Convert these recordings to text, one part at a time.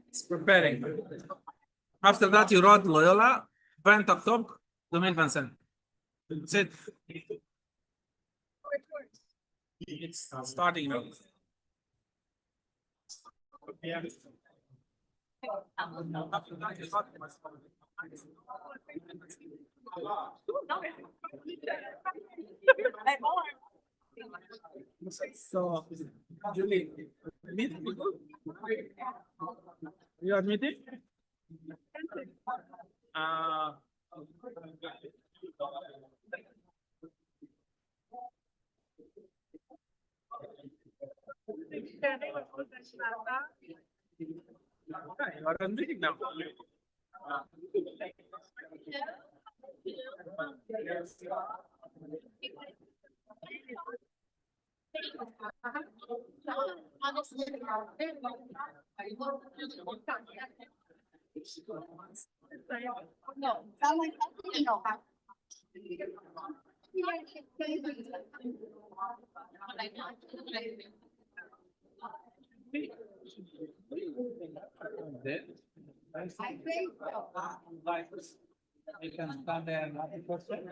It's preparing. After that, you wrote Loyola, 20 octobre 2025. That's it. It's starting now. Yeah. So, Julie, meet people? You are meeting? You are on meeting now. I think you can stand there and ask a question.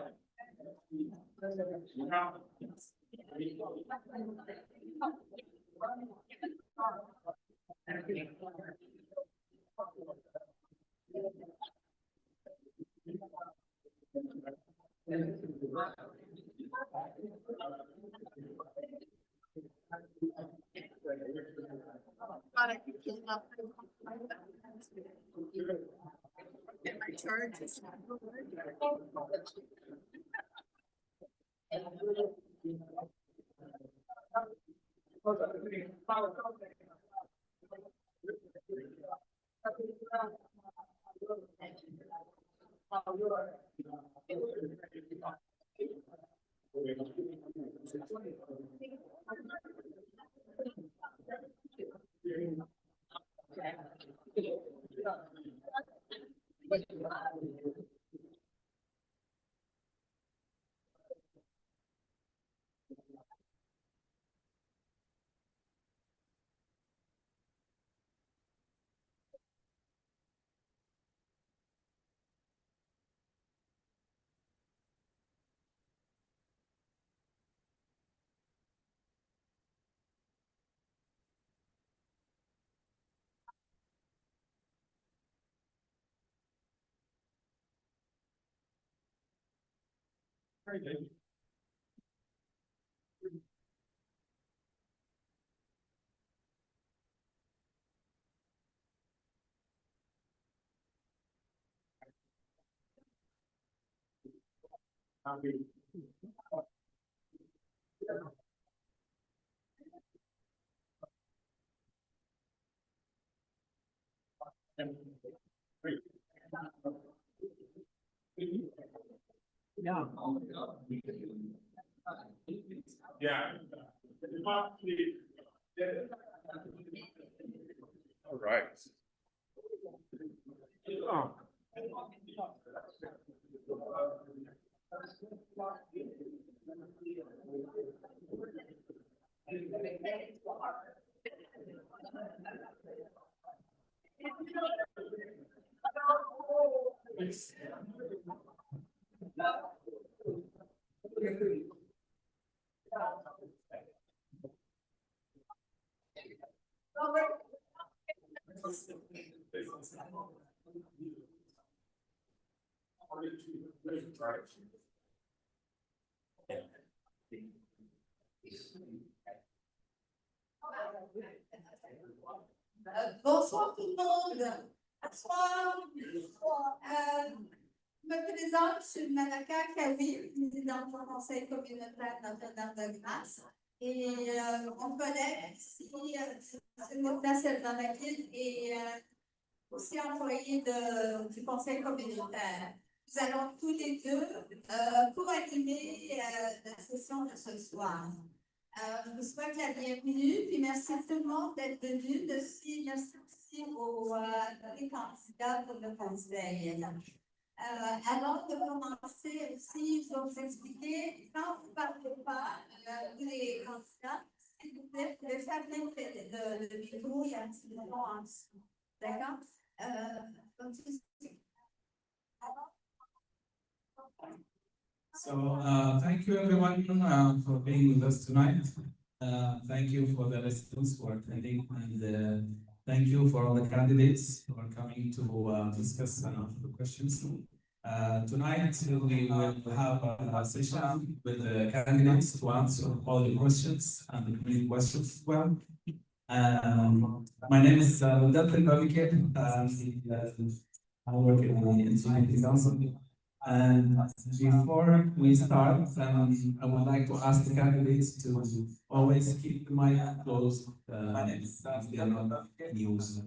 My charge is not Yeah. All right. Oh. Bonsoir tout le monde. Bonsoir. Je me présente, je suis Malaka Kawi, présidente du Conseil communautaire Notre-Dame-de-Grâce. Et mon collègue ici, c'est Mouta Selvanakil, et aussi employé du Conseil communautaire. Nous allons tous les deux pour animer la session de ce soir. Je vous souhaite la bienvenue, puis merci à tout le monde d'être venu. Merci aussi aux candidats pour le conseil. Avant de commencer aussi, je vais vous expliquer, quand vous ne parlez pas, tous les candidats, s'il vous plaît, vous pouvez fermer le micro, il y a un petit bouton en dessous. D'accord? Donc, So, thank you everyone for being with us tonight. Thank you for the residents for attending, and thank you for all the candidates who are coming to discuss and answer the questions. Tonight we will have a session with the candidates to answer all the questions and the community questions as well. My name is Dr. Babike. I work in the Engineering Council. And before we start, I would like to ask the candidates to always keep the mic closed if they are not used,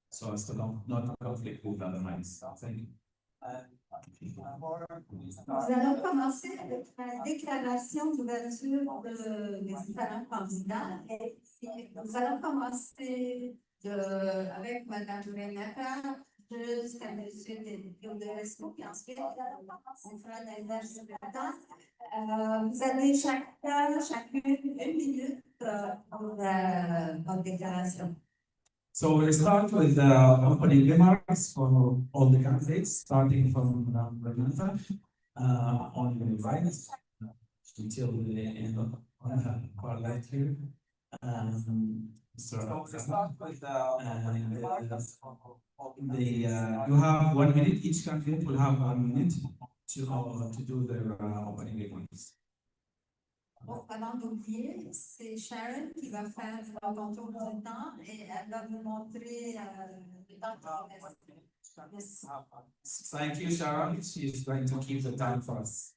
so as to not conflict with other mics. Thank you. Nous allons commencer avec la déclaration d'ouverture des différents candidats. Et nous allons commencer avec Mme Rencontre jusqu'à M. Théodorescu, puis ensuite on fera l'inverse de temps. Vous avez chacune une minute pour votre déclaration. So we'll start with the opening remarks for all the candidates, starting from Rencontre on the right until the end of our right here. So we'll start with you have 1 minute, each candidate will have 1 minute to do their opening remarks. Bon, avant d'oublier, c'est Sharon qui va faire le contour du temps et elle va vous montrer le temps qui reste. Thank you, Sharon. She is going to keep the time for us.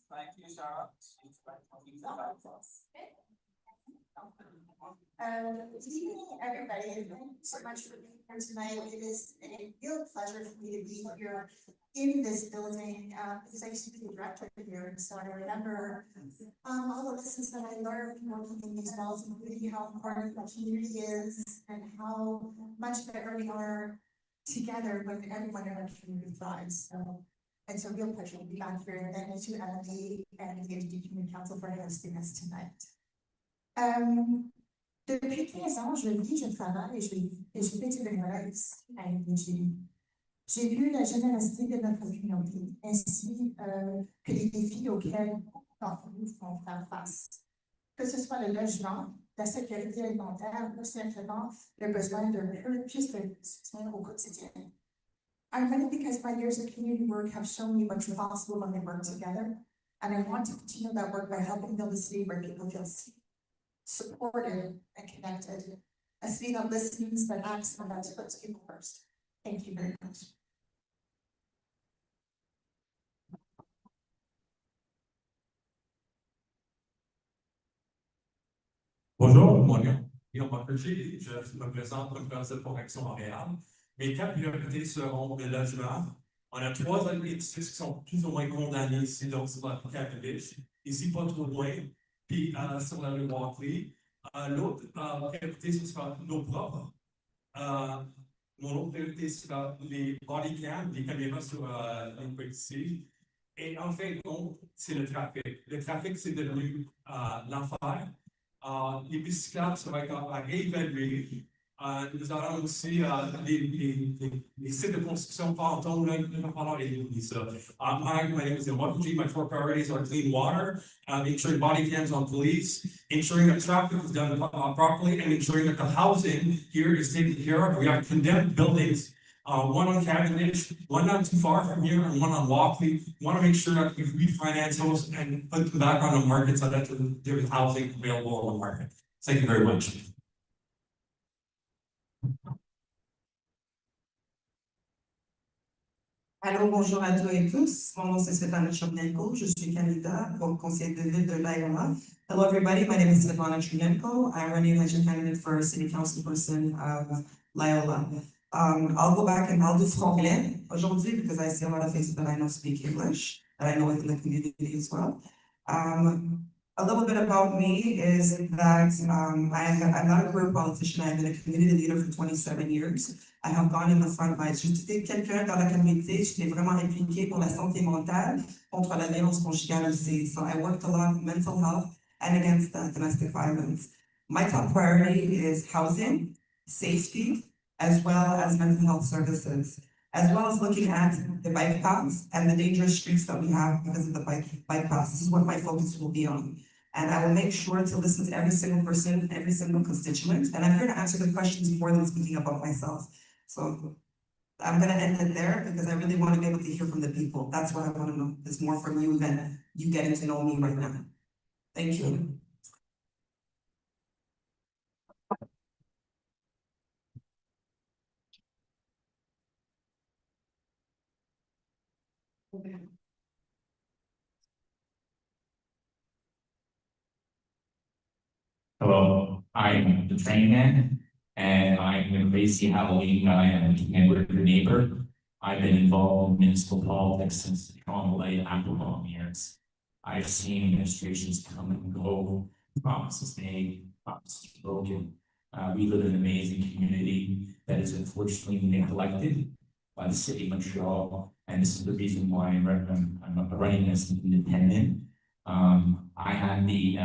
Thank you, Sharon. She's going to keep the time for us. Good evening, everybody, and thank you so much for being here tonight. It is a real pleasure for me to be here in this building because I used to be the director here, and so I remember all the lessons that I learned working in these walls, including how important the community is and how much better we are together when everyone in our community thrives. So it's a real pleasure to be back here, and thank you to LMD and the HD Community Council for hosting us tonight. Depuis 15 ans, je vis, je travaille et j'ai fait du bénévolat à LDG. J'ai vu la générosité de notre communauté, ainsi que les défis auxquels d'entre nous font faire face. Que ce soit le logement, la sécurité alimentaire ou simplement le besoin d'un peu plus de soutien au quotidien. I'm ready because my years of community work have shown me what's possible when we work together, and I want to continue that work by helping build a city where people feel safe, supported and connected, a city that listens, that acts, and that puts people first. Thank you very much. Bonjour, mon nom est Guillaume Gilles, je me présente comme candidat pour Action Montréal. Mes 4 priorités seront le logement. On a 3 édifices qui sont plus ou moins condamnés ici, donc c'est la Cavendish, ici pas trop loin, puis sur la rue Walkley. L'autre priorité, ce sera nos propres. Mon autre priorité sera les body cams, les caméras sur les policiers. Et en fin de compte, c'est le trafic. Le trafic, c'est devenu l'enfer. Les pistes cyclables, ça va être à réévaluer. Nous aurons aussi les sites de construction fantômes, là, il va falloir éliminer ça. My name is Rencontre. My 4 priorities are clean water, ensuring body cams on police, ensuring that traffic is done properly, and ensuring that the housing here is taken care of. We have condemned buildings, one on Cavendish, one not too far from here, and one on Walkley. We want to make sure that we refinance those and put them back on the market so that there is housing available on the market. Thank you very much. Allô, bonjour à tous et tous. Mon nom c'est Svetlana Chernenko. Je suis candidat pour le conseil de ville de Loyola. Hello, everybody. My name is Svetlana Chernenko. I'm running as a candidate for city council person of Loyola. I'll go back and I'll do franglais aujourd'hui because I see a lot of faces that I know speak English, that I know within the community as well. A little bit about me is that I'm not a career politician. I've been a community leader for 27 years. I have gone in the front lines. J'étais quelqu'un dans la communauté, j'étais vraiment impliquée pour la santé mentale contre la violence conjugale aussi. So I worked a lot on mental health and against domestic violence. My top priority is housing, safety, as well as mental health services, as well as looking at the bike paths and the dangerous streets that we have because of the bike paths. This is what my focus will be on. And I will make sure to listen to every single person, every single constituent, and I'm here to answer the questions more than speaking about myself. So I'm gonna end it there because I really want to be able to hear from the people. That's what I want to know. It's more from you than you getting to know me right now. Thank you. Hello, I'm the train man, and I'm a crazy Halloween guy and a neighborhood neighbor. I've been involved in municipal politics since the Toronto Light Apple years. I've seen administrations come and go, promises made, promises broken. We live in an amazing community that is unfortunately neglected by the city of Montreal, and this is the reason why I'm running as an independent. I had the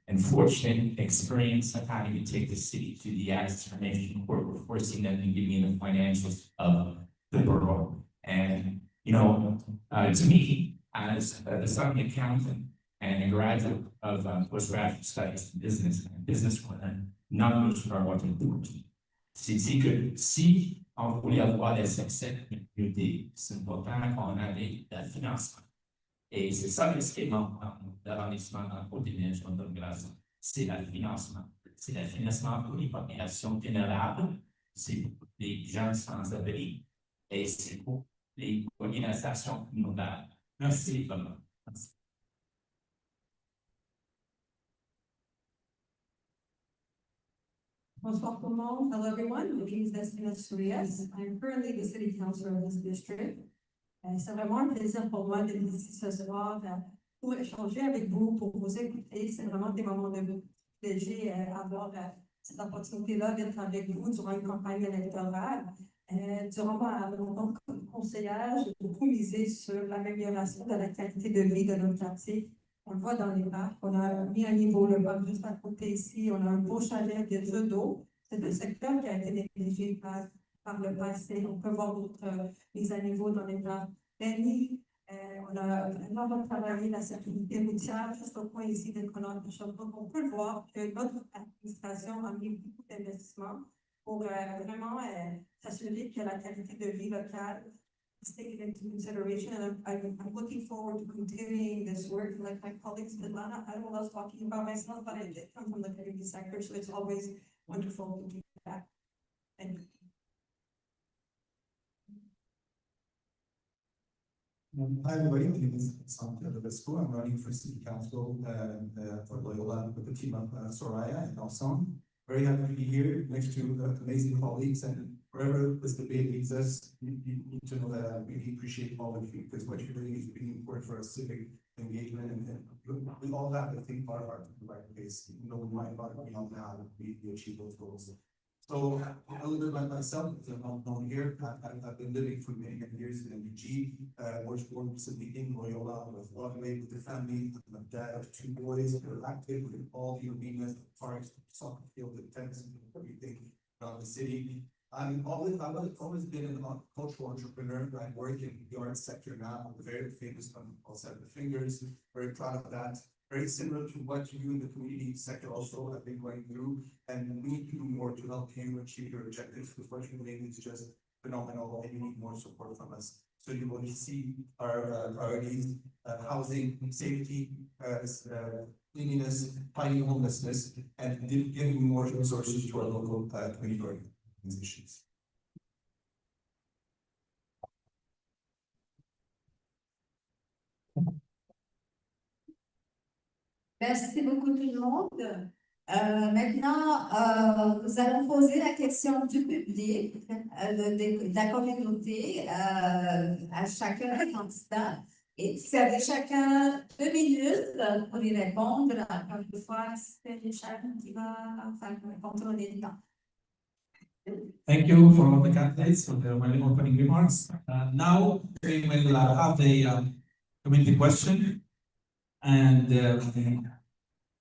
unfortunate experience of having to take the city to the extermination court, forcing them to give me the financials of the borough. And, to me, as a son accountant and a graduate of postgraduate studies in business woman, numbers are what important. C'est dit que si on voulait avoir des succès de communauté, c'est important qu'on ait le financement. Et c'est ça que ce qui est dans l'arrondissement dans le côté-management de grâce, c'est le financement. C'est le financement pour les populations vulnérables, c'est pour les gens sans abri, et c'est pour les organisations communautaires. Merci vraiment. Merci. Bonsoir tout le monde. Hello everyone. My name is Destiny Surias. I'm currently the city councilor of this district. C'est vraiment un plaisir pour moi d'être ici ce soir pour échanger avec vous, pour vous écouter. C'est vraiment des moments de privilégié avoir cette opportunité-là d'être avec vous durant une campagne électorale. Durant mon temps de conseillère, j'ai beaucoup misé sur l'amélioration de la qualité de vie de notre quartier. On le voit dans les parcs. On a mis à niveau le parc juste à côté ici. On a un beau chalet de jeux d'eau. C'est un secteur qui a été négligé par le passé. On peut voir d'autres mises à niveau dans les plans d'Annie. On a vraiment travaillé la sécurité routière juste au coin ici de Sherbrooke. On peut le voir que notre administration a mis beaucoup d'investissements pour vraiment s'assurer que la qualité de vie locale is taken into consideration. And I'm looking forward to continuing this work. Like my colleagues in Atlanta, I don't love talking about myself, but I did come from the community sector, so it's always wonderful to do that. Thank you. Hi everybody, my name is Santiago Levesco. I'm running for City Council for Loyola with the team of Soraya and Alson. Very happy to be here next to amazing colleagues, and wherever this debate leads us, you need to know that I really appreciate all of you, because what you're doing is really important for our civic engagement, and we all have, I think, our heart in the right place. Even though we might not be on now, we achieve those goals. So a little bit about myself, I'm not known here. I've been living for many years in MBG, was born recently in Loyola, with Broadway, with the family. I'm a dad of 2 boys who are active with all the arenas, the parks, the soccer field, the tennis, and everything around the city. I've always been an cultural entrepreneur. I work in the arts sector now. I'm very famous on all 7 fingers. Very proud of that. Very similar to what you in the community sector also have been going through, and we need to do more to help you achieve your objectives, because what you're doing is just phenomenal, and you need more support from us. So you will see our priorities: housing, safety, cleanliness, fighting homelessness, and giving more resources to our local community organizations. Merci beaucoup tout le monde. Maintenant, nous allons poser la question du public, de la communauté, à chacun des candidats. Et vous avez chacun 2 minutes pour y répondre. Encore une fois, c'est Richard qui va contrôler le temps. Thank you for all the candidates for their very opening remarks. Now we will have the community question, and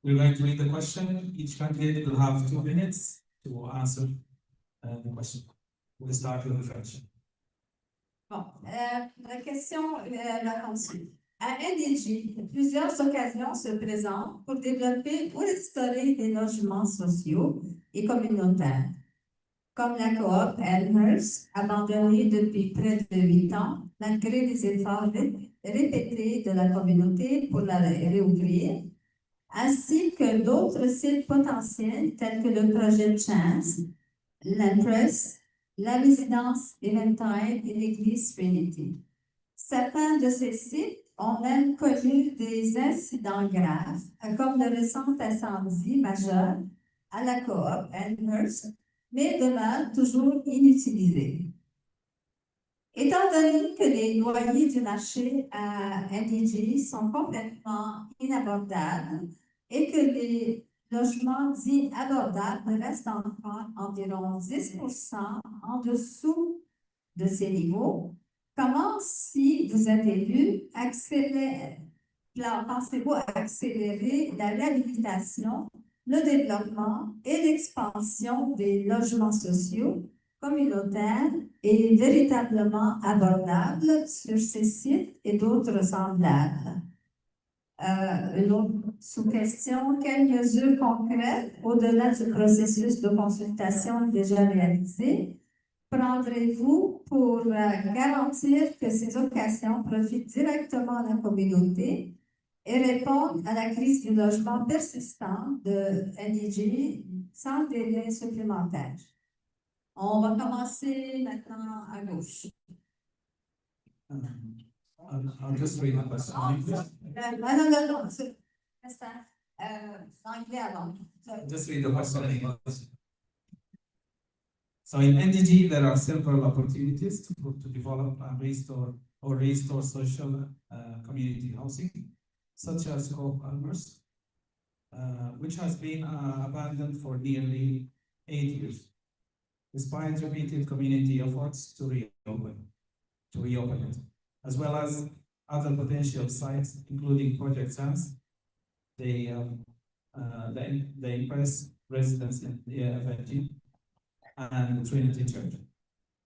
we're going to read the question. Each candidate will have 2 minutes to answer the question. We'll start with the French. Bon, la question la consuit. À NDG, plusieurs occasions se présentent pour développer ou restaurer des logements sociaux et communautaires, comme la coop Elmhurst, abandonnée depuis près de 8 ans, malgré des efforts répétés de la communauté pour la réouvrir, ainsi que d'autres sites potentiels tels que le projet Chance, l'Empress, la résidence Eventide et l'église Trinity. Certains de ces sites ont même connu des incidents graves, comme le récent incendie majeur à la coop Elmhurst, mais demeurent toujours inutilisés. Étant donné que les loyers du marché à NDG sont complètement inabordables et que les logements dits abordables restent encore environ 10% en dessous de ces niveaux, comment, si vous êtes élu, pensez-vous accélérer la réhabilitation, le développement et l'expansion des logements sociaux communautaires et véritablement abordables sur ces sites et d'autres semblables? Une autre sous-question, quelles mesures concrètes, au-delà du processus de consultation déjà réalisé, prendrez-vous pour garantir que ces occasions profitent directement à la communauté et répondent à la crise du logement persistant de NDG sans délai supplémentaire? On va commencer maintenant à gauche. I'll just read the question. Non, c'est anglais avant. Just read the question in English. So in NDG, there are several opportunities to develop and restore social community housing, such as Co-op Elmhurst, which has been abandoned for nearly 8 years, despite repeated community efforts to reopen it, as well as other potential sites, including Project Sans, the Impress residence in the FNG, and the Trinity Church.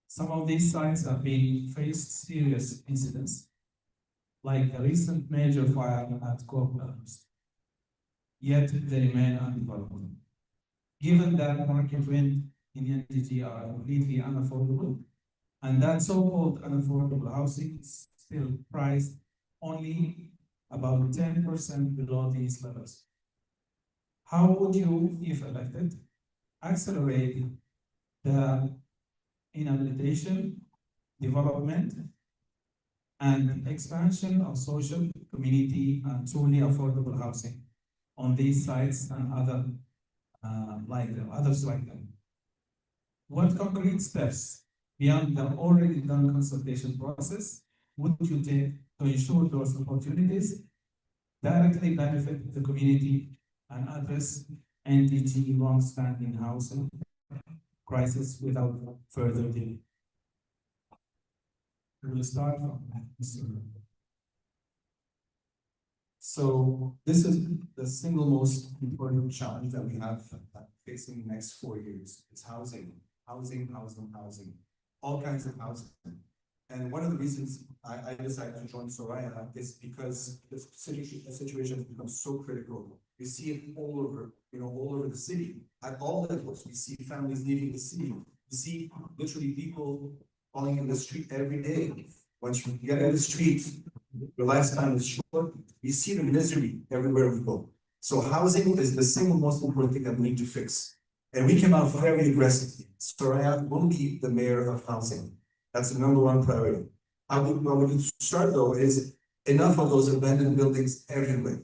Some of these sites have been faced serious incidents, like the recent major fire at Co-op Elmhurst, yet they remain undeveloped. Given that market rent in NDG are completely unaffordable, and that so-called unaffordable housing is still priced only about 10% below these levels, how would you, if elected, accelerate the rehabilitation, development, and expansion of social, community, and truly affordable housing on these sites and others like them? What concrete steps beyond the already done consultation process would you take to ensure those opportunities directly benefit the community and address NDG long-standing housing crisis without further delay? We will start from Mr. So this is the single most important challenge that we have facing the next 4 years. It's housing, all kinds of housing. And one of the reasons I decided to join Soraya is because the situation has become so critical. We see it all over the city. At all levels, we see families leaving the city. We see literally people falling in the street every day. Once you get in the street, your lifespan is short. We see the misery everywhere we go. So housing is the single most important thing that we need to fix. And we came out very aggressively. Soraya will be the mayor of housing. That's the #1 priority. How we need to start though is enough of those abandoned buildings everywhere.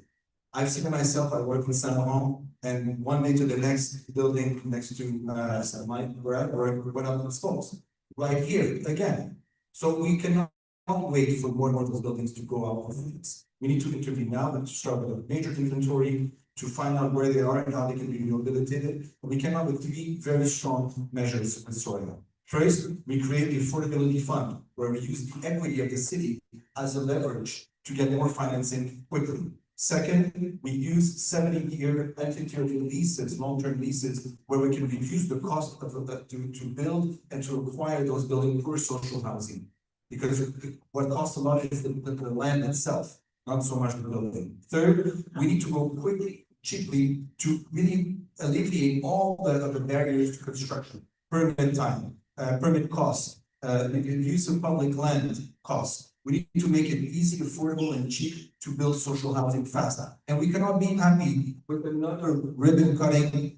I've seen it myself. I work in Saint Laurent, and one day to the next building next to Saint Mike, where I work, went up exposed. Right here again. So we cannot wait for more and more of those buildings to go out of use. We need to intervene now and to start with a major inventory, to find out where they are and how they can be rehabilitated. We came up with 3 very strong measures with Soraya. First, we create the affordability fund, where we use the equity of the city as a leverage to get more financing quickly. Second, we use 70-year entity leases, long-term leases, where we can reduce the cost of to build and to acquire those buildings for social housing. Because what costs a lot is the land itself, not so much the building. Third, we need to go quickly, cheaply, to really alleviate all the barriers to construction, permit time, permit costs, use of public land costs. We need to make it easy, affordable, and cheap to build social housing faster. And we cannot be happy with another ribbon cutting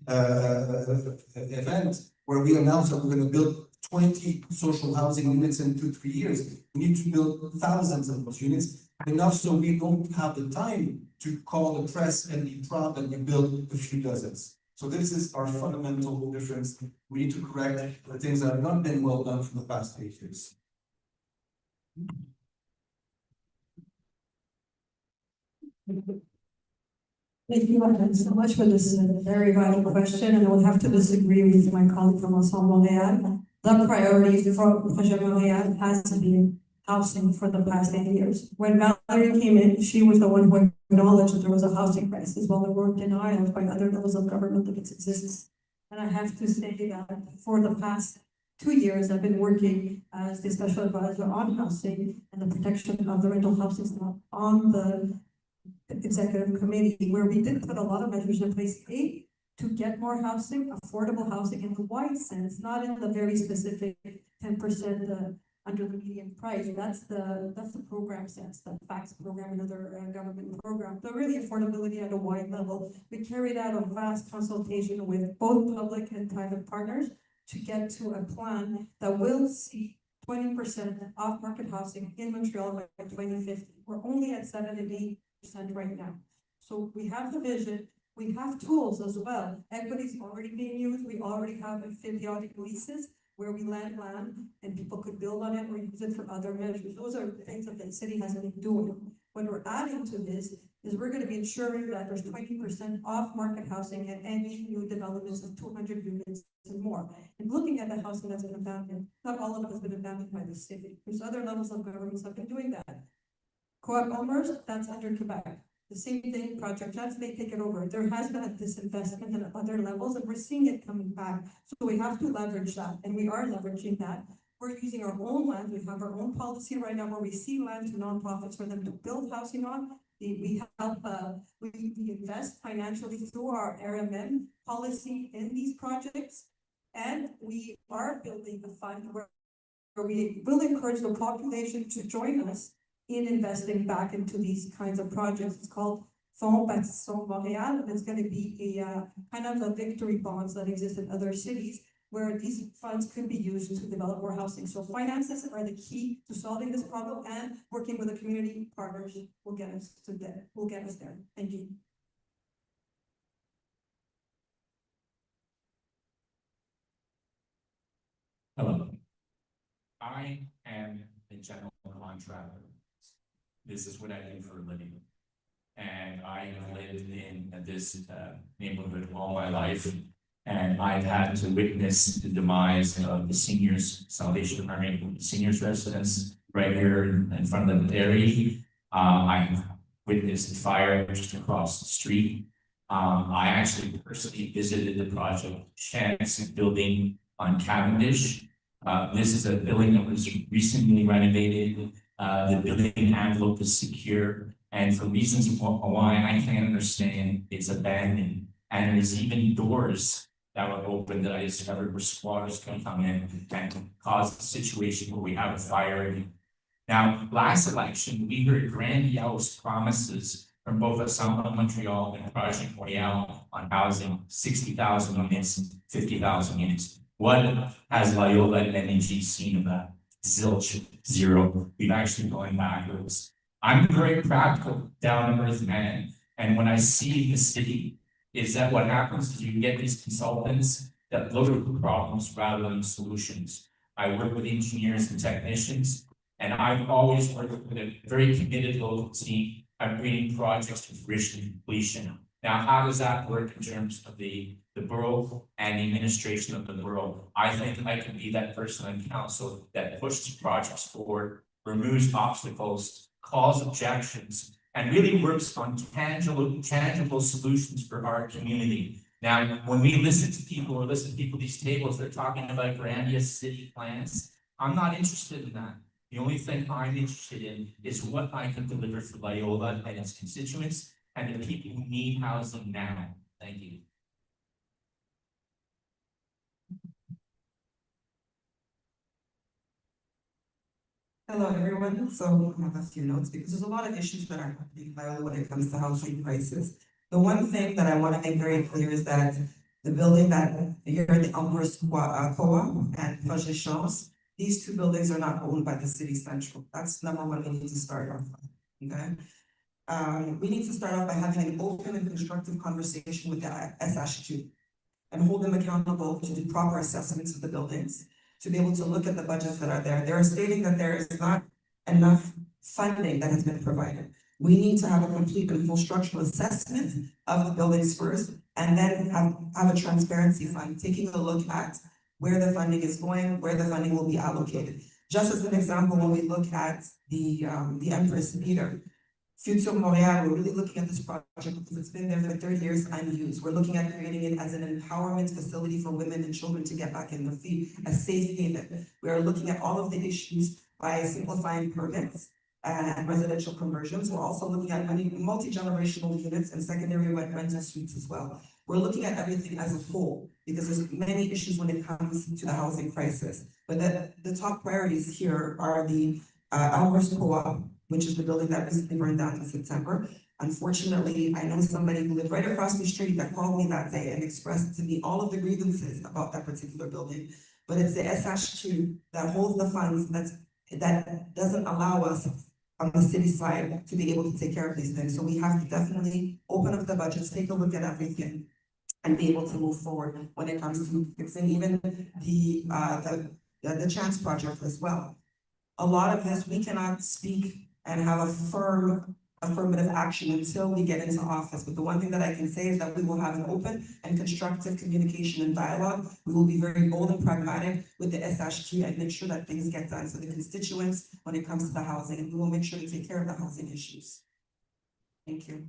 event where we announce that we're going to build 20 social housing units in 2-3 years. We need to build thousands of those units, enough so we don't have the time to call the press and be proud that we built a few dozens. So this is our fundamental difference. We need to correct the things that have not been well done for the past 8 years. Thank you so much for this very vital question, and I will have to disagree with my colleague from Ensemble Montréal. The priority for Projet Montréal has been housing for the past 8 years. When Valerie came in, she was the one who acknowledged that there was a housing crisis, while there were denials by other levels of government of its existence. And I have to say that for the past 2 years, I've been working as the special advisor on housing and the protection of the rental housing stock on the executive committee, where we did put a lot of measures in place, to get more housing, affordable housing in the wide sense, not in the very specific 10% under the median price. That's the program sense, the FACTS program and other government programs. But really affordability at a wide level. We carried out a vast consultation with both public and private partners to get to a plan that will see 20% off-market housing in Montreal by 2050. We're only at 7 and 8% right now. So we have the vision, we have tools as well. Equity is already being used. We already have amphibiotic leases where we land and people could build on it or use it for other measures. Those are things that the city has been doing. What we're adding to this is we're going to be ensuring that there's 20% off-market housing at any new developments of 200 units and more. And looking at the housing that's been abandoned, not all of it has been abandoned by the city. There's other levels of governments that have been doing that. Co-op owners, that's under Quebec. The same thing, Project Jets, they take it over. There has been a disinvestment at other levels, and we're seeing it coming back. So we have to leverage that, and we are leveraging that. We're using our own land. We have our own policy right now where we see land to nonprofits for them to build housing on. We help, we invest financially through our RMM policy in these projects, and we are building a fund where we will encourage the population to join us in investing back into these kinds of projects. It's called Fonds Bâtissons Montréal, and it's going to be a kind of a victory bonds that exist in other cities where these funds could be used to develop more housing. So finances are the key to solving this problem, and working with the community partners will get us to there. Will get us there. Thank you. Hello. I am a general contractor. This is what I do for a living. And I have lived in this neighborhood all my life. And I've had to witness the demise of the seniors, Salvation Army seniors residence right here in front of the dairy. I've witnessed the fire just across the street. I actually personally visited the project Chance building on Cavendish. This is a building that was recently renovated. The building envelope is secure, and for reasons why I can't understand, it's abandoned. And there's even doors that were open that I discovered where squatters can come in and cause a situation where we have a fire. Now, last election, we heard grandiose promises from both Ensemble Montreal and Project Royale on housing, 60,000 units, 50,000 units. What has Loyola and NEG seen of that? Zilch, zero. We've actually going backwards. I'm a very practical, down-to-earth man, and when I see the city, is that what happens is you get these consultants that look at the problems rather than solutions. I work with engineers and technicians, and I've always worked with a very committed local team at bringing projects to fruition and completion. Now, how does that work in terms of the borough and the administration of the borough? I think I can be that person on council that pushes projects forward, removes obstacles, calls objections, and really works on tangible solutions for our community. Now, when we listen to people at these tables, they're talking about grandiose city plans. I'm not interested in that. The only thing I'm interested in is what I can deliver for Loyola and its constituents and the people who need housing now. Thank you. Hello, everyone. So I have a few notes because there's a lot of issues that are happening in Loyola when it comes to housing crisis. The one thing that I want to make very clear is that the building that here in the Elmhurst Co-op and Fudge Chance, these two buildings are not owned by the city central. That's number one we need to start off with, okay? We need to start off by having an open and constructive conversation with the SH2 and hold them accountable to do proper assessments of the buildings, to be able to look at the budgets that are there. They're stating that there is not enough funding that has been provided. We need to have a complete and full structural assessment of the buildings first, and then have a transparency fund, taking a look at where the funding is going, where the funding will be allocated. Just as an example, when we look at the Empress Theater, Future Montreal, we're really looking at this project because it's been there for 30 years unused. We're looking at creating it as an empowerment facility for women and children to get back in their feet, a safe haven. We are looking at all of the issues by simplifying permits and residential conversions. We're also looking at multi-generational units and secondary rental suites as well. We're looking at everything as a whole because there's many issues when it comes to the housing crisis. But the top priorities here are the Elmhurst Co-op, which is the building that recently burned down in September. Unfortunately, I know somebody who lived right across the street that called me that day and expressed to me all of the grievances about that particular building. But it's the SH2 that holds the funds that doesn't allow us on the city side to be able to take care of these things. So we have to definitely open up the budgets, take a look at everything, and be able to move forward when it comes to fixing even the chance project as well. A lot of this, we cannot speak and have a firm affirmative action until we get into office. But the one thing that I can say is that we will have an open and constructive communication and dialogue. We will be very bold and pragmatic with the SHG and make sure that things get done for the constituents when it comes to the housing, and we will make sure to take care of the housing issues. Thank you.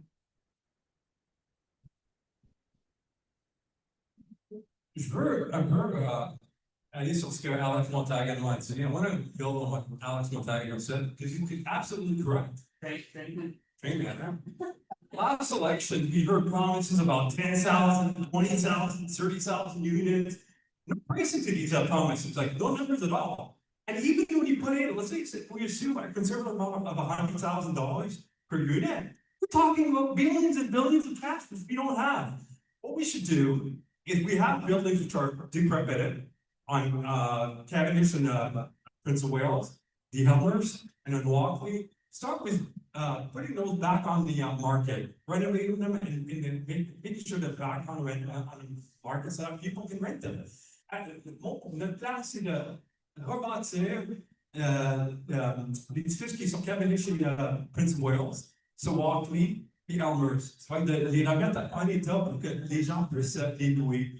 Je veux un peu aller sur ce que Alex Montagano a dit. I want to build on what Alex Montagano said, because he's absolutely correct. Thank you. Last election, we heard promises about 10,000, 20,000, 30,000 units. No pricing to these promises, like no numbers at all. And even when you put in, let's say we assume a conservative amount of $100,000 per unit, we're talking about billions and billions of cash which we don't have. What we should do is we have buildings which are decrepit on Cavendish and Prince of Wales, the Helmers, and then Walkley. Start with putting those back on the market, renovating them, and making sure they're back on the market so that people can rent them. Notre plan, c'est de rebâtir l'édifice qui est sur Cavendish et Prince of Wales, sur Walkley et Elmhurst. Ça va être de les remettre en état pour que les gens puissent les louer.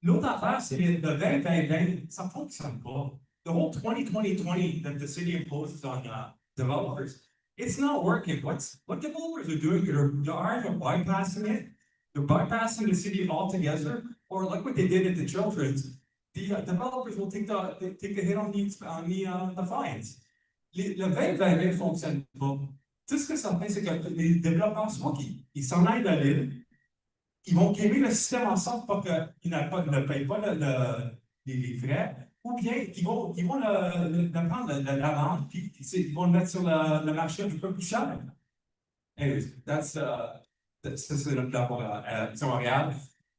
L'autre affaire, c'est que le 2020, ça ne fonctionne pas. The whole 2020 that the city imposes on developers, it's not working. What developers are doing, they're either bypassing it, they're bypassing the city altogether, or like what they did at the Children's, the developers will take the hit on the fines. Le 2020 ne fonctionne pas. Tout ce que ça fait, c'est que les développeurs, soit qu'ils s'en aillent de l'île, ils vont gamer le système en sorte pour qu'ils ne payent pas les frais, ou bien ils vont prendre l'amende, puis ils vont le mettre sur le marché un peu plus cher. Anyways, c'est notre plan pour Montréal.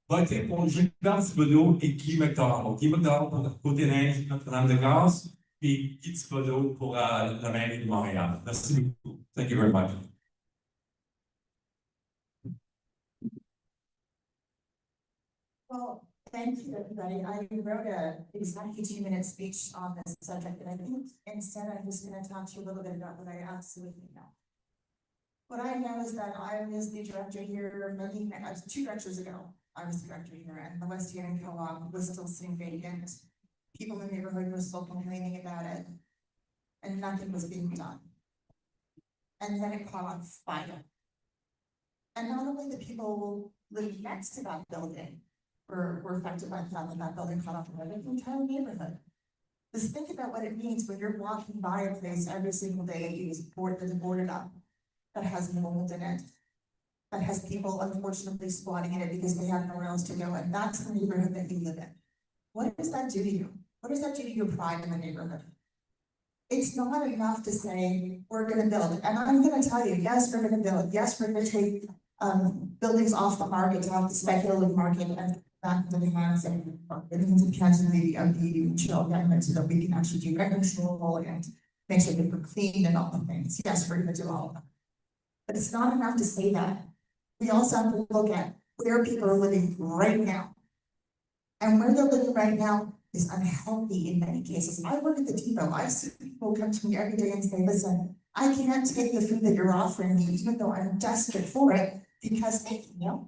Votez pour Gilbert Thibodeau et Guy McDonald. Guy McDonald pour Côte-des-Neiges, Notre-Dame-de-Grâce, puis Guy Thibodeau pour la mairie de Montréal. Merci beaucoup. Thank you very much. Well, thank you, everybody. I wrote exactly 2-minute speech on this subject, and I think instead I'm just going to talk to you a little bit about what I absolutely know. What I know is that I was the director here many, 2 directors ago. I was the director here, and the West Union Co-op was still sitting vacant. People in the neighborhood were still complaining about it, and nothing was being done. And then it caught on fire. And not only the people living next to that building were affected by the fact that that building caught on fire, but the entire neighborhood. Just think about what it means when you're walking by a place every single day that is boarded up, that has mold in it, that has people unfortunately squatting in it because they have nowhere else to go, and that's the neighborhood that you live in. What does that do to you? What does that do to your pride in the neighborhood? It's not enough to say, we're gonna build, and I'm gonna tell you, yes, we're gonna build, yes, we're gonna take buildings off the market, off the speculative market, and back into the hands and into the hands of the chill government, so that we can actually do rent control and make sure that we're clean and all the things. Yes, we're gonna do all of that. But it's not enough to say that. We also have to look at where people are living right now. And where they're living right now is unhealthy in many cases. I work at the depot. I see people come to me every day and say, listen, I can't take the food that you're offering me, even though I'm desperate for it, because because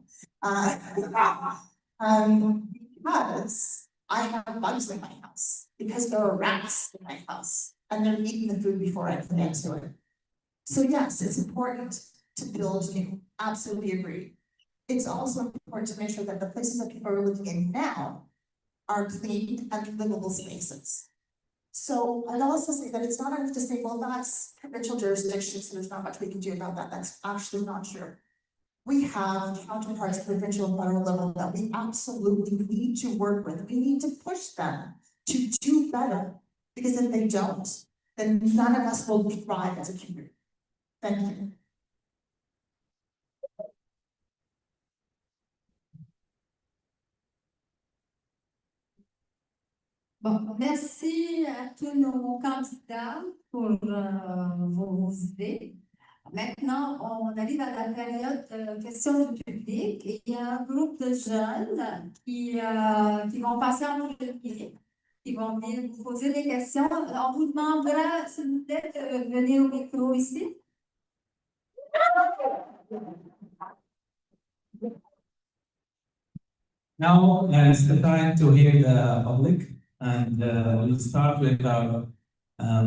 I have bugs in my house, because there are rats in my house, and they're eating the food before I can get to it. So yes, it's important to build new, absolutely agree. It's also important to make sure that the places that people are living in now are clean and livable spaces. So I'd also say that it's not enough to say, well, that's provincial jurisdiction, so there's not much we can do about that. That's actually not true. We have counterparts at provincial and federal level that we absolutely need to work with. We need to push them to do better, because if they don't, then none of us will thrive as a community. Thank you. Bon, merci à tous nos candidats pour vos idées. Maintenant, on arrive à la période de questions du public et il y a un groupe de jeunes qui vont passer en premier, qui vont venir vous poser des questions. On vous demandera, s'il vous plaît, de venir au micro ici. Now, it's the time to hear the public, and we'll start with our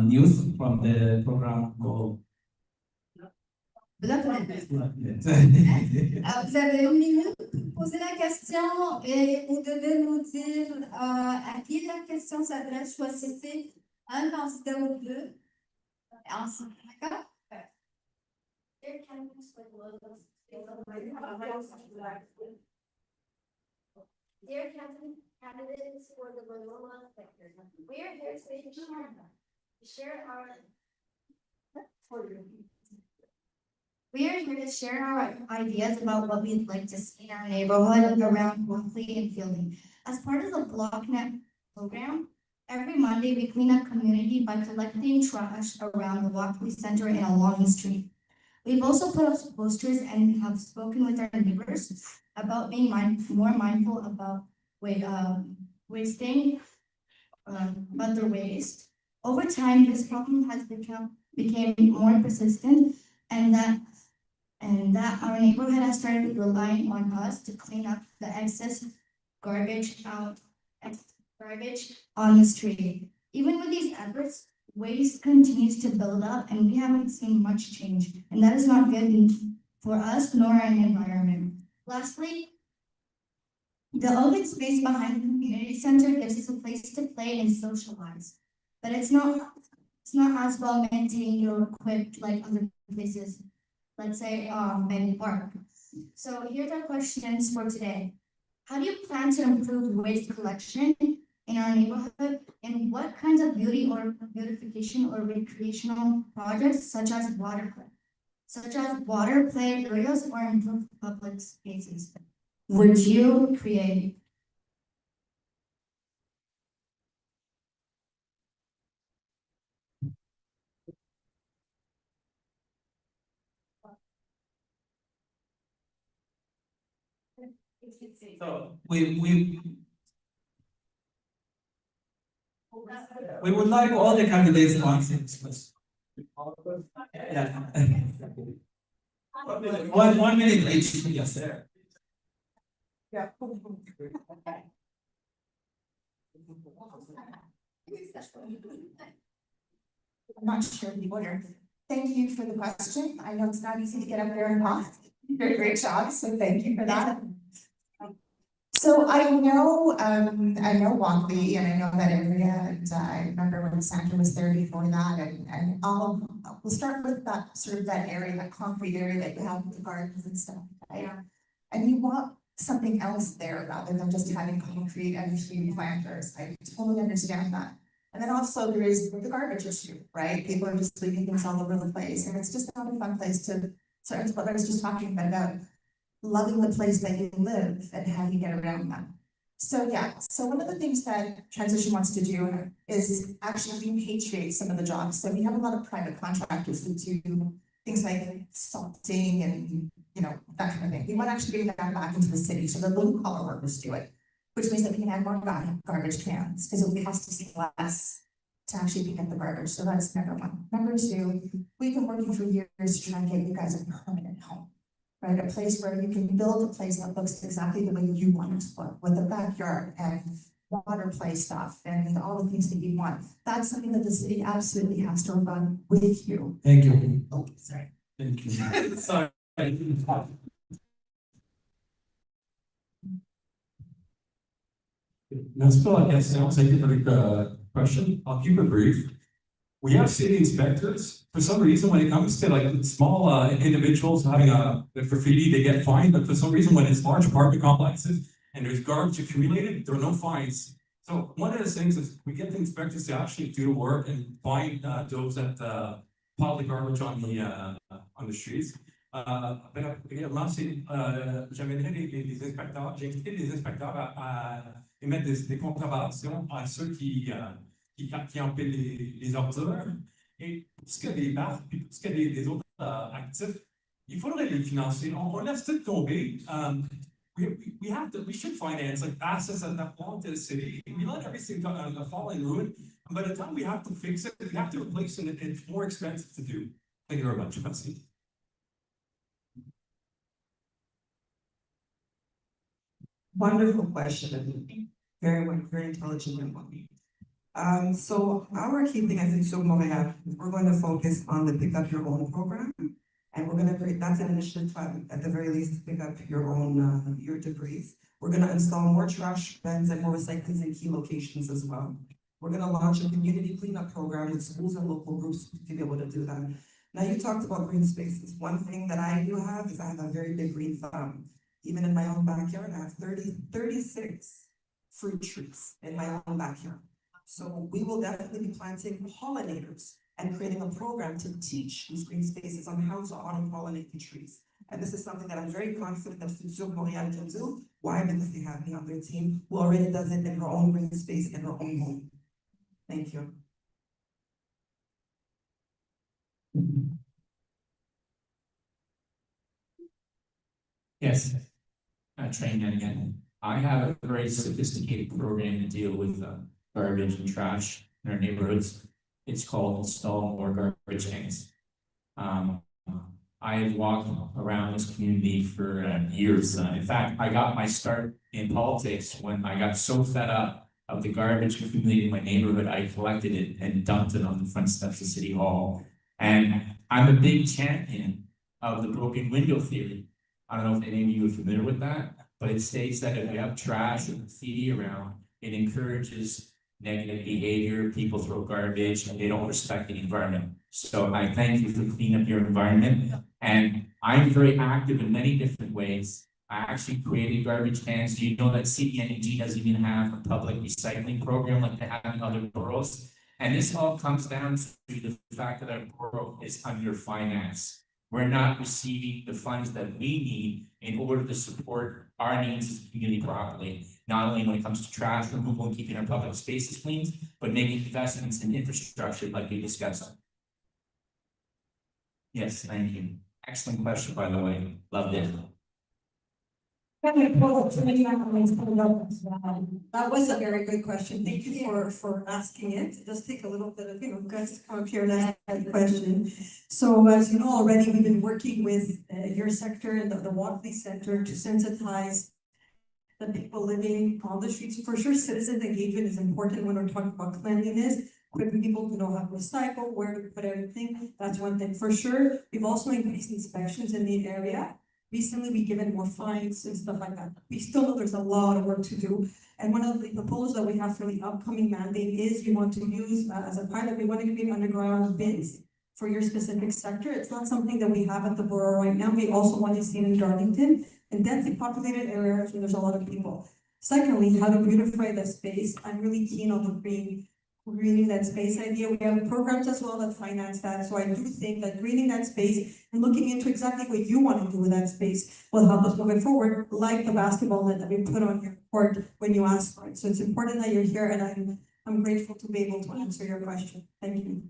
youth from the program called. Vous avez 1 minute pour poser la question et vous devez nous dire à qui la question s'adresse. Choisissez un candidat ou 2. Ensuite, d'accord? Dear candidates for the Loyola sector, we are here today to share our ideas about what we'd like to see in our neighborhood around Walkley and Fielding. As part of the BlockNet program, every Monday we clean up community by collecting trash around the Walkley Center and along the street. We've also put up posters and have spoken with our neighbors about being more mindful about wasting about their waste. Over time, this problem has became more persistent, and that our neighborhood has started relying on us to clean up the excess garbage on the street. Even with these efforts, waste continues to build up, and we haven't seen much change, and that is not good for us nor our environment. Lastly, the open space behind the community center gives us a place to play and socialize, but it's not as well maintained or equipped like other places, let's say Benny Park. So here's our questions for today. How do you plan to improve waste collection in our neighborhood, and what kinds of beautification or recreational projects such as water play areas or improved public spaces would you create? So we would like all the candidates to answer this question. Yeah. One minute each, yes, there. Yeah. I'm not sure the order. Thank you for the question. I know it's not easy to get up there and talk. You did a great job, so thank you for that. So I know Walkley and I know that area, and I remember when Sandra was there before that, and we'll start with that sort of that area, that concrete area that you have with the gardens and stuff, right? Yeah. And you want something else there rather than just having concrete and a few planters. I totally understand that. And then also there is the garbage issue, right? People are just leaving things all over the place, and it's just not a fun place to, so it's what I was just talking about loving the place that you live and how you get around that. So yeah, so one of the things that Transition wants to do is actually repatriate some of the jobs. So we have a lot of private contractors who do things like salting and, that kind of thing. We want to actually bring that back into the city so the blue collar workers do it, which means that we can add more garbage cans because it will cost us less to actually pick up the garbage. So that's number one. Number two, we've been working for years to try and get you guys a permanent home. Right, a place where you can build a place that looks exactly the way you want it to look, with a backyard and water play stuff and all the things that you want. That's something that the city absolutely has to work on with you. Thank you. Oh, sorry. Thank you. Sorry. Merci pour la question. Thank you for the question. I'll keep it brief. We have city inspectors. For some reason, when it comes to like small individuals having a graffiti, they get fined. But for some reason, when it's large apartment complexes and there's garbage accumulated, there are no fines. So one of the things is we get the inspectors to actually do the work and find those that pile the garbage on the streets. Également, j'avais donné des inspecteurs, j'ai invité des inspecteurs à émettre des contraventions à ceux qui empilent les ordures. Et pour ce qui est des baffes, puis pour ce qui est des autres actifs, il faudrait les financer. On laisse tout tomber. We should finance like assets that belong to the city. We let everything fall in ruin. And by the time we have to fix it, we have to replace it, and it's more expensive to do. Thank you very much, Betsy. Wonderful question. Very intelligent one. So our key thing as Institut Montréal, we're going to focus on the Pick Up Your Own program. And we're going to create, that's an initiative at the very least, to pick up your own, your debris. We're going to install more trash bins and more recycling in key locations as well. We're going to launch a community cleanup program with schools and local groups to be able to do that. Now you talked about green spaces. One thing that I do have is I have a very big green thumb. Even in my own backyard, I have 36 fruit trees in my own backyard. So we will definitely be planting pollinators and creating a program to teach these green spaces on how to auto-pollinate the trees. And this is something that I'm very confident that Future Montréal can do. Why? Because they have me on their team who already does it in her own green space in her own home. Thank you. Yes, train that again. I have a very sophisticated program to deal with garbage and trash in our neighborhoods. It's called Install More Garbage Cans. I have walked around this community for years. In fact, I got my start in politics when I got so fed up of the garbage accumulating in my neighborhood, I collected it and dumped it on the front steps of City Hall. And I'm a big champion of the broken window theory. I don't know if any of you are familiar with that, but it states that if you have trash or graffiti around, it encourages negative behavior, people throw garbage, and they don't respect the environment. So I thank you for cleaning up your environment. And I'm very active in many different ways. I actually created garbage cans. Do you know that CDNG doesn't even have a public recycling program like they have in other boroughs? And this all comes down to the fact that our borough is underfinanced. We're not receiving the funds that we need in order to support our needs as a community properly. Not only when it comes to trash removal and keeping our public spaces clean, but making investments in infrastructure like we discussed. Yes, thank you. Excellent question, by the way. Loved it. That was a very good question. Thank you for asking it. It does take a little bit of, guts to come up here and ask that question. So as you know already, we've been working with your sector and the Walkley sector to sensitize the people living on the streets. For sure, citizen engagement is important when we're talking about cleanliness. Equipping people to know how to recycle, where to put everything. That's one thing for sure. We've also increased inspections in the area. Recently, we've given more fines and stuff like that. We still know there's a lot of work to do. And one of the proposals that we have for the upcoming mandate is we want to use, as a pilot, we want to create underground bins for your specific sector. It's not something that we have at the borough right now. We also want to see it in Darlington, in densely populated areas where there's a lot of people. Secondly, how to beautify the space. I'm really keen on the greening that space idea. We have programs as well that finance that. So I do think that greening that space and looking into exactly what you want to do with that space will help us moving forward, like the basketball net that we put on your court when you ask for it. So it's important that you're here, and I'm grateful to be able to answer your question. Thank you.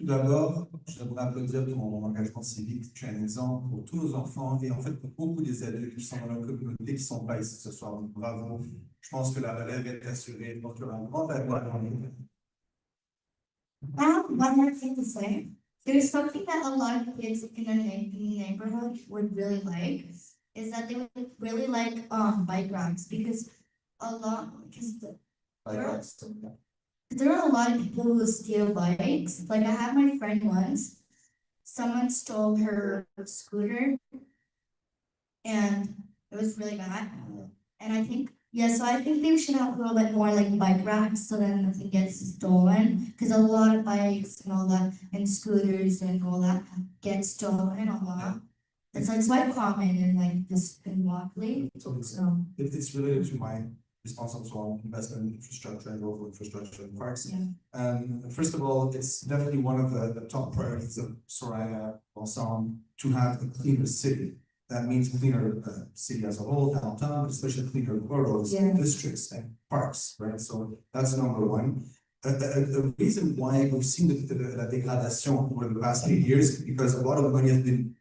Tout d'abord, je voudrais applaudir ton engagement civique. Tu es un exemple pour tous nos enfants et en fait pour beaucoup des adultes qui sont dans la communauté qui sont pas ici ce soir. Donc, bravo. Je pense que la relève est assurée. Je pense qu'il y aura un grand avenir. I have one more thing to say. There's something that a lot of kids in the neighborhood would really like, is that they would really like bike rides, because there are a lot of people who steal bikes. Like I had my friend once, someone stole her scooter and it was really bad. And I think they should have a little bit more like bike racks so that nothing gets stolen. Because a lot of bikes and all that and scooters and all that get stolen a lot. It's quite common in Walkley. So it's related to my responsible for investment in infrastructure and local infrastructure and parks. Yeah. First of all, it's definitely one of the top priorities of Soraya Ensemble to have a cleaner city. That means cleaner city as a whole, downtown, but especially cleaner boroughs, districts, and parks, right? So that's number one. The reason why we've seen the degradation over the past 8 years is because a lot of money has been,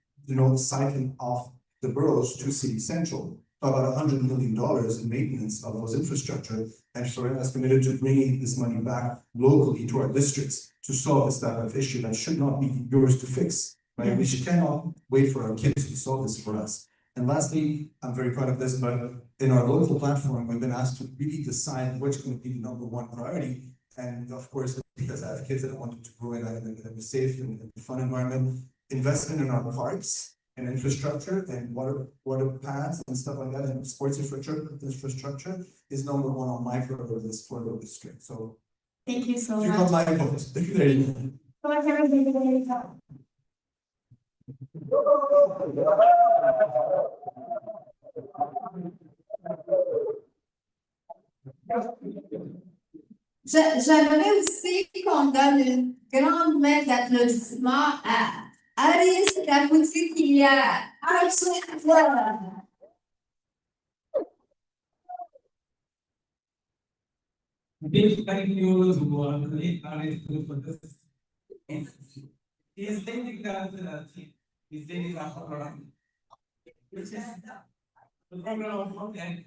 siphoned off the boroughs to city central. About $100 million in maintenance of those infrastructure, and Soraya has committed to bringing this money back locally to our districts to solve this type of issue that should not be yours to fix. Right? We cannot wait for our kids to solve this for us. And lastly, I'm very proud of this, but in our local platform, we've been asked to really decide which going to be the number one priority. And of course, because I have kids that I wanted to grow in a safe and fun environment, investment in our parks and infrastructure and water paths and stuff like that, and sports infrastructure is number one on my priority list for the district. So thank you so you much. got my vote. There you go. J'aimerais aussi qu'on donne une grande main d'applaudissement à Aris, la boutique qu'il y a à chaque fois. Big thank you to Aris for this. He's leading that program, which is the program of okay.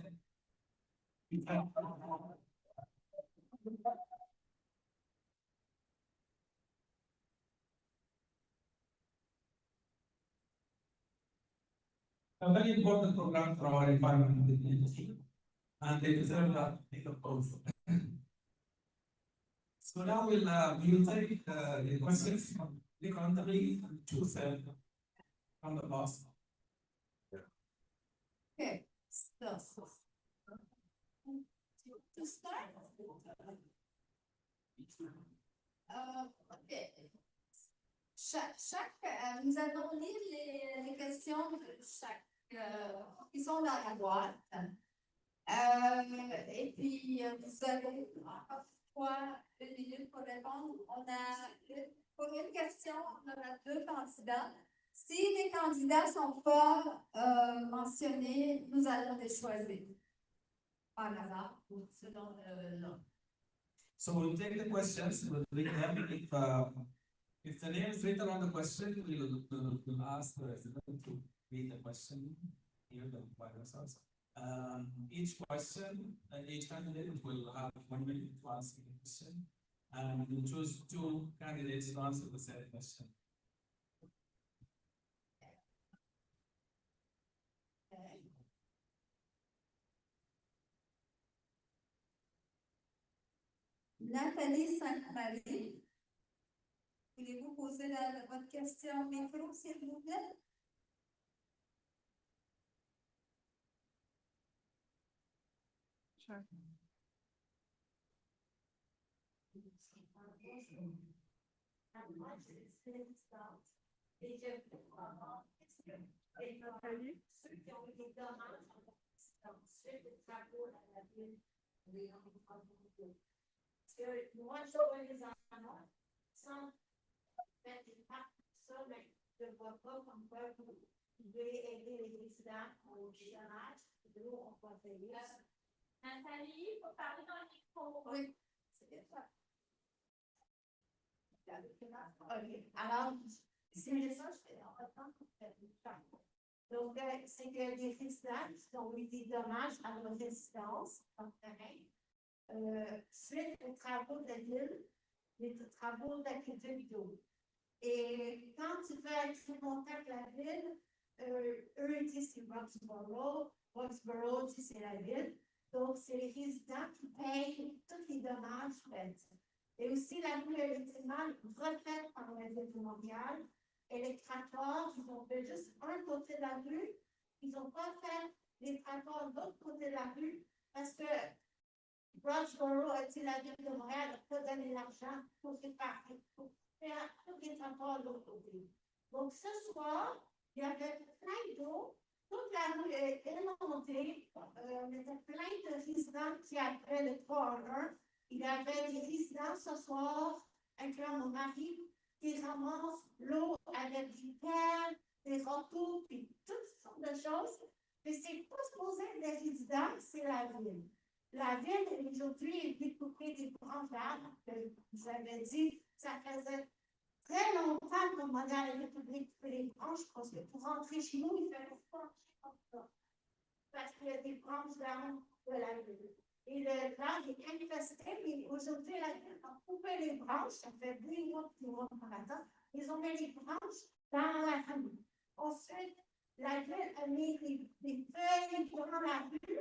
A very important program for our environment industry, and they deserve that big applause. So now we'll take the questions from the country to send from the boss. Okay, so to start, okay. Nous allons lire les questions de chaque qui sont dans la boîte. Et puis vous avez trois minutes pour répondre. On a pour une question, on aura deux candidats. Si les candidats ne sont pas mentionnés, nous allons les choisir par hasard ou selon l'ordre. So we'll take the questions, we'll read them. If the name is written on the question, we'll ask the resident to read the question here by themselves. Each question, each candidate will have 1 minute to ask the question, and we'll choose 2 candidates to answer the same question. Nathalie Sainte-Marie, voulez-vous poser votre question au micro, s'il vous plaît? Sure. Moi, j'aurais des enfants sans mettre des parts ça, mais je ne vois pas comme quoi vous pouvez aider les résidents au chômage. Nous, on va payer. Nathalie, il faut parler dans le micro. Oui, c'est bien ça. OK. Alors, c'est ça, je fais en temps pour faire du temps. Donc, c'est que les résidents qui ont eu des dommages à leur résidence en terrain, suite aux travaux de ville, les travaux d'accueil d'eau. Et quand tu veux être remonté avec la ville, eux disent c'est Roxborough dit c'est la ville. Donc, c'est les résidents qui payent tous les dommages faits. Et aussi, la rue elle est mal refaite par la ville de Montréal. Et les trottoirs, ils ont fait juste un côté de la rue. Ils n'ont pas fait les trottoirs de l'autre côté de la rue parce que Roxborough a dit la ville de Montréal n'a pas donné l'argent pour faire tous les trottoirs de l'autre côté. Donc, ce soir, il y avait plein d'eau. Toute la rue est inondée. Il y avait plein de résidents qui, après le 3-1, il y avait des résidents ce soir, incluant mon mari, qui ramassent l'eau avec des pelles, des râteaux, puis toutes sortes de choses. Mais c'est pas supposé être des résidents, c'est la ville. La ville, aujourd'hui, est découpée des branches d'arbres. Vous avez dit, ça faisait très longtemps qu'on demandait à la République de couper les branches, parce que pour rentrer chez nous, il fallait pas rentrer comme ça. Parce qu'il y a des branches d'arbres de la ville. Et l'arbre est infesté, mais aujourd'hui, la ville a coupé les branches, ça fait 2 mois qu'on attend. Ils ont mis les branches dans la rue. Ensuite, la ville a mis les feuilles dans la rue.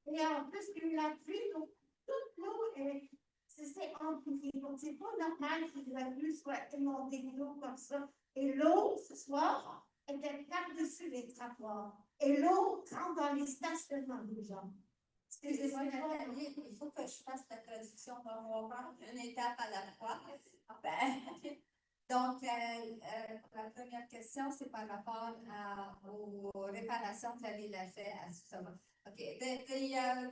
Et en plus, il y a eu la pluie, donc toute l'eau c'est empli. Donc, c'est pas normal que la rue soit inondée d'eau comme ça. Et l'eau, ce soir, était par-dessus les trottoirs. Et l'eau rentre dans les stationnements des gens. Excusez-moi, Nathalie, il faut que je fasse la traduction. On va prendre une étape à la fois. Donc, la première question, c'est par rapport aux réparations que la ville a fait à ce moment. Okay,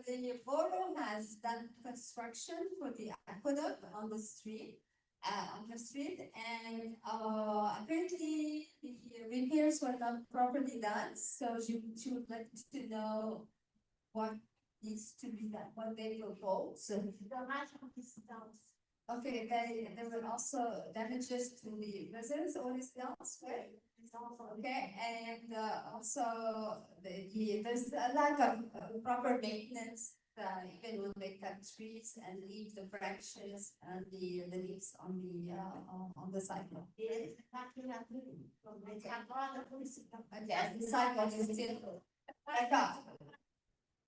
the borough has done construction for the aqueduct on the street, and apparently the repairs were not properly done. So she would like to know what needs to be done, what they propose. Okay, there were also damages to the residents or residents, right? Okay, and also there's a lack of proper maintenance, even when they cut trees and leave the branches and the leaves on the sidewalk. Okay, the sidewalk is still. D'accord.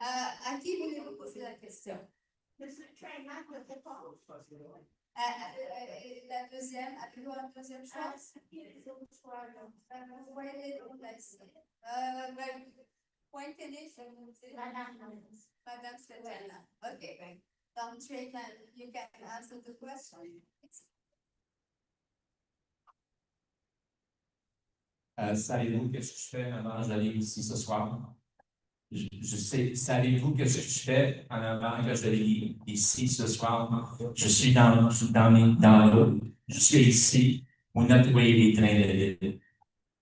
À qui voulez-vous poser la question? Monsieur Trainman peut répondre. La deuxième, avez-vous un deuxième choix? Les autres choix, Vous voyez les autres là-dessus. Pointez-les, je vous dis. Madame Svetlana. Okay, great. Donc, Trainman, you can answer the question. Savez-vous qu'est-ce que je fais avant d'aller ici ce soir? Je sais, savez-vous qu'est-ce que je fais en avant que je vais ici ce soir? Je suis je suis ici pour nettoyer les trains de ville.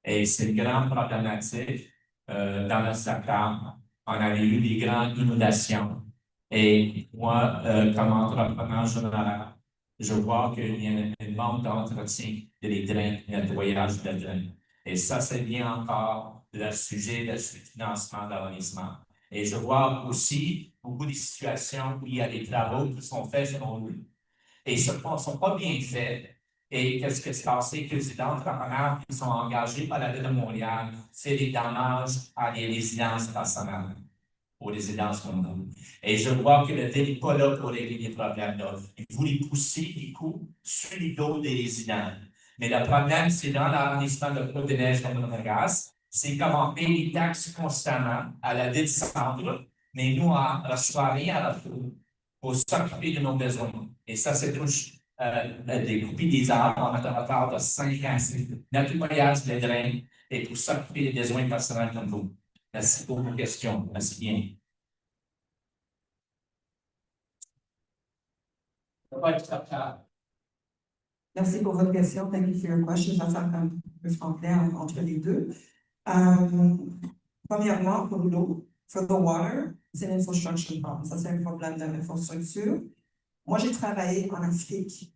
Et c'est une grande problématique dans le secteur. On avait eu des grandes inondations. Et moi, comme entrepreneur général, je vois qu'il y a une manque d'entretien des drains, nettoyage de drains. Et ça, c'est bien encore le sujet de ce financement d'arrondissement. Et je vois aussi beaucoup de situations où il y a des travaux qui sont faits selon nous et ne sont pas bien faits. Et qu'est-ce qui se passe? C'est que les entrepreneurs qui sont engagés par la Ville de Montréal font des dommages à des résidences personnelles, aux résidences communales. Et je vois que le Ville n'est pas là pour régler les problèmes-là. Il faut les pousser, les coups, sur les dos des résidents. Mais le problème, c'est dans l'arrondissement de Côte-des-Neiges de Montréal, c'est comment payer les taxes constamment à la Ville centre, mais nous, on ne reçoit rien à la retour pour s'occuper de nos besoins. Et ça, c'est touche des coupes des arbres en retard de 5 ans, nettoyage des drains et pour s'occuper des besoins personnels comme vous. Merci pour vos questions. Merci bien. Merci pour votre question. Thank you for your question. Ça sert un peu en clair entre les deux. Premièrement, pour l'eau, for the water, c'est une infrastructure problem. Ça, c'est un problème d'infrastructure. Moi, j'ai travaillé en Afrique.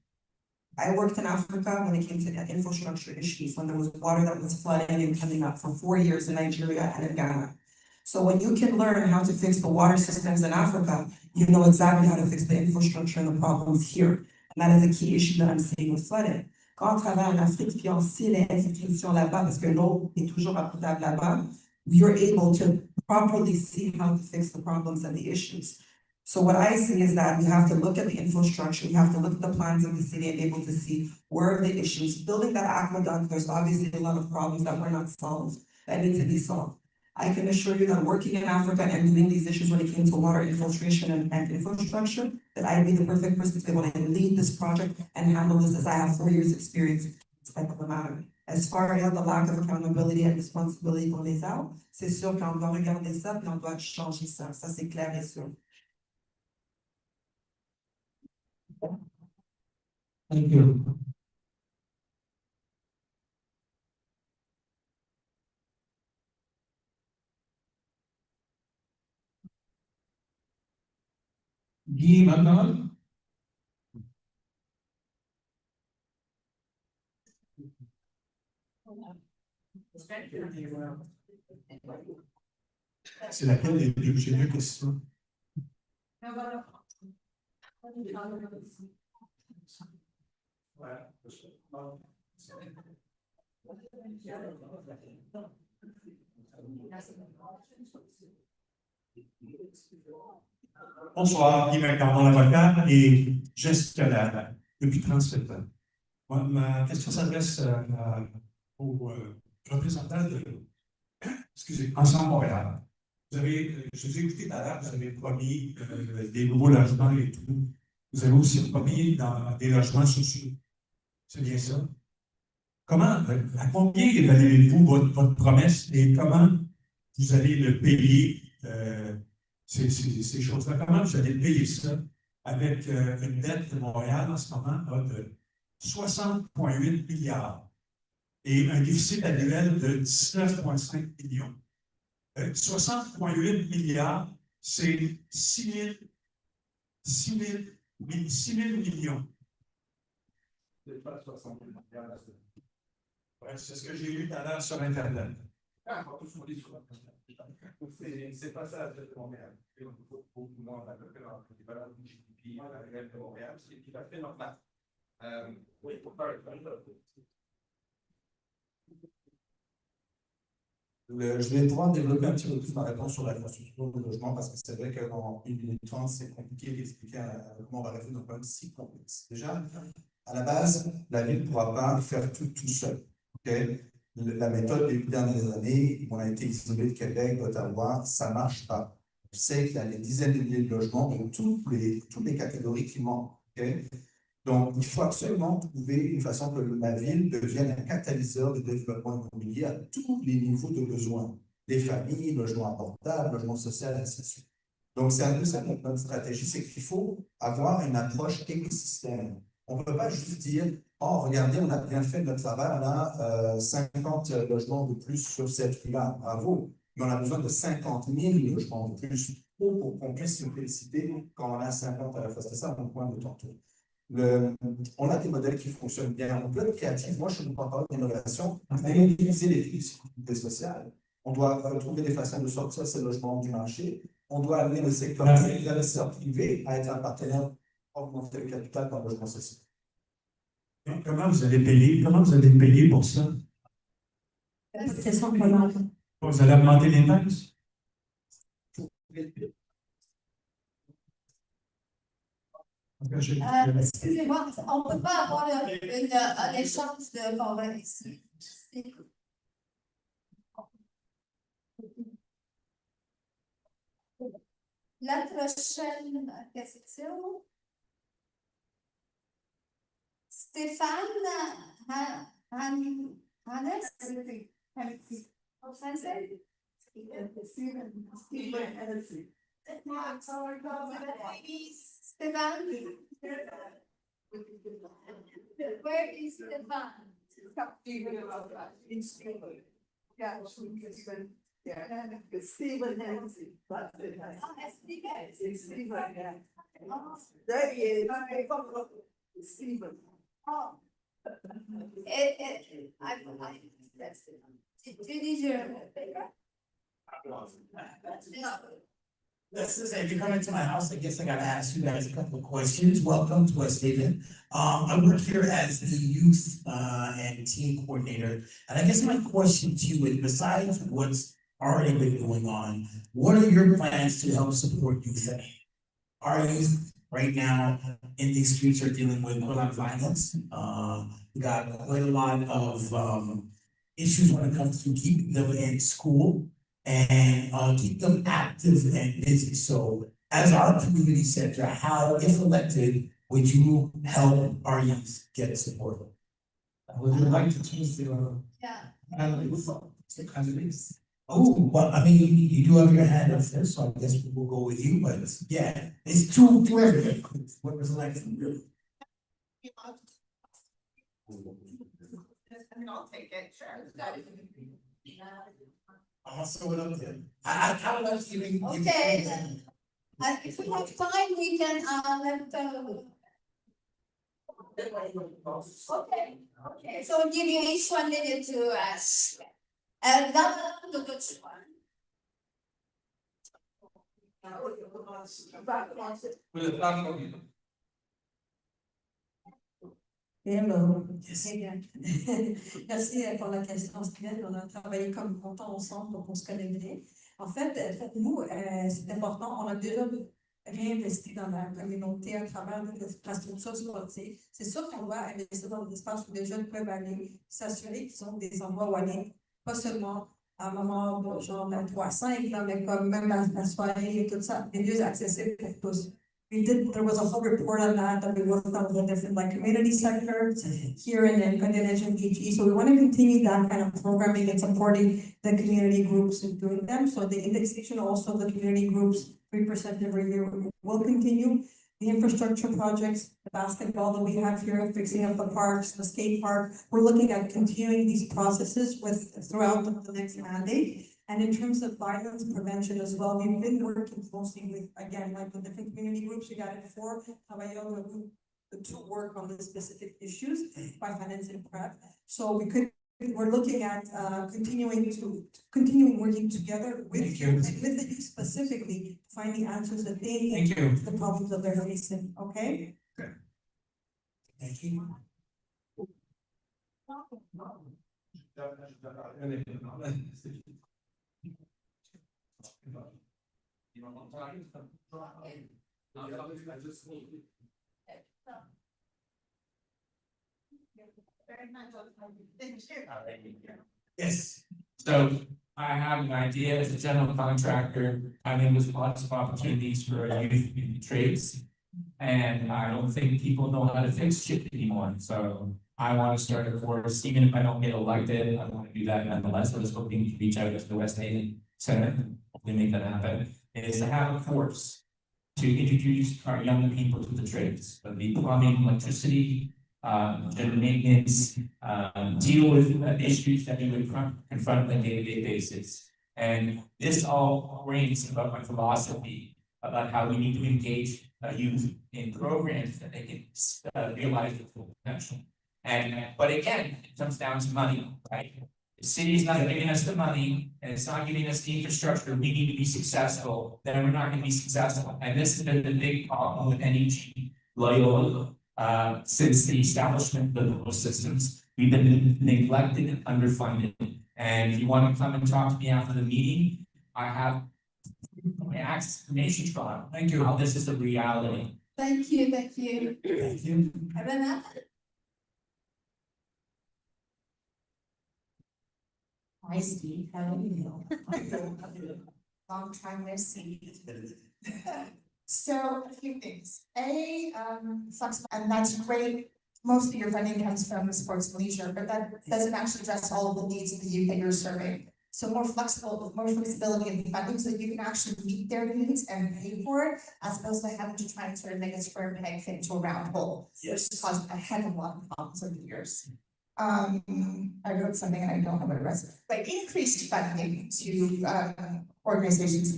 I worked in Africa when it came to infrastructure issues, when there was water that was flooding and coming up for 4 years in Nigeria and in Ghana. So when you can learn how to fix the water systems in Africa, you know exactly how to fix the infrastructure and the problems here. And that is a key issue that I'm seeing with flooding. Quand on travaille en Afrique, puis on sait les institutions là-bas, parce que l'eau est toujours à potable là-bas, you're able to properly see how to fix the problems and the issues. So what I see is that we have to look at the infrastructure, we have to look at the plans of the city and be able to see where are the issues. Building that aqueduct, there's obviously a lot of problems that were not solved, that need to be solved. I can assure you that working in Africa and doing these issues when it came to water infiltration and infrastructure, that I'd be the perfect person to be able to lead this project and handle this as I have 4 years experience in this type of a matter. As far as the lack of accountability and responsibility qu'on les a, c'est sûr qu'on doit regarder ça et on doit changer ça. Ça, c'est clair et sûr. Thank you. Guy McDonald. C'est laquelle des deux? J'ai deux questions. Bonsoir, Guy McDonald, avocat et gestionnaire depuis 37 ans. Ma question s'adresse aux représentants de, Ensemble Montréal. Je vous ai écouté tout à l'heure, vous avez promis des nouveaux logements et tout. Vous avez aussi promis dans des logements sociaux. C'est bien ça? À combien évaluez-vous votre promesse et comment vous allez le payer, ces choses-là? Comment vous allez payer ça avec une dette de Montréal en ce moment de 60,8 milliards et un déficit annuel de 19,5 millions? 60,8 milliards, c'est 6 000 millions. C'est pas 60 milliards. Ouais, c'est ce que j'ai lu tout à l'heure sur Internet. C'est pas ça la dette de Montréal. C'est beaucoup moins l'équivalent du GDP à la dette de Montréal, c'est tout à fait normal. Oui, pour faire Je vais pouvoir développer un petit peu plus ma réponse sur la construction de logement parce que c'est vrai qu'en 1 minute 30, c'est compliqué d'expliquer comment on va résoudre un problème si complexe. Déjà, à la base, la ville ne pourra pas faire tout seul. Okay? La méthode des 8 dernières années, on a été isolé de Québec, d'Ottawa, ça ne marche pas. On sait qu'il y a des dizaines de milliers de logements dans toutes les catégories qui manquent. Okay? Donc, il faut absolument trouver une façon que la ville devienne un catalyseur de développement immobilier à tous les niveaux de besoins. Les familles, logement abordable, logement social, ainsi de suite. Donc, c'est un peu ça notre stratégie, c'est qu'il faut avoir une approche écosystème. On ne peut pas juste dire, oh, regardez, on a bien fait notre travail, on a 50 logements de plus sur cette rue-là, bravo. Mais on a besoin de 50 000 logements de plus pour qu'on puisse se féliciter quand on a 50 à la fois. C'est ça mon point de tantôt. On a des modèles qui fonctionnent bien. On peut être créatif. Moi, je suis pas d'innovation. On doit utiliser les flexibilités sociales. On doit trouver des façons de sortir ces logements du marché. On doit amener le secteur privé, les investisseurs privés à être un partenaire pour augmenter le capital dans le logement social. Comment vous allez payer? Comment vous allez payer pour ça? C'est ça qu'on a. Vous allez augmenter les taxes? Excusez-moi, on ne peut pas avoir un échange de convaincre ici. La prochaine question. Stéphane Hannes? En français? Stéphane? Where is Stéphane? Stephen Nancy. Stephen. Oh. Did you If you come into my house, I guess I gotta ask you guys a couple of questions. Welcome to West Haven. I work here as the youth and teen coordinator. And I guess my question to you is, besides what's already been going on, what are your plans to help support youth? Our youth right now in these streets are dealing with a lot of violence. We got quite a lot of issues when it comes to keeping them in school and keep them active and busy. So as our community center, how, if elected, would you help our youth get support? Would you like to choose the candidates? Oh, well, I mean, you do have your hand up first, so I guess we'll go with you, but yeah, it's two everything. What was elected, really? I'll take it, sure. I'll throw it up there. I kind of like giving. Okay. If we have time, we can let okay, so we'll give you each 1 minute to ask. That the good one. Hello. Très bien. Merci pour la question, Steven. On a travaillé comme longtemps ensemble pour qu'on se connaisse bien. En fait, pour nous, c'est important. On a déjà réinvesti dans la communauté à travers l'infrastructure sportive. C'est sûr qu'on va investir dans des espaces où les jeunes peuvent aller s'assurer qu'ils ont des endroits où aller, pas seulement à un moment genre à 3-5, mais comme même à la soirée et tout ça, des lieux accessibles pour tous. There was a whole report on that we worked on with different like community sectors here in NG. So we want to continue that kind of programming and supporting the community groups and doing them. So the indexation also of the community groups, 3% every year will continue. The infrastructure projects, the basketball that we have here, fixing up the parks, the skate park, we're looking at continuing these processes throughout the next mandate. And in terms of violence prevention as well, we've been working closely with, again, like the different community groups. We got it for Loyola to work on the specific issues by financing prep. So we're looking at continuing working together with you and with the youth specifically, finding answers that they need to the problems that they're facing. Okay. Thank you. Yes, so I have an idea as a general contractor, I think there's lots of opportunities for youth in trades. And I don't think people know how to fix shit anymore, so I want to start a course, even if I don't get elected, I want to do that nonetheless. I was hoping to reach out to the West Haven Center, hopefully make that happen, is to have a course to introduce our young people to the trades, whether it be plumbing, electricity, general maintenance, deal with issues that we would confront on a day-to-day basis. And this all brings about my philosophy about how we need to engage youth in programs that they can realize their full potential. But again, it comes down to money, right? The city's not giving us the money and it's not giving us the infrastructure we need to be successful, then we're not gonna be successful. And this has been the big problem with NEG, Loyola, since the establishment of those systems. We've been neglected and underfunded. And if you want to come and talk to me after the meeting, I have my access information trial. Thank you. How this is a reality. Thank you, thank you. Thank you. Abena? Hi, Steve, how are you? Long time no see. So a few things. Flexible, and that's great. Most of your funding comes from sports and leisure, but that doesn't actually address all of the needs of the youth that you're serving. So more flexibility in the funding so that you can actually meet their needs and pay for it, as opposed to having to try and sort of make a square peg fit into a round hole. Yes. It's caused a heck of a lot of problems over the years. I wrote something and I don't know what it was, but increased funding to organizations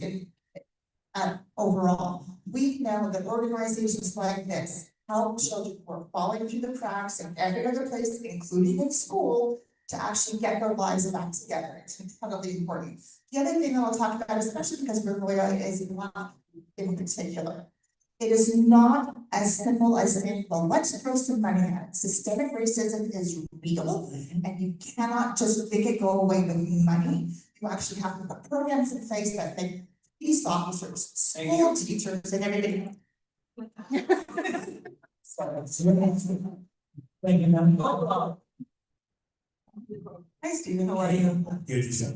overall. We know that organizations like this help children who are falling through the cracks in every other place, including in school, to actually get their lives back together. It's incredibly important. The other thing that I'll talk about, especially because Loyola is not in particular, it is not as simple as saying, well, let's throw some money at it. Systemic racism is real, and you cannot just make it go away with money. You actually have to put programs in place that make police officers, school teachers, and everybody. Thank you, ma'am. Hi, Stephen, how are you? Good, yourself.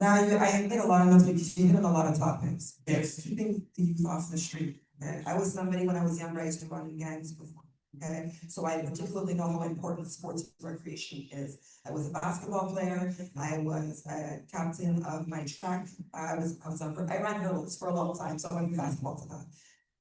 Now, I made a lot of notes because you hit on a lot of topics. Yes. Keeping the youth off the street. Okay? I was somebody when I was younger, I used to run in gangs before. Okay, so I particularly know how important sports and recreation is. I was a basketball player. I was a captain of my track. I ran hurdles for a long time, so I went basketball to that.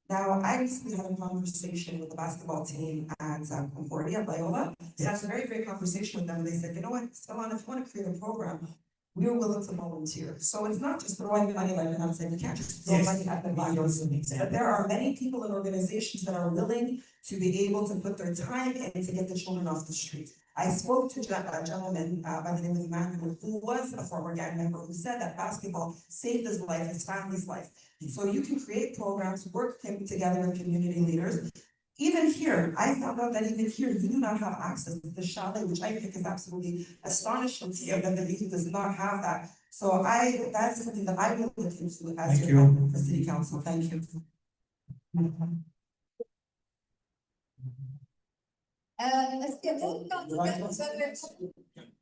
Now, I recently had a conversation with the basketball team at Concordia, Loyola. So I had a very great conversation with them, and they said, you know what, Stefan, if you want to create a program, we're willing to volunteer. So it's not just throwing money like I'm saying, you can't just throw money at the buyers. But there are many people and organizations that are willing to be able to put their time in to get the children off the street. I spoke to a gentleman by the name of Emmanuel, who was a former gang member, who said that basketball saved his life, his family's life. So you can create programs, work together with community leaders. Even here, I found out that even here, you do not have access to the chalet, which I think is absolutely astonishing to you that the youth does not have that. So that is something that I will look into as your for city council. Thank you. Est-ce qu'il y a d'autres candidats qui veulent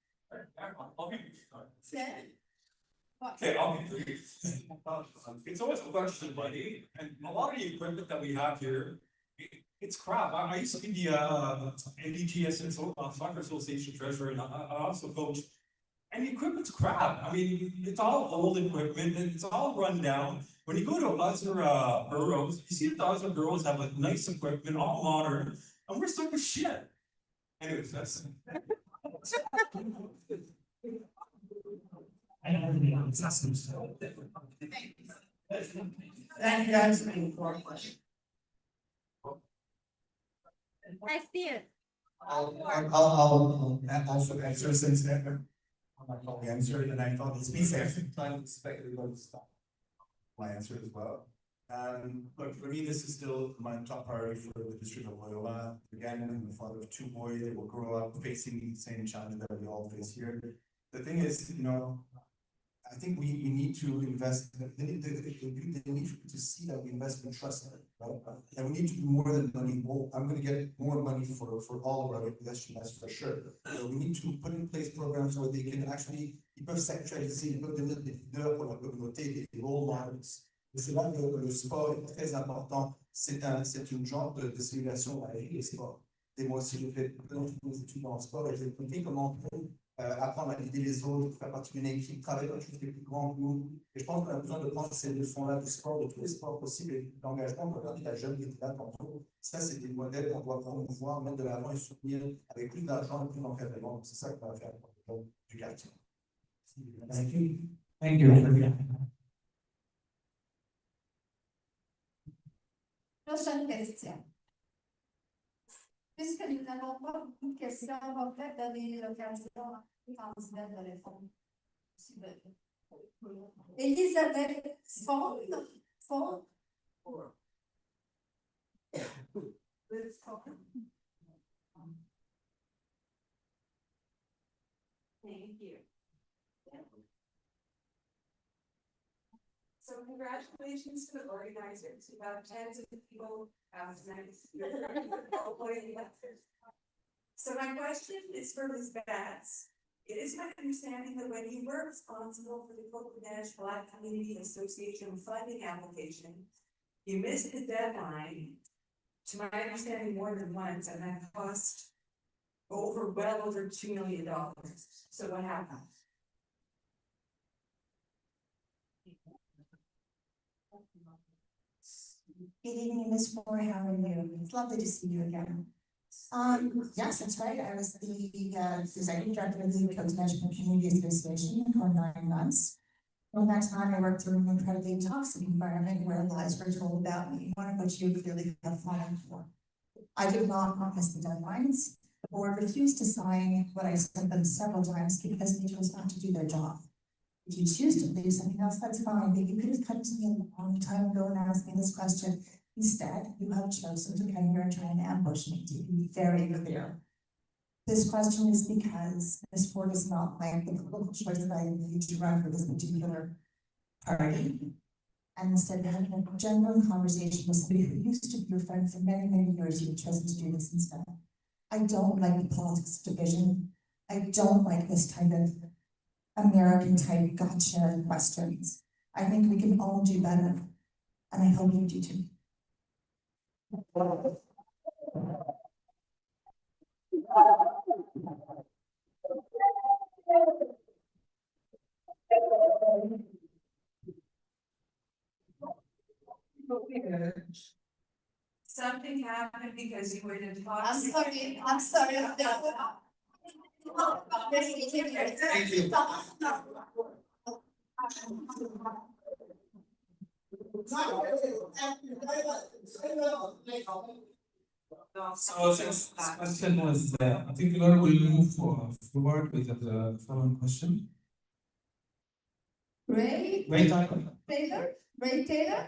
Okay, I'll be brief. It's always a question of money, and a lot of the equipment that we have here, it's crap. I used to be the NDGS Soccer Association treasurer, and I also coach. And the equipment's crap. I mean, it's all old equipment and it's all run down. When you go to other boroughs, you see that the other boroughs have like nice equipment, all modern, and we're stuck with shit. Anyways, that's. Thank you guys for the question. I see it. I'll also answer since I'm not going to answer it, and I thought it's be fair. Time to speculate on stuff. My answer as well. Look, for me, this is still my top priority for the district of Loyola. Again, I'm the father of two boys. They will grow up facing the same challenge that we all face here. The thing is, you know, I think we need to invest. They need to see that we invest in trust, right? And we need to do more than money. Well, I'm going to get more money for all of our investment, that's for sure. So we need to put in place programs where they can actually, ils peuvent s'actualiser, ils peuvent devenir des leaders pour la communauté, des role models. C'est là que le sport est très important. C'est une genre de simulation à la vie, le sport. Et moi aussi, j'ai fait plein de études dans le sport et j'ai compris comment apprendre à aider les autres, faire partie d'une équipe, travailler dans quelque chose qui est plus grand que nous. Et je pense qu'on a besoin de prendre ces leçons-là du sport, de tous les sports possibles et d'engagement. Regardez la jeune qui était là tantôt. Ça, c'est des modèles qu'on doit promouvoir, mettre de l'avant et soutenir avec plus d'argent et plus d'encadrement. C'est ça qu'on va faire du quartier. Thank you. Thank you. Prochaine question. Puisque nous n'avons pas beaucoup de questions, on va peut-être donner l'occasion aux candidats de répondre. Elisabeth Fond. Thank you. So congratulations to the organizers. You have tens of people out tonight. So my question is for Ms. Batts. It is my understanding that when you were responsible for the Coconut Black Community Association funding application, you missed the deadline, to my understanding, more than once, and that cost well over $2 million. So what happened? Good evening, Ms. Moore, how are you? It's lovely to see you again. Yes, that's right. I was the executive director of the Coconut Community Association for 9 months. During that time, I worked in an incredibly toxic environment where lies were told about me, one of which you clearly have fallen for. I did not miss the deadlines. The board refused to sign what I sent them several times because they chose not to do their job. If you choose to do something else, that's fine, but you could have come to me a long time ago and asked me this question. Instead, you have chosen to come here and try and ambush me, to be very clear. This question is because Ms. Ford is not like the political choice that I made to run for this particular party. And instead of having a genuine conversation with somebody who used to be your friend for many, many years, you've chosen to do this instead. I don't like the politics of division. I don't like this kind of American type gotcha questions. I think we can all do better. And I hope you do too. Something happened because you were in a talk. I'm sorry. Thank you. So since this question was particular, we'll move forward with the following question. Ray Taylor.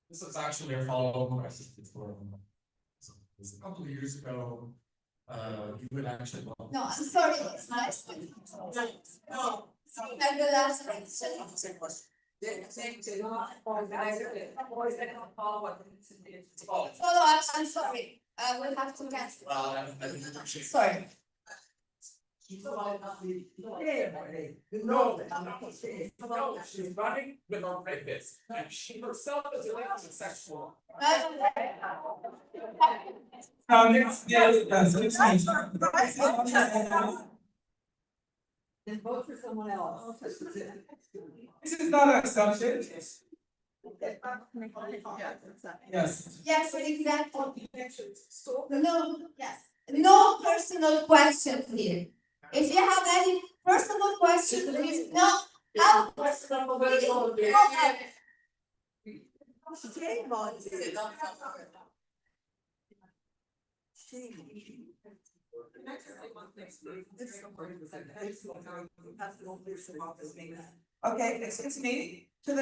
This is actually a follow-up question for, so it was a couple of years ago, you would actually. No, I'm sorry, it's nice. No. And the last question. Same question. Follow up, I'm sorry. We'll have to cancel. Sorry. No, she's running with her rapist, and she herself is a sexual. Then vote for someone else. This is not a subject. Yes. Yes, exactly. No, yes. No personal questions here. If you have any personal questions, please no. Out. Okay, excuse me, to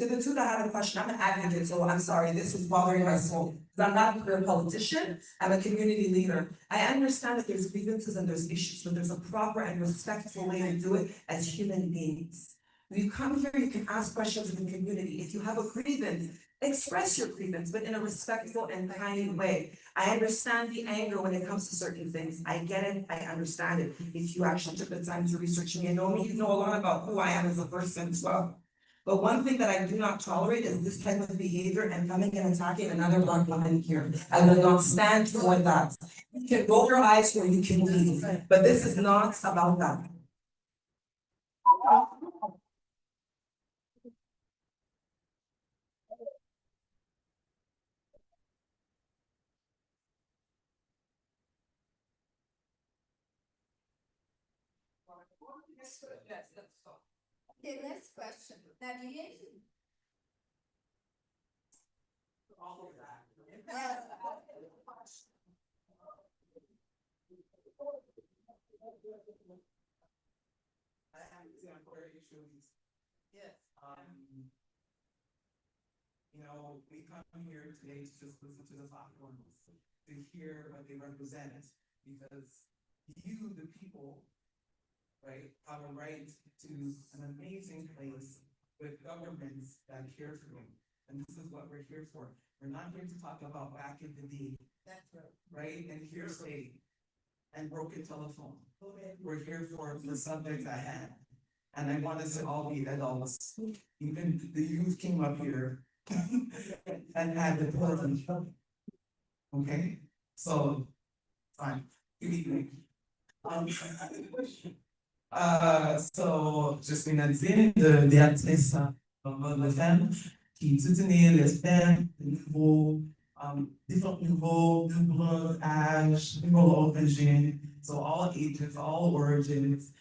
the two that have a question, I'm an advocate, so I'm sorry, this is bothering my soul. I'm not a politician, I'm a community leader. I understand that there's grievances and there's issues, but there's a proper and respectful way to do it as human beings. When you come here, you can ask questions in the community. If you have a grievance, express your grievance, but in a respectful and kind way. I understand the anger when it comes to certain things. I get it, I understand it. If you actually took the time to research me and know me, you know a lot about who I am as a person as well. But one thing that I do not tolerate is this type of behavior and coming and attacking another Black woman here. I will not stand for that. You can roll your eyes or you can leave, but this is not about that. Yes, that's all. Okay, next question. Navigation. All of that. I have an example where you show these. Yes. You know, we come here today to just listen to the platforms, to hear what they represent, because you, the people, right, have a right to an amazing place with governments that care for you. And this is what we're here for. We're not here to talk about back in the day. That's right. Right, and hearsay and broken telephone. We're here for the subject at hand. And I want us to all be adults. Even the youth came up here and had the forum. Okay, so, fine, good evening. So, je suis Nadine, directrice de femmes, qui soutenait les femmes de different nouveaux âges, nouveaux origines, so all ages, all origins.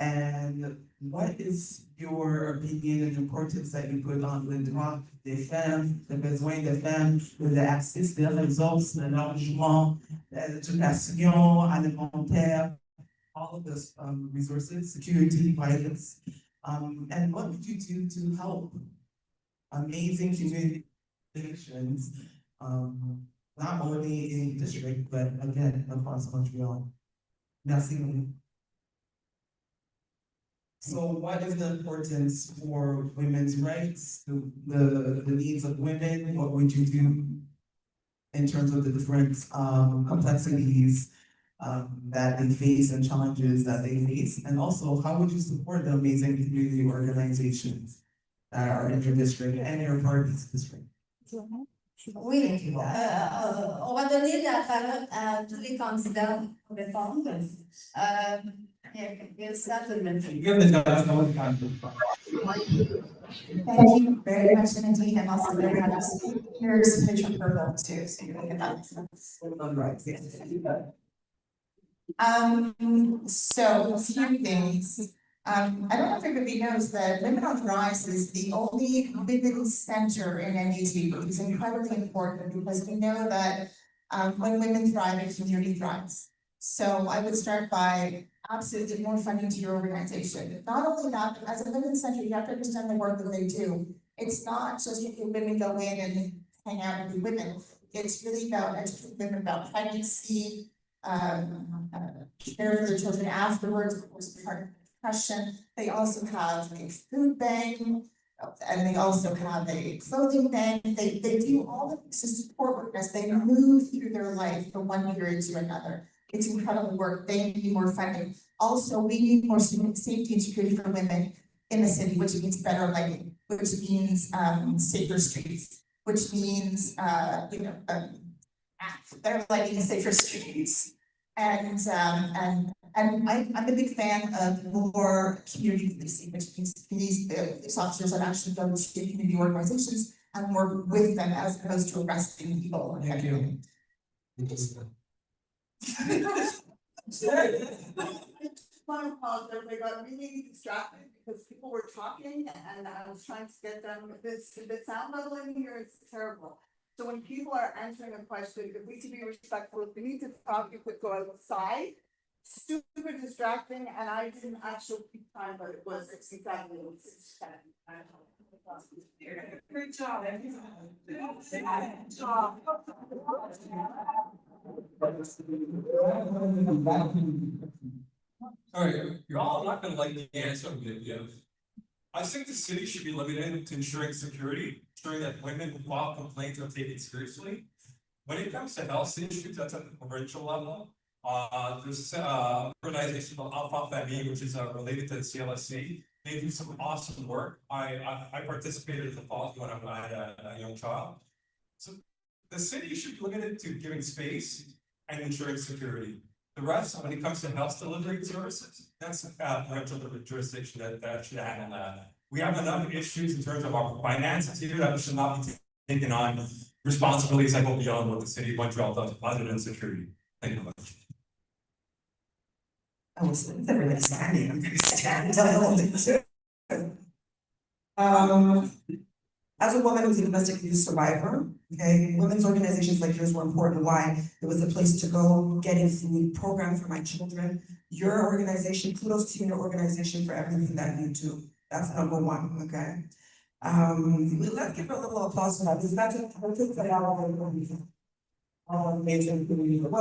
And what is your opinion and importance that you put on le droit des femmes, le besoin des femmes, l'accès des ressources, le logement, l'éducation alimentaire, all of those resources, security, violence, and what would you do to help amazing community relations, not only in the district, but again, across Montreal? Merci. So what is the importance for women's rights, the needs of women? What would you do in terms of the different complexities that they face and challenges that they face? And also, how would you support the amazing community organizations that are in your district and your party's district? Oui, on va donner la parole à tous les candidats pour répondre. Give the judge no time to talk. Thank you very much, Nadine. I'm also very happy to speak. Here's a picture of her too, so you can get that. Right, yes. So a few things. I don't know if everybody knows that Women on the Rise is the only women center in NUT, which is incredibly important because we know that when women thrive, a community thrives. So I would start by absolutely more funding to your organization. Not only that, but as a women's center, you have to understand the work that they do. It's not just if women go in and hang out and be women. It's really about educating women about pregnancy, care for the children afterwards, of course, part of depression. They also have a food bank, and they also have a clothing bank. They do all of this to support women as they move through their life from one period to another. It's incredible work. They need more funding. Also, we need more safety and security for women in the city, which means better lighting, which means safer streets, which means better lighting and safer streets. And I'm a big fan of more community policing, which means police officers that actually go to community organizations and work with them as opposed to arresting people. Thank you. I apologize, I got really distracted because people were talking and I was trying to get them, the sound level in here is terrible. So when people are answering a question, if we should be respectful, if we need to talk, you could go outside. Super distracting, and I didn't actually keep time, but it was 67 minutes. Great job, All right, you're all not gonna like the answer I'm gonna give. I think the city should be limited to ensuring security, ensuring that women who file complaints are taken seriously. When it comes to health issues, that's at the provincial level. There's organization called Enfant Famille, which is related to the CLSC. They do some awesome work. I participated as a father when I had a young child. So the city should be limited to giving space and ensuring security. The rest, when it comes to health delivery services, that's a provincial jurisdiction that should handle that. We have enough issues in terms of our finances here that we should not be taking on responsibilities that go beyond what the city of Montreal does, other than security. Thank you very much. I was, everybody standing, I'm gonna stand a little bit too. As a woman who's a domestic abuse survivor, okay, women's organizations like yours were important. Why? It was a place to go, getting food, program for my children. Your organization, kudos to you and your organization for everything that you do. That's number one, okay? Let's give her a little applause for that, because that's a what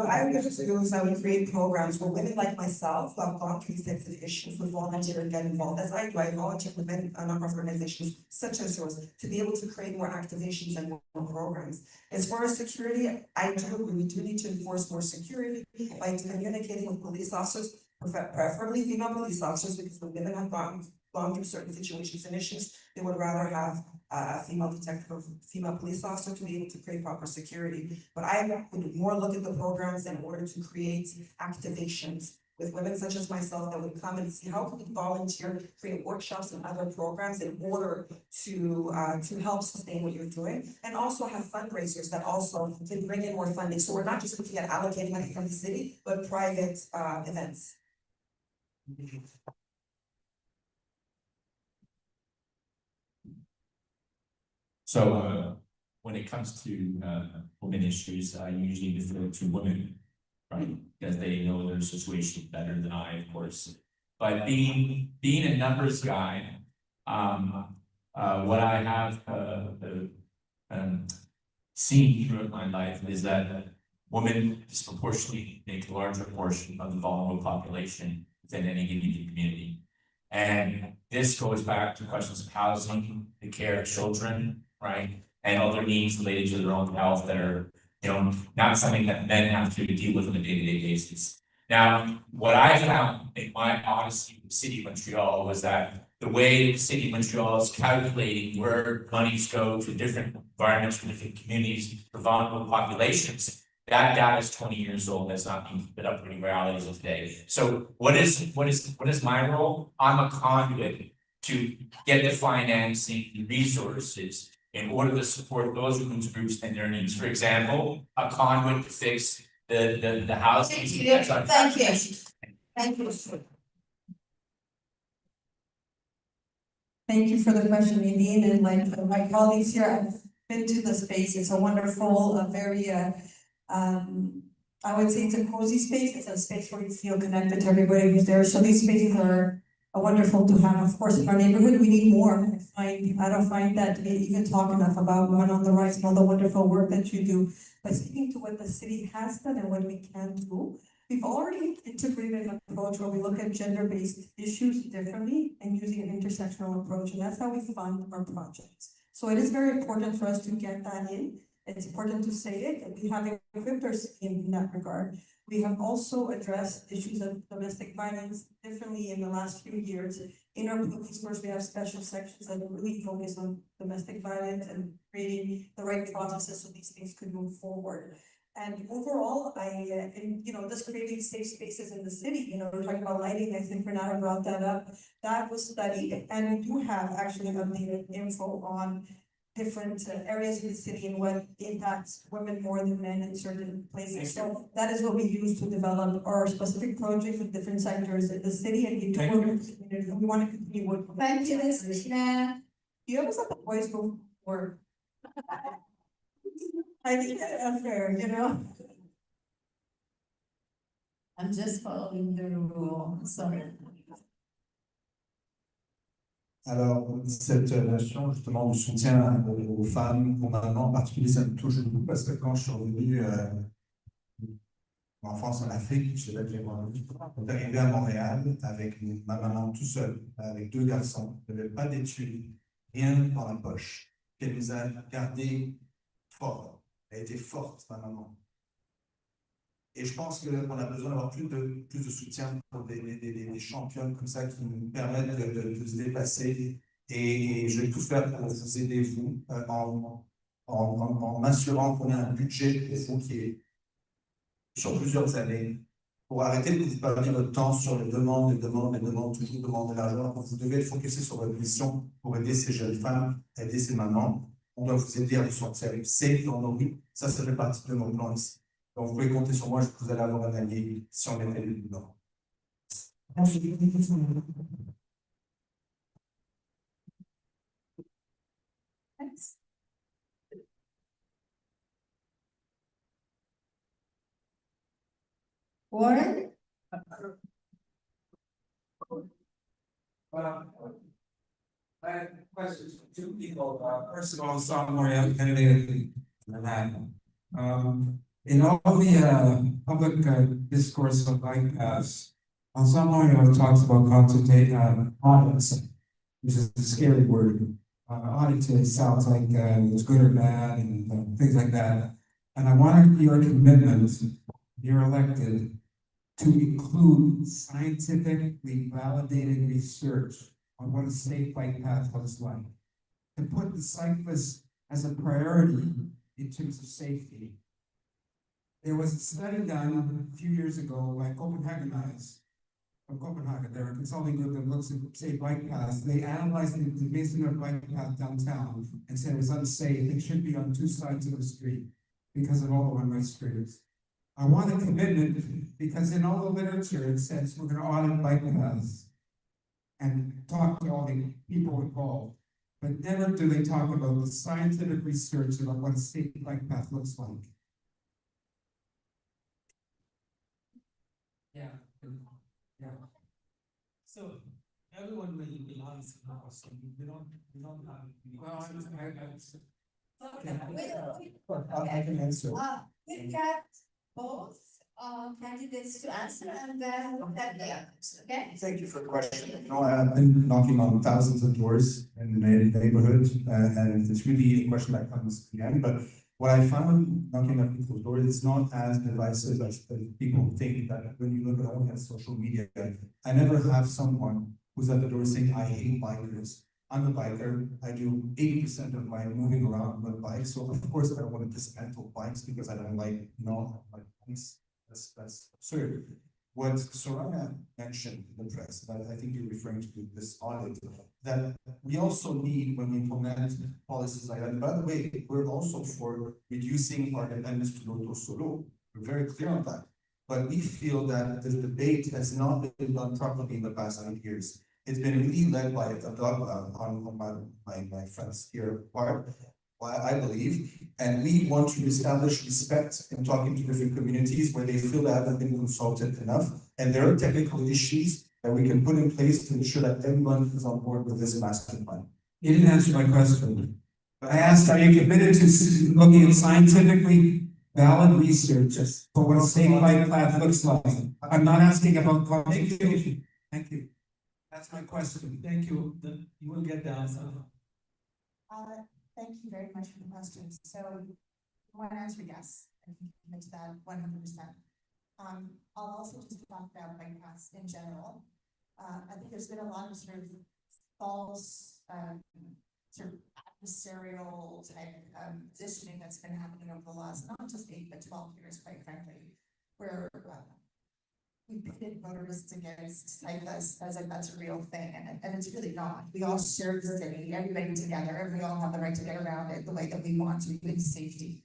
I would do is I would create programs where women like myself who have gone through sensitive issues would volunteer and get involved. As I do, I volunteer with many a number of organizations such as yours to be able to create more activations and more programs. As far as security, I do agree, we do need to enforce more security by communicating with police officers, preferably female police officers, because when women have gone through certain situations and issues, they would rather have a female detective or female police officer to be able to create proper security. But I would more look at the programs in order to create activations with women such as myself that would come and see how can we volunteer, create workshops and other programs in order to help sustain what you're doing, and also have fundraisers that also can bring in more funding. So we're not just looking at allocating money from the city, but private events. So, when it comes to, women issues, I usually defer to women, right? Because they know their situation better than I, of course. But being a numbers guy, what I have, seen throughout my life is that women disproportionately make a larger portion of the vulnerable population within any given community. And this goes back to questions of housing, the care of children, right? And other needs related to their own health that are, not something that men have to deal with on a day-to-day basis. Now, what I found in my odyssey with the city of Montreal was that the way the city of Montreal is calculating where monies go to different environments, to different communities, for vulnerable populations, that data is 20 years old. That's not being put up with the realities of today. So what is my role? I'm a conduit to get the financing and resources in order to support those women's groups and their needs. For example, a conduit to fix the housing. Thank you. Thank you. Thank you for the question, Nadine, and like my colleagues here, I've been to the space. It's a wonderful, a very, I would say it's a cozy space. It's a space where you feel connected to everybody who's there. So these spaces are wonderful to have. Of course, in our neighborhood, we need more. I don't find that we even talk enough about Women on the Rise and all the wonderful work that you do. But speaking to what the city has done and what we can do, we've already integrated an approach where we look at gender-based issues differently and using an intersectional approach, and that's how we fund our projects. So it is very important for us to get that in. It's important to say it, and we have equipped our city in that regard. We have also addressed issues of domestic violence differently in the last few years. In our police force, we have special sections that really focus on domestic violence and creating the right processes so these things could move forward. And overall, just creating safe spaces in the city, we're talking about lighting, I think Renata brought that up. That was studied, and we do have actually updated info on different areas of the city and what impacts women more than men in certain places. So that is what we use to develop our specific projects with different sectors in the city, and we do work with the community. We want to continue working. Thank you, Christina. You always have the voice go for. I think that's unfair, I'm just following the rule, sorry. Alors, cette notion justement de soutien aux femmes, aux mamans en particulier, ça me touche beaucoup parce que quand je suis revenu en France, en Afrique, je sais pas que j'ai grandi, on est arrivé à Montréal avec ma maman tout seul, avec 2 garçons, elle n'avait pas d'études, rien dans la poche. Elle nous a gardés forts, elle a été forte, ma maman. Et je pense qu'on a besoin d'avoir plus de soutien pour des championnes comme ça qui nous permettent de se dépasser. Et je vais tout faire pour vous aider, vous, en m'assurant qu'on a un budget pour vous qui est sur plusieurs années, pour arrêter de passer votre temps sur les demandes, toujours demander l'argent. Vous devez être focusé sur votre mission pour aider ces jeunes femmes, aider ces mamans. On doit vous aider à vous sortir safe dans nos vies. Ça fait partie de mon plan ici. Donc, vous pouvez compter sur moi, vous allez avoir un allié si on était dedans. Warren? I have questions for two people. First of all, sophomore candidate in Manhattan. In all the public discourse of bike paths, someone talks about audits, which is a scary word. Audit sounds like it's good or bad and things like that. And I wanted your commitment, you're elected, to include scientifically validated research on what a safe bike path looks like. To put the cyclist as a priority in terms of safety. There was a study done a few years ago by from Copenhagen, they're a consulting group that looks at safe bike paths. They analyzed the division of bike path downtown and said it was unsafe. It should be on two sides of the street because of all the one-way streets. I want a commitment because in all the literature it says we're going to audit bike paths and talk to all the people involved, but never do they talk about the scientific research about what a safe bike path looks like. Yeah. Yeah. So everyone really belongs to us. We don't have. Well, I can answer. We've got both candidates to answer and then look at the others, okay? Thank you for the question. You know, I've been knocking on thousands of doors in the neighborhood, and it's really a question that comes again. But what I found knocking on people's doors is not as divisive as people think that when you look at all that social media. I never have someone who's at the door saying, I hate bikers. I'm a biker. I do 80% of my moving around with bikes. So of course I don't want to dismantle bikes because I don't like, like bikes. That's absurd. What Soraya mentioned in the press, that I think you're referring to this audit, that we also need when we implement policies like that. And by the way, we're also for reducing our dependence to Lotto Solo. We're very clear on that. But we feel that this debate has not been done properly in the past 8 years. It's been really led by on my friends here part, I believe, and we want to establish respect in talking to different communities where they feel they haven't been consulted enough, and there are technical issues that we can put in place to ensure that everyone is on board with this master plan. You didn't answer my question. I asked, are you committed to looking at scientifically valid research for what a safe bike path looks like? I'm not asking about quantification. Thank you. That's my question. Thank you. You will get the answer. Thank you very much for the question. So, one answer, yes, I can commit to that 100%. I'll also just talk about bike paths in general. I think there's been a lot of sort of false, sort of adversarial type positioning that's been happening over the last, not just 8, but 12 years, quite frankly, where we pitted motorists against cyclists as if that's a real thing, and it's really not. We all share the city, everybody together, and we all have the right to get around it the way that we want to with safety.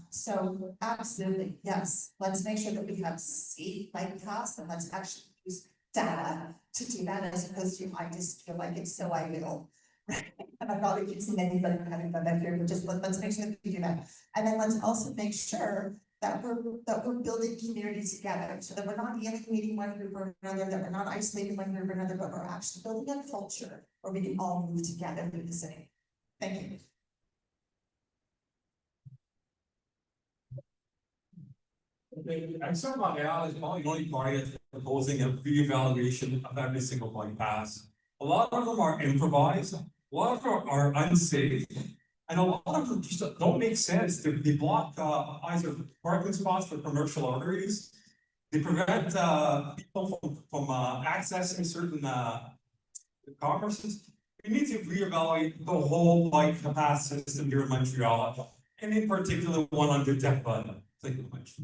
So absolutely, yes, let's make sure that we have safe bike paths, and let's actually use data to do that, as opposed to I just feel like it's so I will. And I'm not accusing anybody of having done that here, but just let's make sure that we do that. And then let's also make sure that we're building community together, so that we're not alienating one group or another, that we're not isolating one group or another, but we're actually building a culture where we can all move together through the city. Thank you. Accent Montreal is not the only party that's proposing a reevaluation of every single bike pass. A lot of them are improvised, a lot of them are unsafe, and a lot of them just don't make sense. They block either parking spots for commercial arteries. They prevent people from accessing certain commerces. We need to reevaluate the whole bike path system here in Montreal, and in particular one under Declan. Thank you much.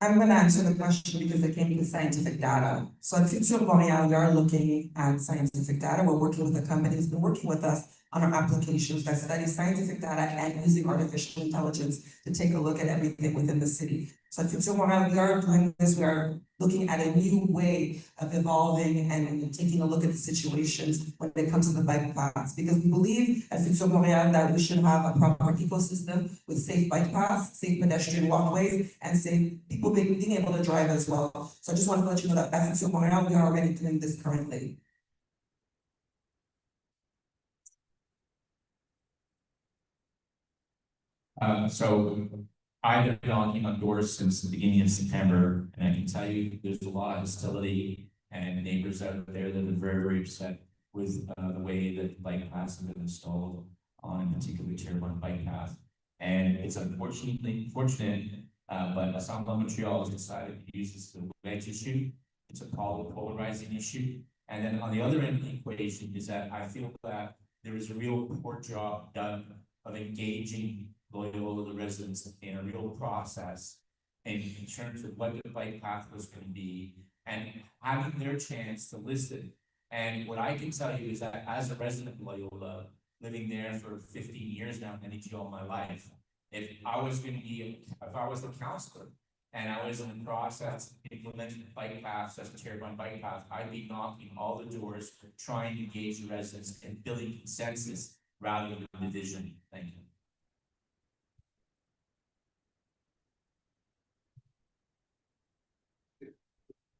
I'm gonna answer the question because it came with scientific data. So at Future Montréal, we are looking at scientific data. We're working with the company who's been working with us on our applications that study scientific data and using artificial intelligence to take a look at everything within the city. So at Future Montréal, we are doing this. We are looking at a new way of evolving and taking a look at the situations when it comes to the bike paths. Because we believe at Future Montréal that we should have a proper ecosystem with safe bike paths, safe pedestrian walkways, and safe people being able to drive as well. So I just want to let you know that at Future Montréal, we are already doing this currently. So I've been knocking on doors since the beginning of September, and I can tell you there's a lot of hostility and neighbors out there that are very, very upset with the way that bike paths have been installed on a particular tier 1 bike path. And it's fortunate, but Assemblée Montreal has decided to use this as a wedge issue. It's a polarizing issue. And then on the other end of the equation is that I feel that there is a real poor job done of engaging Loyola, the residents, in a real process in terms of what the bike path was going to be and having their chance to listen. And what I can tell you is that as a resident of Loyola, living there for 15 years now, and all my life, if I was the counselor and I was in the process of implementing bike paths as a tier 1 bike path, I'd be knocking all the doors, trying to engage the residents and building consensus rather than division. Thank you.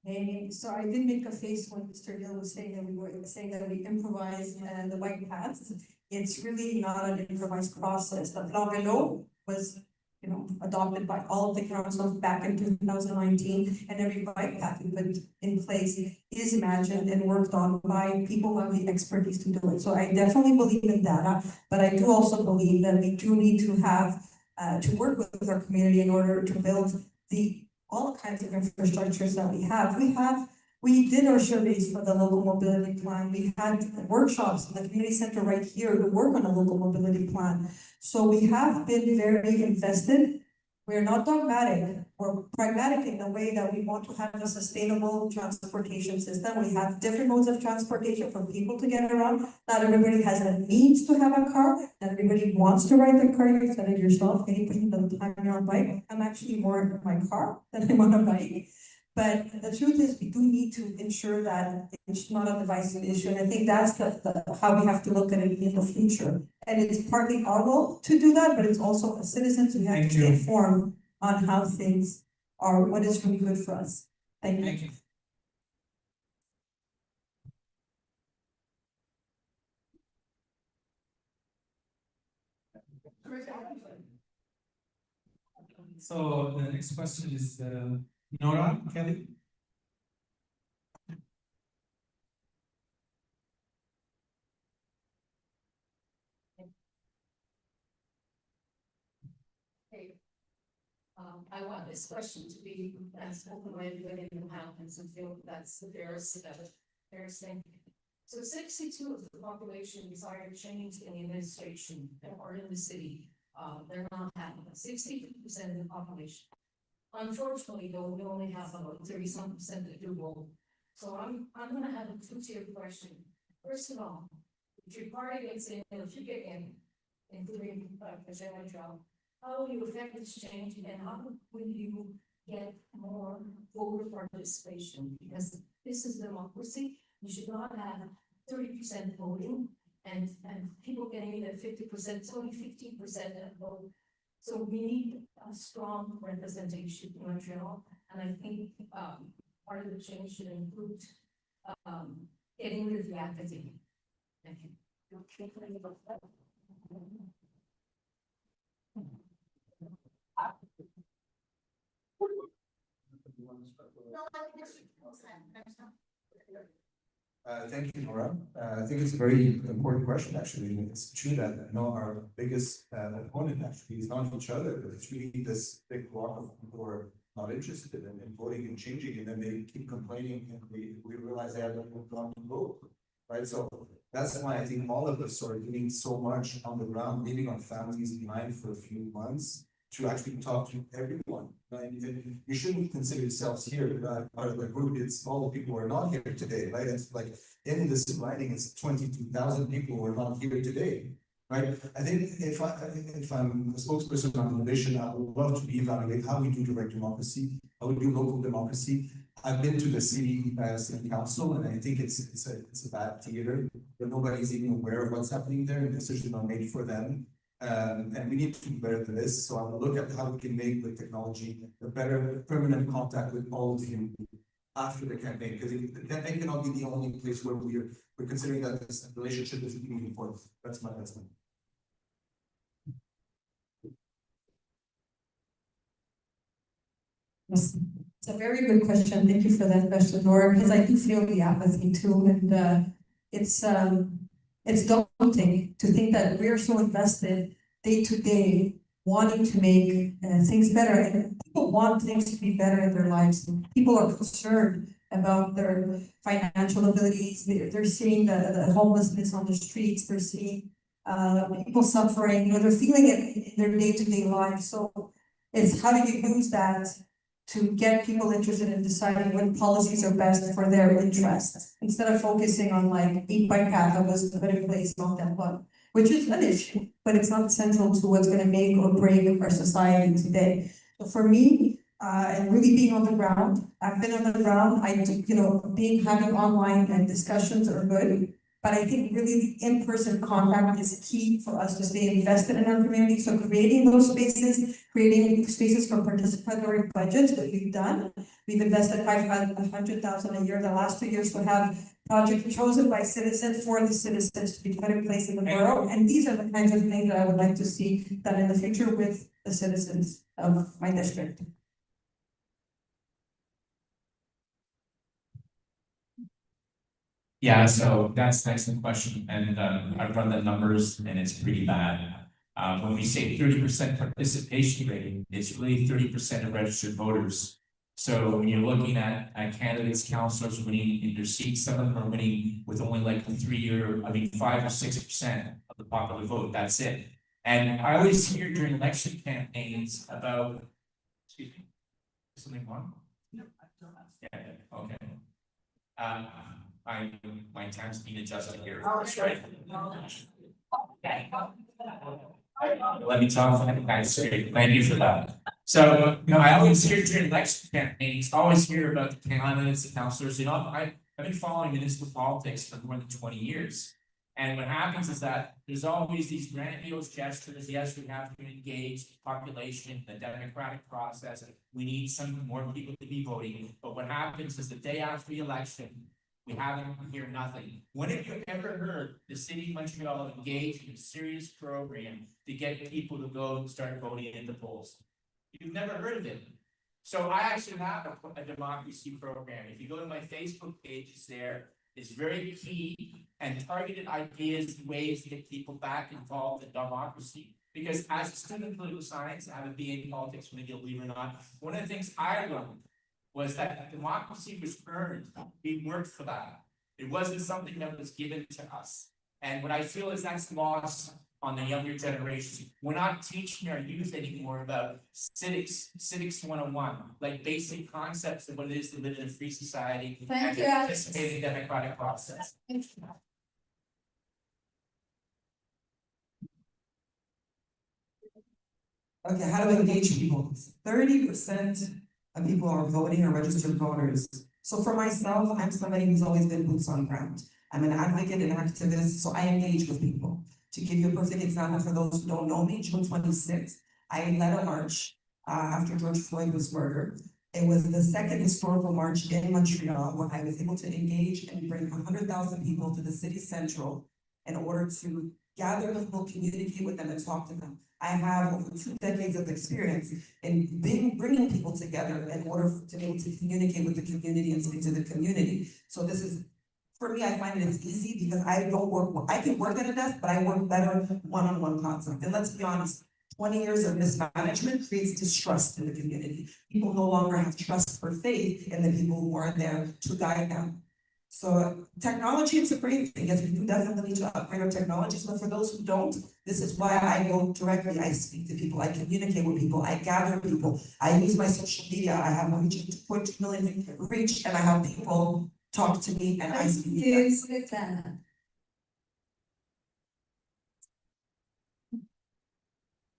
And so I did make a face when Mr. Gill was saying that we were saying that we improvised the bike paths. It's really not an improvised process. The Plan Vélo was, adopted by all of the councils back in 2019, and every bike path we put in place is imagined and worked on by people who have the expertise to do it. So I definitely believe in data, but I do also believe that we do need to have to work with our community in order to build all kinds of infrastructures that we did our surveys for the local mobility plan. We had workshops in the community center right here to work on a local mobility plan. So we have been very invested. We're not dogmatic, we're pragmatic in the way that we want to have a sustainable transportation system. We have different modes of transportation for people to get around. Not everybody has the means to have a car. Not everybody wants to ride their car. You said it yourself, anybody doesn't time you're on a bike. I'm actually more in my car than I'm on a bike. But the truth is, we do need to ensure that it's not a divisive issue, and I think that's how we have to look at it in the future. And it's partly our role to do that, but it's also as citizens, we have to be informed on how things are, what is really good for us. Thank you. Thank you. So the next question is Nora Kelly. I want this question to be as open-minded and happens and feel that's the fairest thing. So 62% of the population desire change in the administration or in the city. They're not happening. 62% of the population. Unfortunately, though, we only have about 30-some% that do vote. So I'm gonna have a two-tier question. First of all, if your party gets in, if you get in, including President Trump, how will you affect this change and how will you get more voter participation? Because this is democracy. You should not have 30% voting and people getting in at 50%, it's only 15% that vote. So we need a strong representation in Montreal. And I think part of the change should include getting rid of the apathy. Thank you. Thank you, Nora. I think it's a very important question, actually. It's true that our biggest opponent actually is not each other, but it's really this big block of people who are not interested in voting and changing, and then they keep complaining, and we realize they haven't gone to vote, right? So that's why I think all of us are doing so much on the ground, leaving our families behind for a few months to actually talk to everyone, right? And you shouldn't consider yourselves here, part of the group, it's all the people who are not here today, right? It's like, in this writing, it's 22,000 people who are not here today, right? I think if I'm a spokesperson on the mission, I would love to evaluate how we do direct democracy, how we do local democracy. I've been to the city council, and I think it's a bad theater, but nobody's even aware of what's happening there, and decisions are made for them. And we need to do better than this. So I will look at how we can make with technology a better permanent contact with all of you after the campaign, because the campaign cannot be the only place where we're considering that this relationship is moving forward. That's my estimate. Yes, it's a very good question. Thank you for that question, Laura, because I do feel the apathy too, and it's daunting to think that we're so invested day to day, wanting to make things better, and people want things to be better in their lives. People are concerned about their financial abilities. They're seeing the homelessness on the streets. They're seeing people suffering. You know, they're feeling it in their day-to-day lives. So it's how do you use that to get people interested in deciding what policies are best for their interests, instead of focusing on like 8x4 that was put in place on that one, which is an issue, but it's not central to what's gonna make or break our society today. So for me, and really being on the ground, I've been on the ground, having online discussions are good, but I think really the in-person contact is key for us to stay invested in our community. So creating those spaces, creating spaces for participatory budgets that we've done. We've invested $500,000 a year the last 2 years to have projects chosen by citizens for the citizens to be put in place in the borough. And these are the kinds of things that I would like to see done in the future with the citizens of my district. Yeah, so that's an excellent question, and I've run the numbers and it's pretty bad. When we say 30% participation rate, it's really 30% of registered voters. So when you're looking at candidates, councillors winning in their seats, some of them are winning with only like 5 or 6% of the popular vote, that's it. And I always hear during election campaigns about, excuse me, is something wrong? No, I don't. Yeah, okay. My time's being adjusted here. That's right. Let me talk. That's great. Thank you for that. So, I always hear during election campaigns, always hear about the candidates, the councillors. I've been following municipal politics for more than 20 years. And what happens is that there's always these grandiose gestures. Yes, we have to engage the population, the democratic process. We need some more people to be voting. But what happens is the day after the election, we haven't hear nothing. When have you ever heard the city of Montreal engage in a serious program to get people to go and start voting in the polls? You've never heard of it. So I actually have a democracy program. If you go to my Facebook page, it's there. It's very key and targeted ideas and ways to get people back involved in democracy. Because as a student of political science, I have a BA in politics, whether you believe it or not. One of the things I learned was that democracy was earned. We worked for that. It wasn't something that was given to us. And what I feel is that's lost on the younger generations. We're not teaching our youth anymore about civics 101, like basic concepts of what it is to live in a free society and participate in the democratic process. Okay, how to engage people? 30% of people are voting or registered voters. So for myself, I'm somebody who's always been boots on ground. I'm an advocate and activist, so I engage with people. To give you a perfect example for those who don't know me, June 26th, I led a march after George Floyd was murdered. It was the second historical march in Montreal where I was able to engage and bring 100,000 people to the city central in order to gather people, communicate with them, and talk to them. I have over 2 decades of experience in bringing people together in order to be able to communicate with the community and speak to the community. So this is, for me, I find it's easy because I can work at a desk, but I work better one-on-one contact. And let's be honest, 20 years of mismanagement creates distrust in the community. People no longer have trust or faith in the people who are there to guide them. So technology, it's a great thing, yes, we do definitely need to upgrade our technologies, but for those who don't, this is why I go directly, I speak to people, I communicate with people, I gather people, I use my social media, I have reaching 2.2 million reach, and I have people talk to me and I speak to them.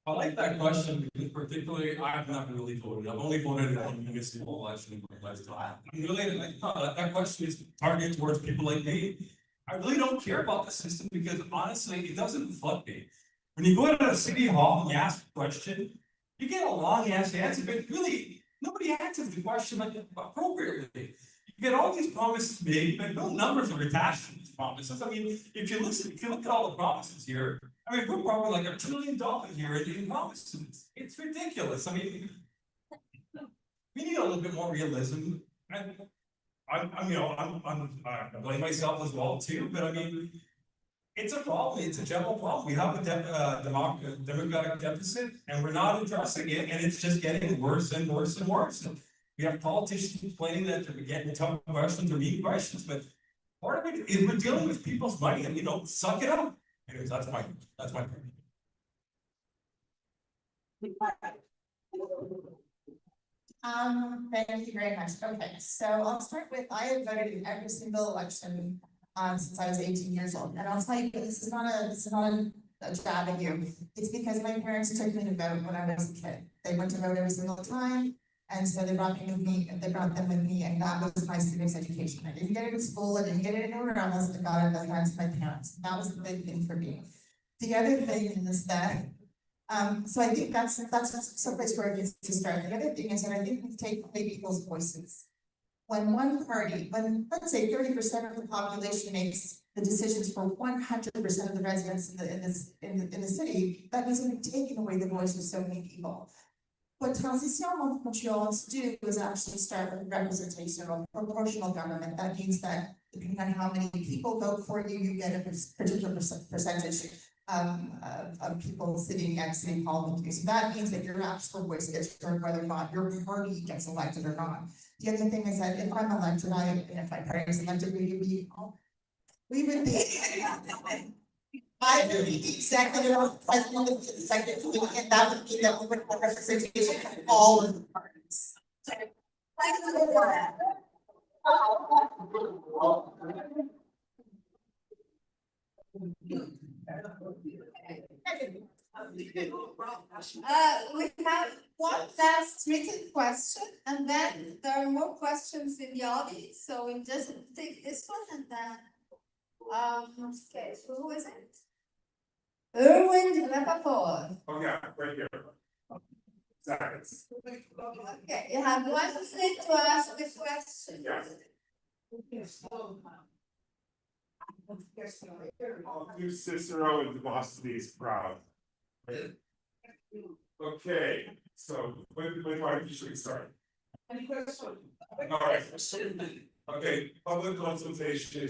I like that question because particularly I've not really voted. I've only voted in one municipal election in my lifetime. I'm really like, that question is targeted towards people like me. I really don't care about the system because honestly, it doesn't flood me. When you go to the city hall and you ask a question, you get a long ass answer, but really nobody answers the question like appropriately. You get all these promises made, but no numbers are attached to these promises. I mean, if you look at all the promises here, I mean, we're probably like $1 trillion here in promises. It's ridiculous. I mean, we need a little bit more realism. And I blame myself as well too, but I mean, it's a problem. It's a general problem. We have a democratic deficit and we're not addressing it and it's just getting worse and worse and worse. We have politicians complaining that they're getting tough questions or mean questions, but part of it is we're dealing with people's money and suck it up. Anyways, that's my opinion. Thank you very much. Okay, so I'll start with, I have voted in every single election since I was 18 years old. And I'll tell you, this is not a jab at you. It's because my parents took me to vote when I was a kid. They went to vote every single time. And so they brought them with me, and that was my civics education. I didn't get it in school, I didn't get it anywhere else, I got it in the hands of my parents. That was the big thing for me. The other thing is that, so I think that's someplace where it needs to start. The other thing is that I think we take away people's voices. When one party, let's say 30% of the population makes the decisions for 100% of the residents in the city, that means we've taken away the voice of so many people. What Transition Montreal wants to do is actually start with representation or proportional government. That means that depending on how many people vote for you, you get a particular percentage of people sitting at city hall with you. So that means that your actual voice gets heard whether or not your party gets elected or not. The other thing is that if I'm elected, if my party is elected, we would be I would be the executive president of the executive committee, and that would mean that we would have representation from all of the parties. We have one last written question, and then there are more questions in the audience, so we'll just take this one and then okay, so who is it? Erwin Rapaport. Oh yeah, right here. Seconds. Okay, you have 1 minute to ask the question. Yes. I'll do Cicero and Demosthenes proud. Okay, so when should we start? Any question? All right. Okay, public consultation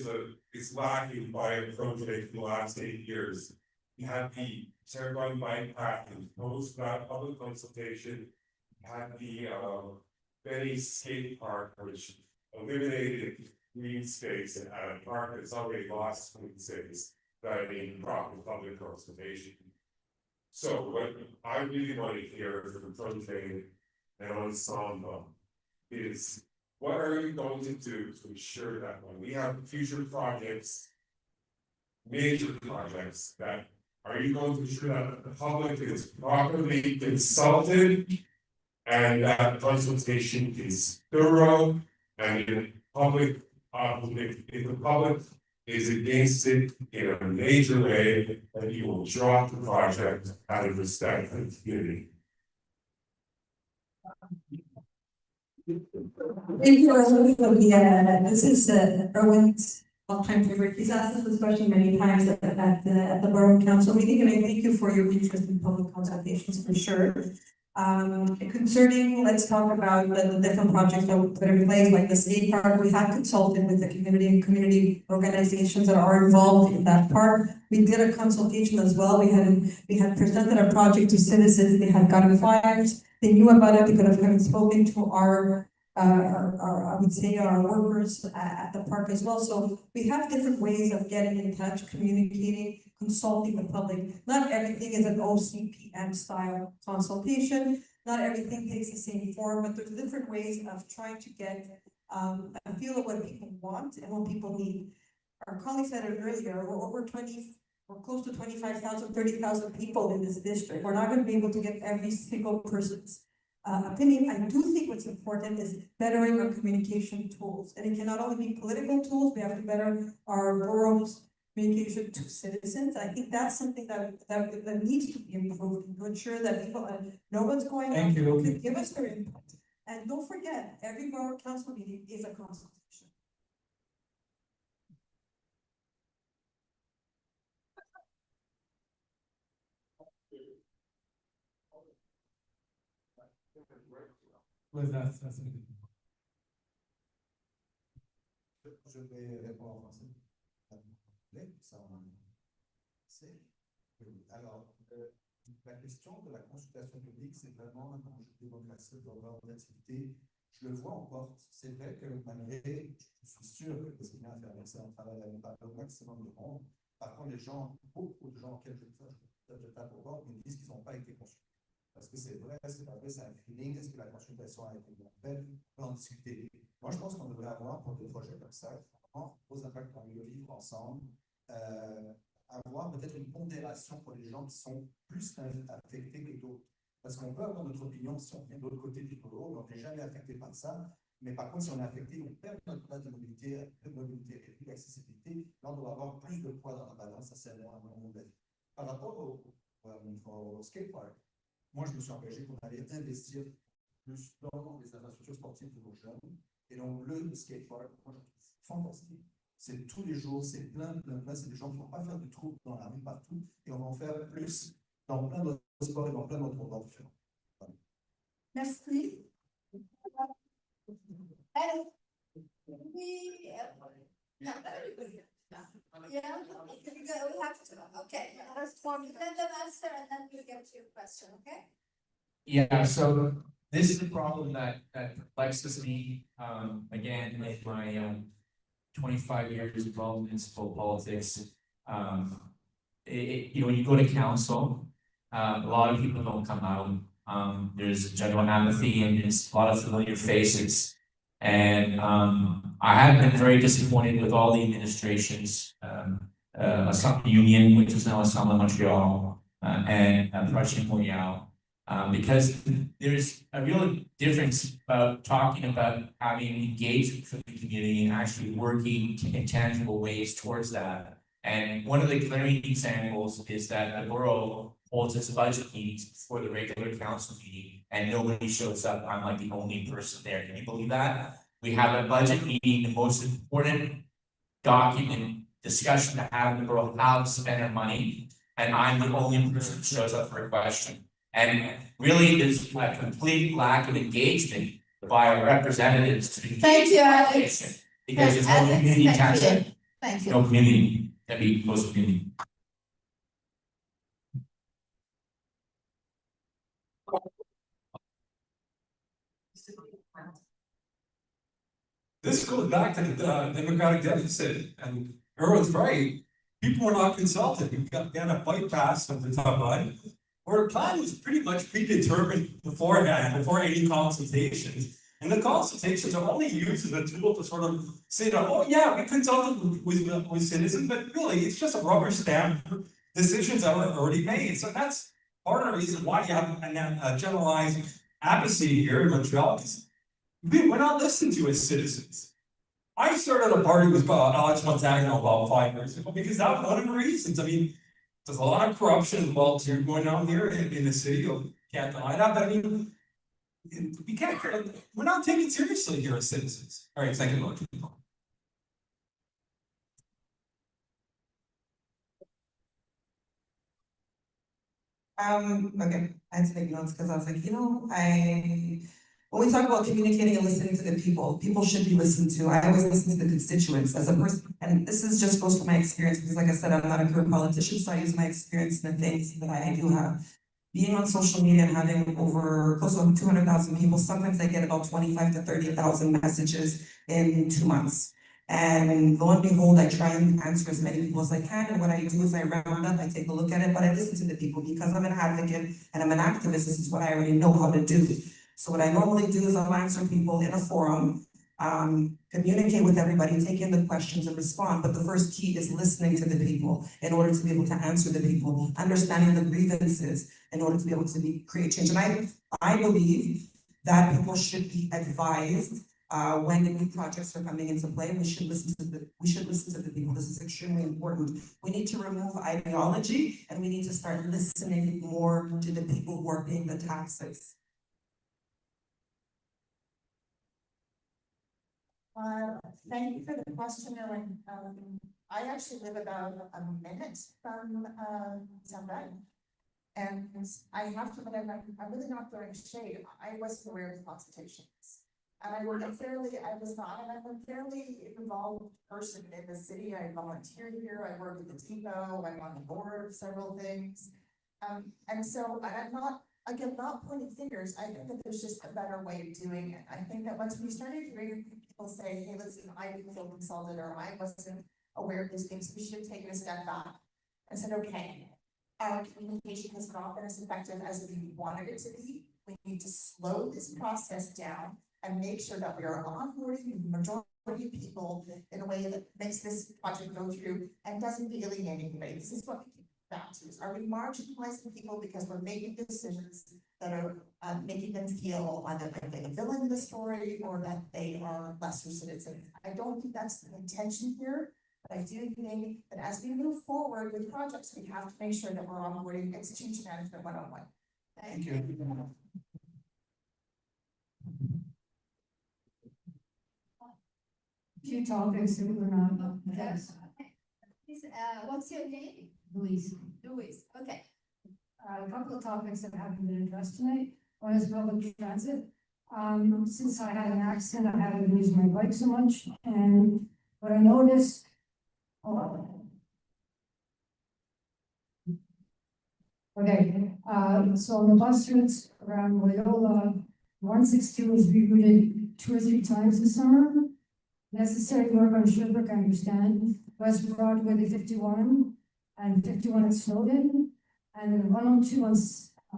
is lacking by a project in the last 8 years. You have the Terrebonne Bike Path imposed that public consultation. You have the Benny Skate Park, which eliminated green space at a park that's already lost green space that being proper public consultation. So what I really want to hear from Project and Ensemble is what are you going to do to ensure that when we have future projects, major projects, that are you going to ensure that the public is properly consulted and that consultation is thorough and the public, if the public is against it in a major way, then you will drop the project out of respect for the community. Thank you, Erwin, for this is Erwin's all-time favorite. He's asked us this question many times at the Borough Council meeting, and I thank you for your interest in public consultations for sure. Concerning, let's talk about the different projects that we put in place, like the skate park. We have consulted with the community organizations that are involved in that park. We did a consultation as well. We had presented a project to citizens. They had gotten flyers. They knew about it. They could have come and spoken to our I would say our workers at the park as well. So we have different ways of getting in touch, communicating, consulting the public. Not everything is an OCPM style consultation. Not everything takes the same form, but there's different ways of trying to get a feel of what people want and what people need. Our colleague said it earlier, we're close to 25,000, 30,000 people in this district. We're not gonna be able to get every single person's opinion. I do think what's important is bettering our communication tools. And it cannot only be political tools, we have to better our borough's communication to citizens. I think that's something that needs to be improved to ensure that people know what's going on. Thank you. Can give us their input. And don't forget, every borough council meeting is a consultation. With that, Je vais répondre en français. Alors, la question de la consultation publique, c'est vraiment un enjeu démocratique dans leur activité. Je le vois en porte. C'est vrai que malgré, je suis sûr que le Sénat a fait un excellent travail à parler au maximum de monde. Par contre, beaucoup de gens auxquels je tape au bord me disent qu'ils n'ont pas été consultés. Est-ce que c'est vrai, c'est pas vrai, c'est un feeling, est-ce que la consultation a été bien faite, on peut en discuter. Moi, je pense qu'on devrait avoir pour des projets comme ça, aux impacts qu'on veut vivre ensemble, avoir peut-être une pondération pour les gens qui sont plus affectés que d'autres. Parce qu'on peut avoir notre opinion si on vient de l'autre côté du bureau, on n'est jamais affecté par ça, mais par contre, si on est affecté, on perd notre place de mobilité et d'accessibilité, là, on doit avoir plus de poids dans la balance, ça c'est à mon avis. Par rapport au skatepark, moi, je me suis engagé qu'on allait investir plus dans les infrastructures sportives pour nos jeunes. Et donc, le skatepark, moi, je trouve fantastique. C'est tous les jours, c'est plein. C'est des gens qui ne vont pas faire de troubles dans la rue partout. Et on va en faire plus dans plein d'autres sports et dans plein d'autres endroits différents. Voilà. Merci. Yeah, we have to, okay, respond, then the answer, and then we get to your question, okay? Yeah, so this is a problem that perplexes me, again, in my 25 years involved in municipal politics. When you go to council, a lot of people don't come out. There's general apathy and there's a lot of familiar faces. And I have been very disappointed with all the administrations, Assembly Union, which is now Assembly Montreal, and Prussian Royale, because there's a real difference about talking about having engagement from the community and actually working in tangible ways towards that. And one of the glaring examples is that the borough holds its budget meetings before the regular council meeting, and nobody shows up. I'm like the only person there. Can you believe that? We have a budget meeting, the most important document discussion to have in the borough, how to spend our money, and I'm the only person who shows up for a question. And really, there's a complete lack of engagement by our representatives to. Thank you, Alex. Because there's no community attachment. Thank you. No community, that be close community. This goes back to the democratic deficit, and Erwin's right. People were not consulted. We got a bypass of the top line. Our plan was pretty much predetermined beforehand, before any consultations. And the consultations are only used as a tool to sort of say that, oh yeah, we consulted with citizens, but really it's just a rubber stamp decisions that were already made. So that's part of the reason why you have a generalized apathy here in Montreal. We're not listened to as citizens. I started a party with Alex Montagno about 5 years ago because that was one of the reasons. I mean, there's a lot of corruption involved here going on here in the city. You can't deny that, but I mean, we can't, we're not taken seriously here as citizens. All right, thank you very much. Okay, I had to make notes because I was like, when we talk about communicating and listening to the people should be listened to. I always listen to the constituents as a person, and this is just goes from my experience because, like I said, I'm not a career politician, so I use my experience and the things that I do have. being on social media and having over close to 200,000 people, sometimes I get about 25 to 30,000 messages in 2 months. And lo and behold, I try and answer as many people as I can, and what I do is I round up, I take a look at it, but I listen to the people because I'm an advocate and I'm an activist. This is what I already know how to do. So what I normally do is I'll answer people in a forum, communicate with everybody, take in the questions and respond. But the first key is listening to the people in order to be able to answer the people, understanding the grievances in order to be able to create change. And I believe that people should be advised when the new projects are coming into play. We should listen to the people. This is extremely important. We need to remove ideology and we need to start listening more to the people who are paying the taxes. Thank you for the question, Ellen. I actually live about a minute from Sunday. And I have to admit, I'm really not throwing shade. I wasn't aware of the consultations. And I'm a fairly involved person in the city. I volunteer here, I work with the depot, I'm on the board of several things. And so I'm not pointing fingers. I think that there's just a better way of doing it. I think that once we started hearing people say, hey, listen, I didn't feel consulted or I wasn't aware of these things, we should have taken a step back and said, okay, our communication has not been as effective as we wanted it to be. We need to slow this process down and make sure that we are onboarding the majority of people in a way that makes this project go through and doesn't alienate anybody. This is what we keep back to. Are we marginalizing people because we're making decisions that are making them feel either like they're the villain in the story or that they are lesser citizens? I don't think that's the intention here. But I do think that as we move forward with projects, we have to make sure that we're onboarding execution management one-on-one. Thank you. Few topics that we're not, yes. What's your name? Louise. Louise, okay. A couple of topics that haven't been addressed tonight. One is public transit. Since I had an accident, I haven't used my bike so much, and what I noticed. Okay, so on the bus routes around Loyola, 162 is rerouted 2 or 3 times this summer. Necessary work on Sherbrooke, I understand. West Broadway to 51 and 51 at Snowden, and then 102 on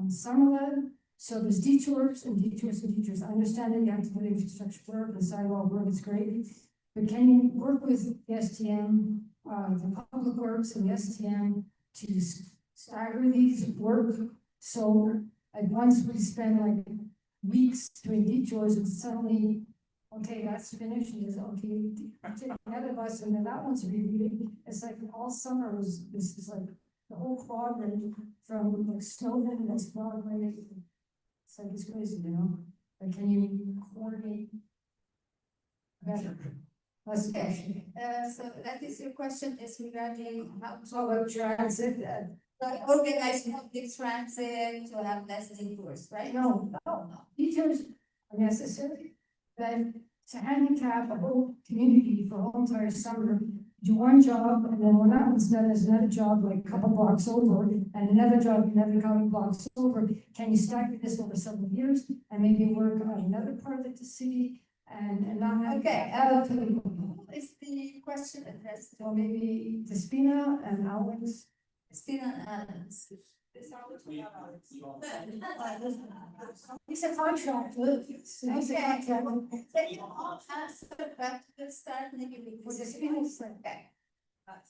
Summerlin. So there's detours and detours and detours. I understand that you have to do infrastructure work and sidewalk work, it's great. But can you work with the STM, the Public Works and the STM to stagger these work? So at once we spend like weeks doing detours and suddenly, okay, that's finished, and it's okay, take another bus and then that one's reviewed. It's like all summer this is like the whole quadrant from like Snowden and Broadway. It's like, it's crazy, you know? Like, can you coordinate better? That's the question. So that is your question is regarding how Public transit, organize public transit to have less detours, right? no, detours are necessary, but to handicap a whole community for a whole entire summer, do one job, and then when that one's done, there's another job like a couple blocks over, and another job, another couple blocks over. Can you stack this over several years and maybe work on another part of the city and not have? Okay, who is the question addressed? So maybe Despina and Owens. Despina and Owens. He's a contract. He's a contract. They can all answer, but let's start maybe with Despina. Okay.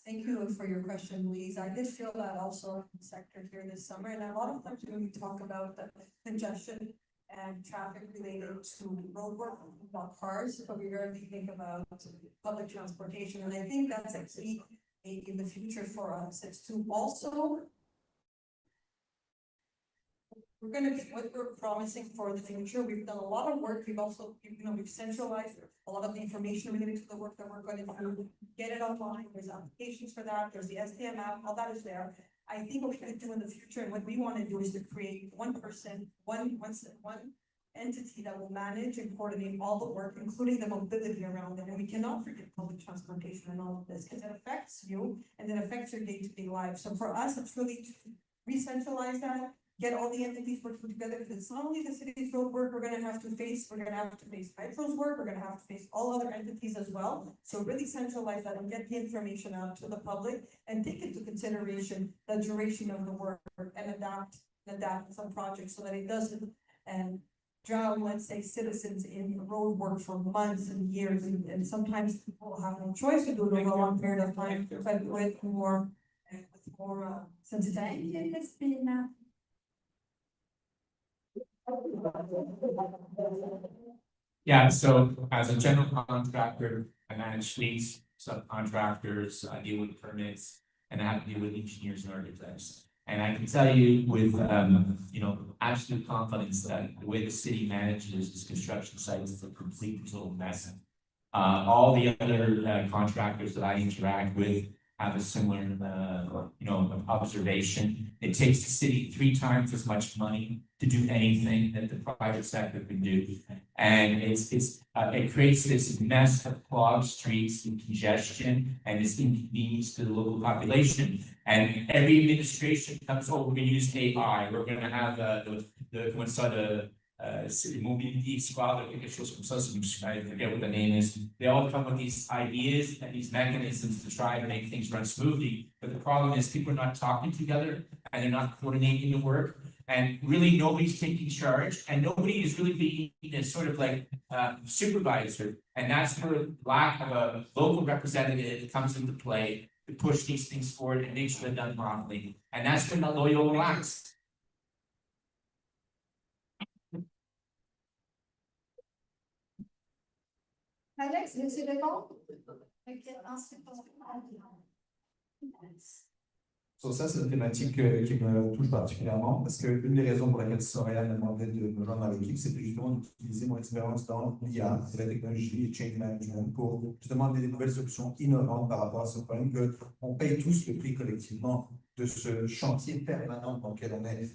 Thank you for your question, Louise. I did feel that also in the sector here this summer, and a lot of times when we talk about the congestion and traffic related to road work, about cars, but we rarely think about public transportation, and I think that's a key in the future for us. It's to also what we're promising for the future. We've done a lot of work. We've also, we've centralized a lot of the information related to the work that we're going to do. Get it online. There's applications for that. There's the STM app. All that is there. I think what we could do in the future and what we want to do is to create one person, one entity that will manage and coordinate all the work, including the mobility around it. And we cannot forget public transportation and all of this because it affects you and it affects your day-to-day life. So for us, it's really to re-centralize that, get all the entities working together, because it's not only the city's road work we're gonna have to face Metro's work, we're gonna have to face all other entities as well. So really centralize that and get the information out to the public and take into consideration the duration of the work and adapt some projects so that it doesn't drown, let's say, citizens in road work for months and years, and sometimes people have no choice to do it over a long period of time, but with more sensitivity. Yeah, so as a general contractor, I manage fleets, subcontractors, I deal with permits, and I have to deal with engineers and architects. And I can tell you with, absolute confidence that the way the city manages its construction sites is a complete and total mess. All the other contractors that I interact with have a similar, observation. It takes the city 3 times as much money to do anything that the private sector can do. And it creates this mess of clogged streets and congestion and this inconvenience to the local population. And every administration comes, we're gonna use AI, we're gonna have mobility squad or quelque chose comme ça, I forget what the name is. They all come with these ideas and these mechanisms to try to make things run smoothly. But the problem is people are not talking together and they're not coordinating the work. And really nobody's taking charge and nobody is really being a sort of like supervisor. And that's where lack of a local representative comes into play to push these things forward and make sure they're done properly. And that's when the Loyola acts. Alex, monsieur Rencontre? So ça, c'est une thématique qui me touche particulièrement parce que une des raisons pour laquelle Soraya m'a demandé de me joindre à l'équipe, c'est justement d'utiliser mon expérience dans l'IA, c'est la technologie et change management pour justement amener des nouvelles solutions innovantes par rapport à ce problème qu'on paye tous le prix collectivement de ce chantier permanent dans lequel on est.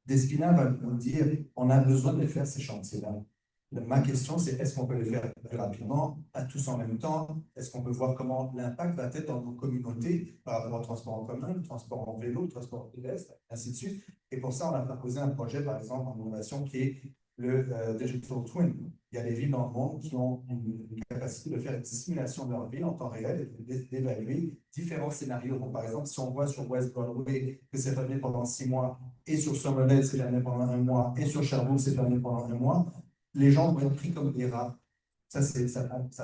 Despina va nous dire, on a besoin de faire ces chantiers-là. Ma question, c'est est-ce qu'on peut les faire plus rapidement, à tous en même temps? Est-ce qu'on peut voir comment l'impact va être dans nos communautés par rapport au transport en commun, le transport en vélo, le transport pédestre, ainsi de suite? Et pour ça, on a proposé un projet, par exemple, en innovation qui est le Digital Twin. Il y a des villes dans le monde qui ont une capacité de faire une simulation de leur ville en temps réel et d'évaluer différents scénarios. Donc, par exemple, si on voit sur West Broadway que c'est fermé pendant 6 mois, et sur Somerset, c'est fermé pendant 1 mois, et sur Sherbrooke, c'est fermé pendant 1 mois, les gens vont être pris comme des rats. Ça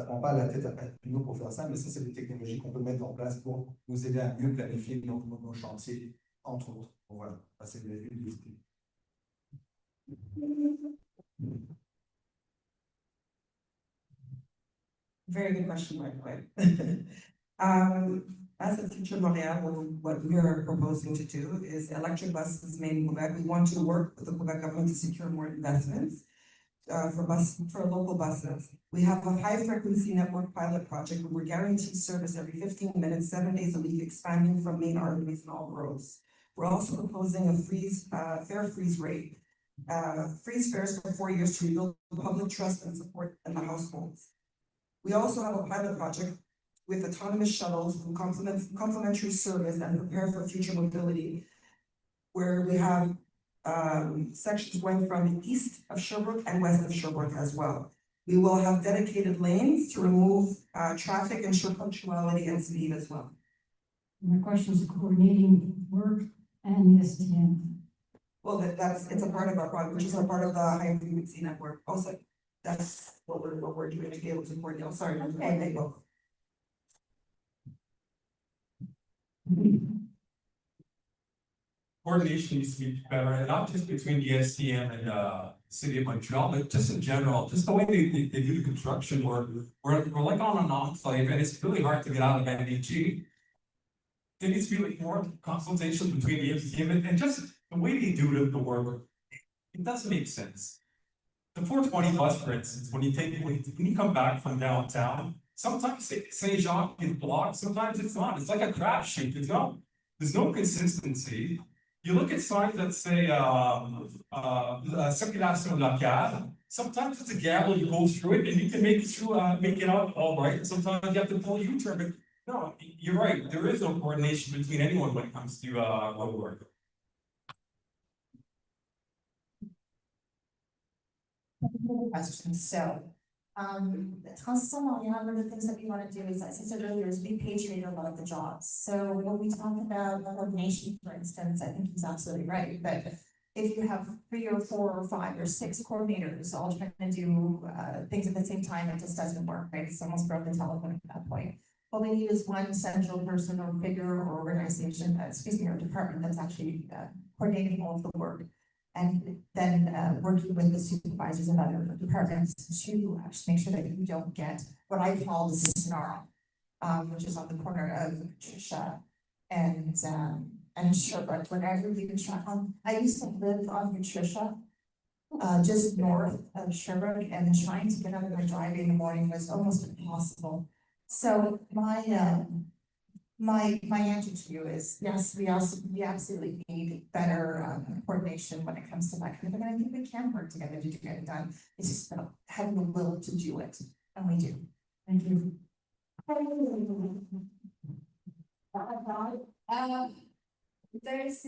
prend pas la tête à nous pour faire ça, mais ça, c'est des technologies qu'on peut mettre en place pour nous aider à mieux planifier nos chantiers, entre autres. Bon, voilà, ça, c'est une liste. Very good question, by the way. As a Future Montreal, what we are proposing to do is electric buses made in Quebec. We want to work with the Quebec government to secure more investments for local buses. We have a high-frequency network pilot project where we're guaranteed service every 15 minutes, 7 days a week, expanding from main arteries and all roads. We're also proposing a fare freeze rate, freeze fares for 4 years to rebuild public trust and support in the households. We also have a pilot project with autonomous shuttles who complementary service and prepare for future mobility, where we have sections going from east of Sherbrooke and west of Sherbrooke as well. We will have dedicated lanes to remove traffic, ensure punctuality and speed as well. My question is coordinating work and the STM. Well, it's a part of our project, which is a part of the high frequency network. Also, that's what we're doing to be able to coordinate. I'm sorry, coordinate both. Coordination needs to be better, and not just between the STM and the city of Montreal, but just in general, just the way they do the construction work. We're like on an enclave, and it's really hard to get out of NDG. There needs to be like more consultation between the STM and just the way they do the work. It doesn't make sense. The 420 bus, for instance, when you come back from downtown, sometimes Saint Jacques is blocked, sometimes it's not. It's like a crapshoot. There's no consistency. You look at signs that say circulation locale. Sometimes it's a gamble. You go through it and you can make it out all right. Sometimes you have to pull a U-turn. But no, you're right. There is no coordination between anyone when it comes to road work. questions, so. Transition Montreal, one of the things that we wanna do is, as I said earlier, is repatriate a lot of the jobs. So when we talk about coordination, for instance, I think he's absolutely right, but if you have 3 or 4 or 5 or 6 coordinators all trying to do things at the same time, it just doesn't work, right? It's almost broken the telephone at that point. What we need is one central person or figure or organization, or department that's actually coordinating all of the work. And then working with the supervisors of other departments to actually make sure that you don't get what I call the snarl, which is on the corner of Patricia and Sherbrooke. Whenever you try on, I used to live on Patricia, just north of Sherbrooke, and trying to get out of my driveway in the morning was almost impossible. So my answer to you is yes, we absolutely need better coordination when it comes to that kind of thing. And I think we can work together to get it done. It's just about having the will to do it, and we do. Thank you. There's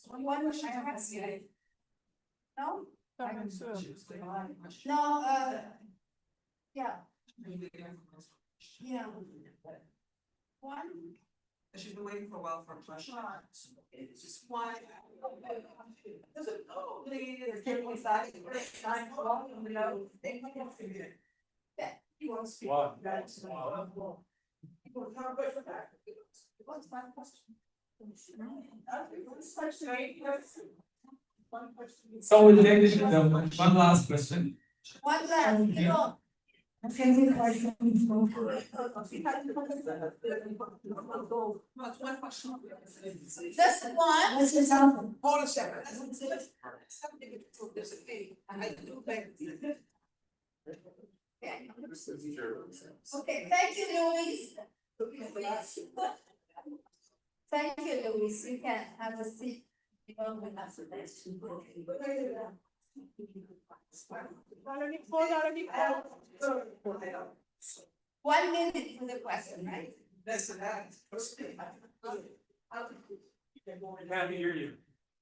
one question I have here. No? No, yeah. Yeah. One. She's been waiting for a while for a question. It's just one. Does it go? Please, give me that. Yeah. He wants to. What's my question? So we'll take the one last question. One last, you know. Okay, question. Just one. What's your topic? Hold a second. I do better. Okay, thank you, Louise. Thank you, Louise. You can have a seat. You know, we have the next. One minute for the question, right? Less than that. Happy to hear you.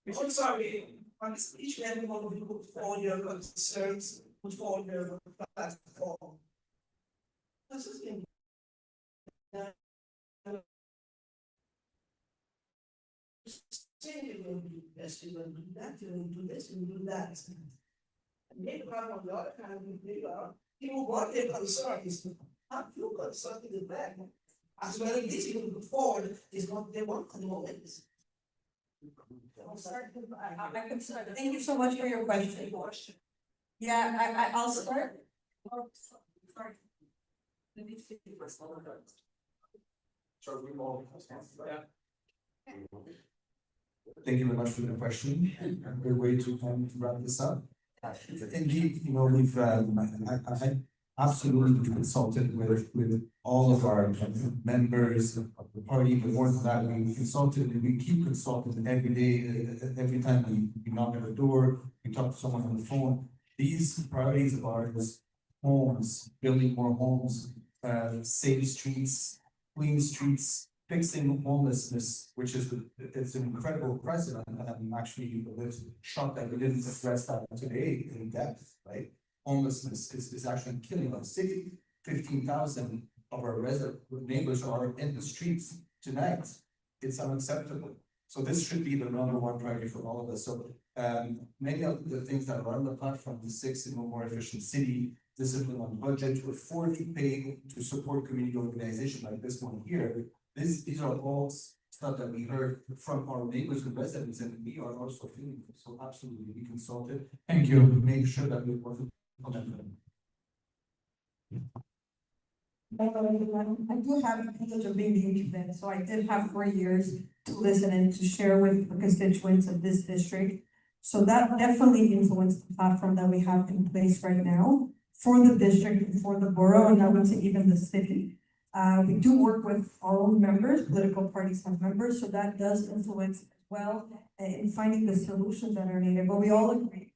I'm sorry, on each and every one of you put forward your concerns, put forward your platform. This is in. Say you're going to do this, you're going to do that, you're going to do this, you're going to do that. And maybe on the other hand, people want their concerns, have few concerns in the back. As well as these people put forward is what they want at the moment. I can start. Thank you so much for your question. Yeah, I'll start. Let me see first. Thank you very much for the question. A good way to wrap this up. Indeed, you know, we've I absolutely consulted with all of our members of the party, but more than that, we consulted and we keep consulting every day, every time we knock at the door, we talk to someone on the phone. These priorities of ours, homes, building more homes, safe streets, clean streets, fixing homelessness, which is it's an incredible precedent, and I'm actually a bit shocked that we didn't address that today in depth, right? Homelessness is actually killing our city. 15,000 of our resident neighbors are in the streets tonight. It's unacceptable. So this should be the #1 priority for all of us. So many of the things that are on the platform, the 6 in a more efficient city, discipline on budget, to afford to pay to support community organizations like this one here. These are all stuff that we heard from our neighbors and residents, and we are also feeling it. So absolutely, we consulted. Thank you. Make sure that we work on them. I do have a privilege of being the incubator, so I did have 4 years to listen and to share with the constituents of this district. So that definitely influenced the platform that we have in place right now for the district and for the borough, and I would say even the city. We do work with all members, political parties have members, so that does influence as well in finding the solutions that are needed, but we all agree.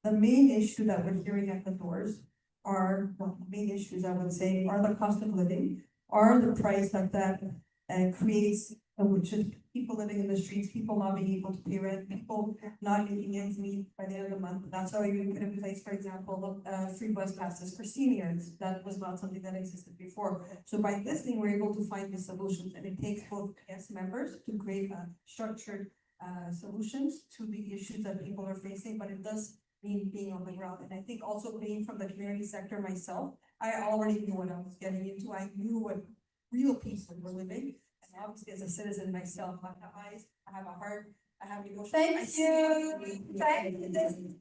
The main issue that we're hearing at the doors are, well, the main issues I would say are the cost of living, are the price that creates which is people living in the streets, people not being able to pay rent, people not making ends meet by the end of the month. That's why we put in place, for example, free bus passes for seniors. That was not something that existed before. So by listening, we're able to find the solutions, and it takes both yes members to create structured solutions to the issues that people are facing, but it does mean being on the ground. And I think also being from the community sector myself, I already knew what I was getting into. I knew what real people were living. And obviously, as a citizen myself, I have eyes, I have a heart, I have emotions. Thank you. Thank you.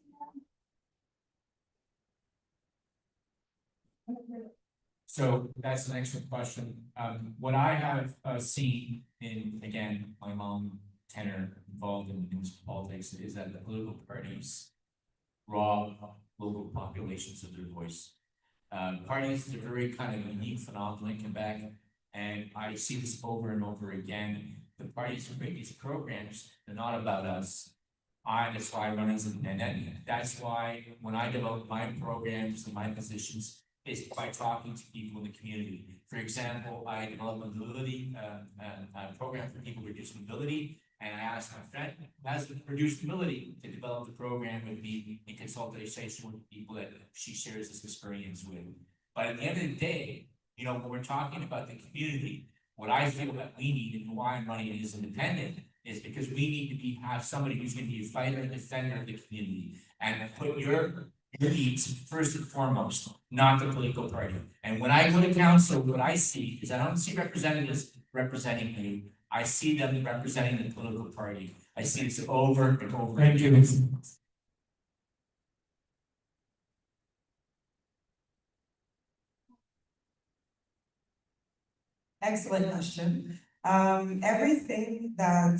So that's an excellent question. What I have seen in, again, my long tenure involved in municipal politics is that the political parties rob local populations of their voice. Parties is a very kind of unique phenomenon in Quebec, and I see this over and over again. The parties who make these programs, they're not about us. That's why I run as an independent. That's why when I develop my programs and my positions, is by talking to people in the community. For example, I developed a mobility program for people with reduced mobility, and I asked my friend who has reduced mobility to develop the program with me in consultation with people that she shares this experience with. But at the end of the day, you know, when we're talking about the community, what I feel that we need and why I'm running as independent is because we need to have somebody who's going to be a fighter and defender of the community and put your needs first and foremost, not the political party. And when I go to council, what I see is I don't see representatives representing you. I see them representing the political party. I see this over and over. Thank you. Excellent question. Everything that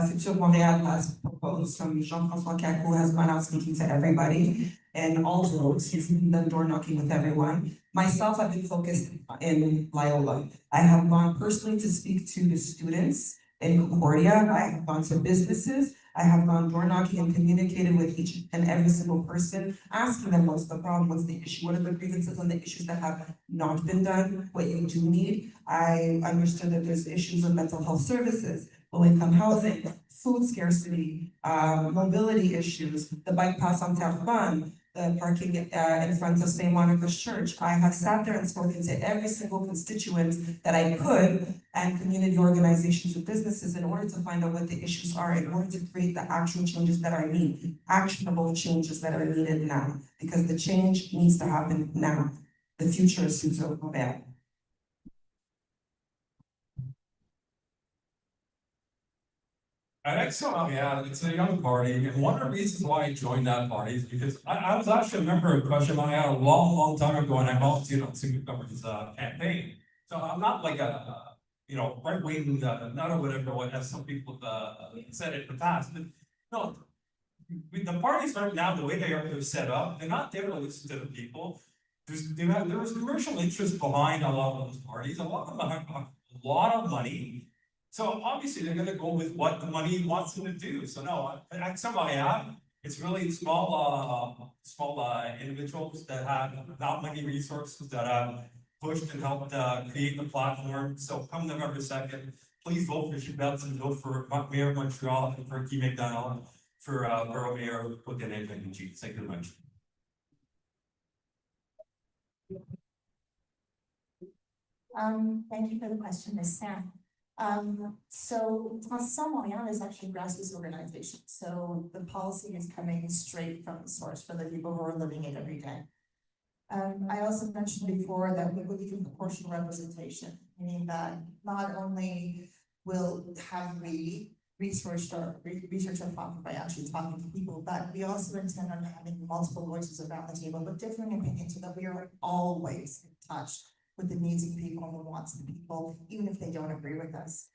Future Montréal has proposed from Jean-François Cacou has gone out speaking to everybody and all roads. He's done door knocking with everyone. Myself, I've been focused in Loyola. I have gone personally to speak to the students in Concordia. I have gone to businesses. I have gone door knocking and communicated with each and every single person, asking them what's the problem, what's the issue, what are the grievances and the issues that have not been done, what you do need. I understood that there's issues of mental health services, low-income housing, food scarcity, mobility issues, the bike pass on Terrebonne, the parking in front of St. Monica's Church. I have sat there and spoken to every single constituent that I could and community organizations and businesses in order to find out what the issues are, in order to create the actual changes that are needed, actionable changes that are needed now, because the change needs to happen now. The future is Future Montréal. Avec, it's a young party, and one of the reasons why I joined that party is because I was actually a member of Crush Montréal a long time ago, and I volunteered on Senior Government's campaign. So I'm not like a right-wing nut or whatever, as some people said it in the past. But no, the parties right now, the way they're set up, they're not there to listen to the people. There was commercial interest behind a lot of those parties. A lot of them have a lot of money. So obviously they're gonna go with what the money wants them to do. So no, at Montréal, it's really small individuals that have not many resources that have pushed and helped create the platform. So come November 2nd, please vote for Gilbert and vote for Mayor of Montreal and for Guy McDonald for Borough Mayor of Côte-des-Neiges. Thank you very much. Thank you for the question, Ms. Sam. So Transition Montréal is actually a grassroots organization. So the policy is coming straight from the source for the people who are living it every day. I also mentioned before that we believe in proportional representation, meaning that not only will have we researched our platform by actually talking to people, but we also intend on having multiple voices around the table with differing opinions so that we are always in touch with the needs of people and the wants of people, even if they don't agree with us.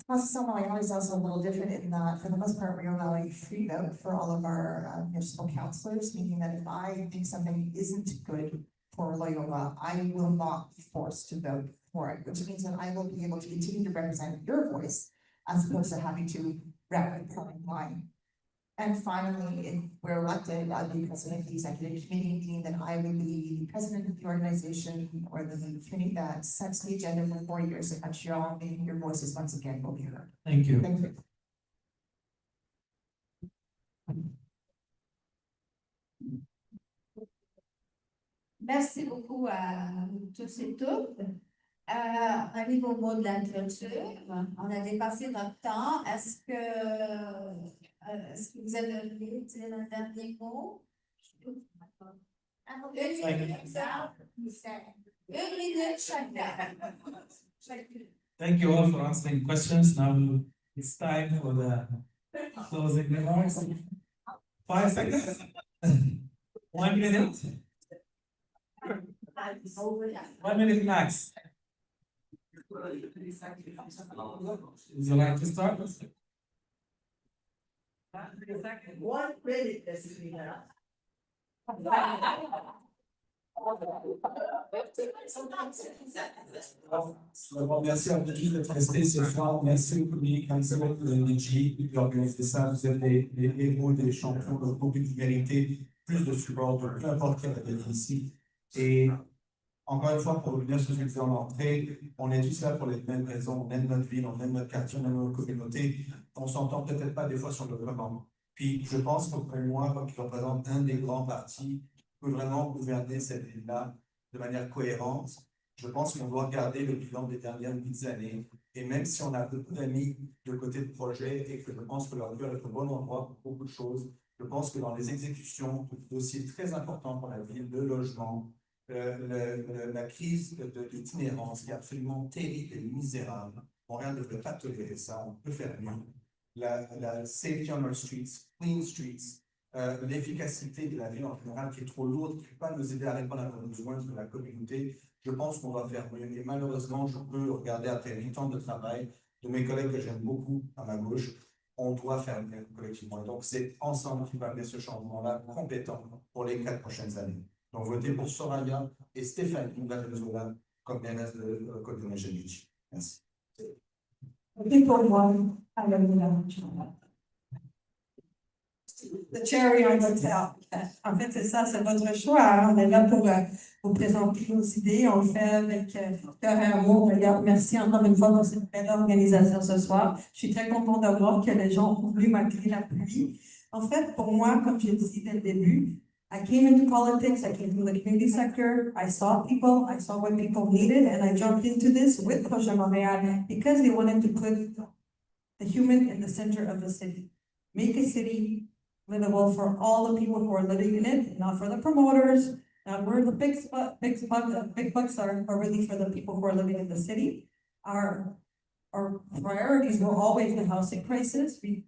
Transition Montréal is also a little different in that, for the most part, we're allowing free vote for all of our municipal councillors, meaning that if I think something isn't good for Loyola, I will not be forced to vote for it, which means that I will be able to continue to represent your voice as opposed to having to rep the party line. And finally, if we're elected, I'll be president of the executive committee, meaning that I will be the president of the organization or the committee that sets the agenda for 4 years in Montreal, and your voices once again will be heard. Thank you. Thank you. Merci beaucoup à tous et toutes. Un nouveau mot de la clôture. On a dépassé notre temps. Est-ce que vous aimeriez dire un dernier mot? Une minute chacun. Thank you all for answering questions. Now it's time for the closing remarks. 5 seconds. 1 minute. 1 minute max. Would you like to start? 1 minute, this is enough. D'abord, merci à vous tous d'être restés ce soir. Merci au communiqué de l'ENG qui a organisé ça. Vous êtes des héros, des champions de groupe qui méritaient plus de support de peu importe quelle année ici. Et encore une fois, pour revenir sur ce que je disais en entrée, on est tous là pour les mêmes raisons. On aime notre ville, on aime notre quartier, on aime notre communauté. On s'entend peut-être pas des fois sur le comment. Puis je pense que pour moi, qui représente un des grands partis, peut vraiment gouverner cette ville-là de manière cohérente. Je pense qu'on doit regarder le bilan des dernières 8 années. Et même si on a beaucoup d'amis de côté de projet et que je pense que leur cœur est au bon endroit pour beaucoup de choses, je pense que dans les exécutions, dossiers très importants pour la ville, le logement, la crise d'itinérance qui est absolument terrible et misérable. Montréal ne devrait pas tolérer ça, on peut faire mieux. La safety on our streets, clean streets, l'efficacité de la ville en général qui est trop lourde, qui ne peut pas nous aider à répondre à nos besoins de la communauté, je pense qu'on doit faire mieux. Et malheureusement, je peux regarder après 8 ans de travail de mes collègues que j'aime beaucoup à ma gauche, on doit faire mieux collectivement. Et donc, c'est ensemble qui va amener ce changement-là compétent pour les 4 prochaines années. Donc, votez pour Soraya et Stéphanie Loyola comme mairesse de Côte-de-Nagélich. Merci. Votez pour moi à la The cherry on the top. En fait, c'est ça, c'est votre choix. Hein? On est là pour vous présenter nos idées. On le fait avec cœur et amour. Regarde, merci encore une fois pour cette belle organisation ce soir. Je suis très contente de voir que les gens ont voulu malgré la pluie. En fait, pour moi, comme j'ai dit dès le début, I came into politics, I came from the community sector, I saw people, I saw what people needed, and I jumped into this with Projet Montréal because they wanted to put the human in the center of the city. Make a city livable for all the people who are living in it, not for the promoters, not where the big bucks are really for the people who are living in the city. Our priorities were always the housing crisis. We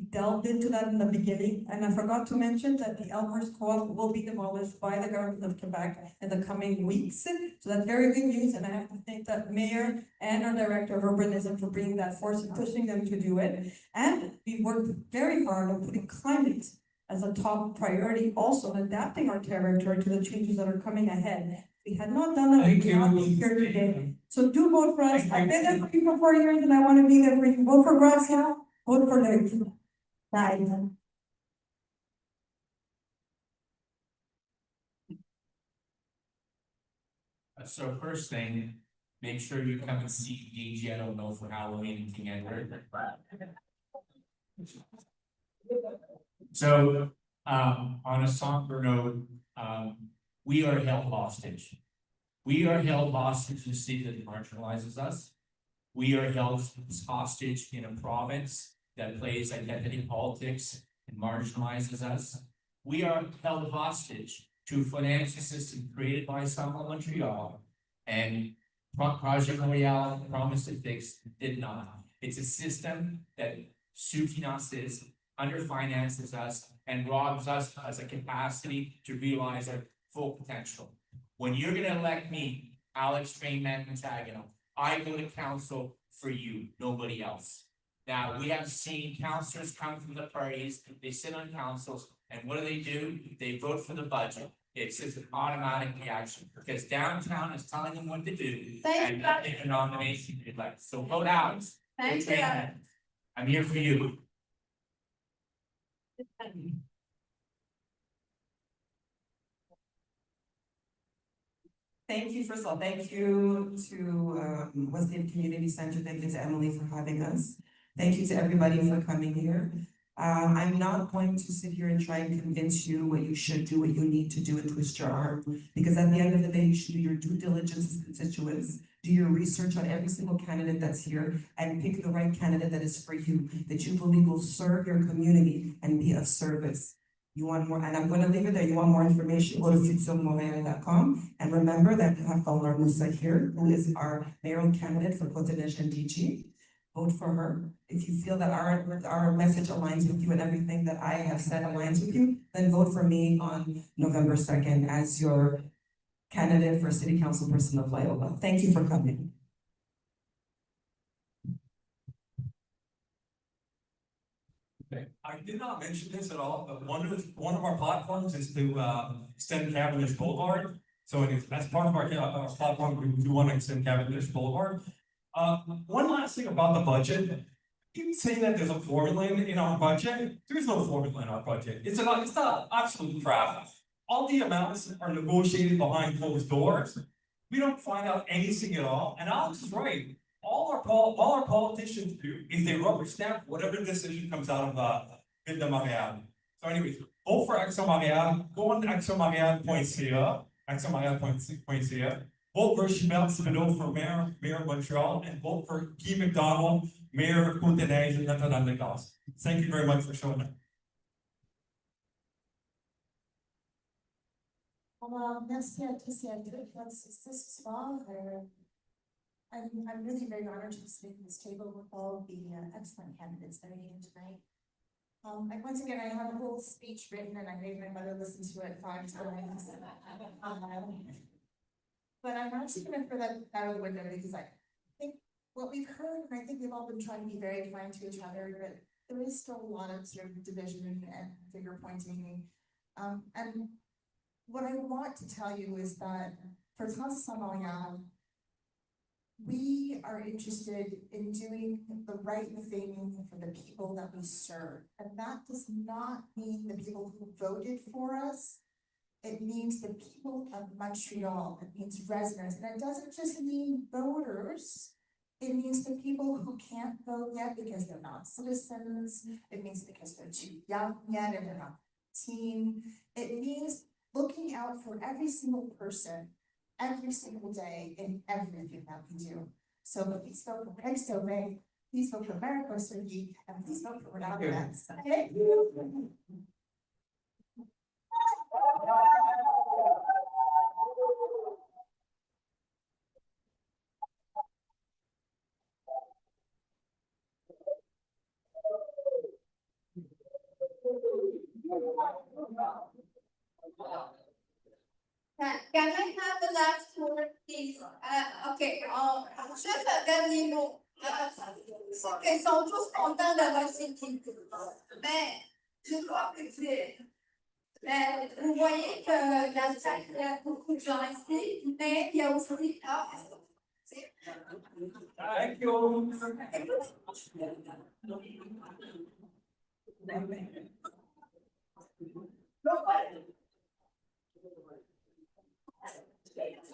delved into that in the beginning, and I forgot to mention that the Elmhurst Co-op will be demolished by the government of Quebec in the coming weeks. So that's very good news, and I have to thank the mayor and our director of urbanism for bringing that force and pushing them to do it. And we worked very hard on putting climate as a top priority, also adapting our territory to the changes that are coming ahead. We had not done that, we would not be here today. So do vote for us. I've been there for you for 4 years and I want to be there for you. Vote for Gracia, vote for the guys. So first thing, make sure you come and see DG, I don't know, for Halloween in King Edward. So, on a somber note, we are held hostage. We are held hostage in a city that marginalizes us. We are held hostage in a province that plays identity politics and marginalizes us. We are held hostage to a financial system created by some in Montreal, and Project Loyola promised to fix, did not. It's a system that sous-finances, underfinances us, and robs us as a capacity to realize our full potential. When you're gonna elect me, Alex Trainman Montagano, I go to council for you, nobody else. Now, we have seen councillors come from the parties, they sit on councils, and what do? They vote for the budget. It's just an automatic reaction, because downtown is telling them what to do, and nothing a nomination to elect. So vote Alex. Thank you. I'm here for you. Thank you, first of all, thank you to Wesleyan Community Center, thank you to Emily for having us. Thank you to everybody for coming here. I'm not going to sit here and try and convince you what you should do, what you need to do, and twist your arm. Because at the end of the day, you should do your due diligence as constituents, do your research on every single candidate that's here, and pick the right candidate that is for you, that you believe will serve your community and be of service. You want more, and I'm gonna leave it there, you want more information, go to futurmontréal.com, and remember that you have Paula Musa here, who is our mayoral candidate for Côte-des-Neiges and DG. Vote for her. If you feel that our message aligns with you and everything that I have said aligns with you, then vote for me on November 2nd as your candidate for City Council Person of Loyola. Thank you for coming. Okay, I did not mention this at all, but one of our platforms is to extend Cavendish Boulevard. So it is, as part of our platform, we do want to extend Cavendish Boulevard. One last thing about the budget. People say that there's a formula in our budget. There's no formula in our budget. It's not absolute crap. All the amounts are negotiated behind closed doors. We don't find out anything at all. And Alex is right. All our politicians do is they rubber stamp whatever decision comes out of Ville de Montréal. So anyways, vote for Action Montréal. Go on actionmontréal.ca, actionmontréal.ca. Vote for Chimel Thibodeau for Mayor of Montreal, and vote for Guy McDonald, Mayor of Côte-des-Neiges and Notre-Dame-des-Landes. Thank you very much for showing up. Merci à tous et à toutes ce soir. I'm really very honored to be sitting at this table with all of the excellent candidates that are here tonight. Once again, I have a whole speech written and I made my mother listen to it 5 times. But I'm actually going to throw that out of the window because I think what we've heard, and I think we've all been trying to be very kind to each other, but there is still a lot of sort of division and finger pointing. And what I want to tell you is that for Council Montréal, we are interested in doing the right thing for the people that we serve. And that does not mean the people who voted for us. It means the people of Montreal. It means residents. And it doesn't just mean voters. It means the people who can't vote yet because they're not citizens. It means because they're too young yet and they're not 18. It means looking out for every single person every single day in everything that we do. So please vote for Craig Sauvé, please vote for Mayor Sergi, and please vote for Renata Vance. Thank you. Can I have the last word, please? Okay, juste un dernier mot. Ils sont tous contents de votre équipe. Mais je dois vous dire, vous voyez que la salle, il y a beaucoup de gens ici, mais il y a aussi. Thank you.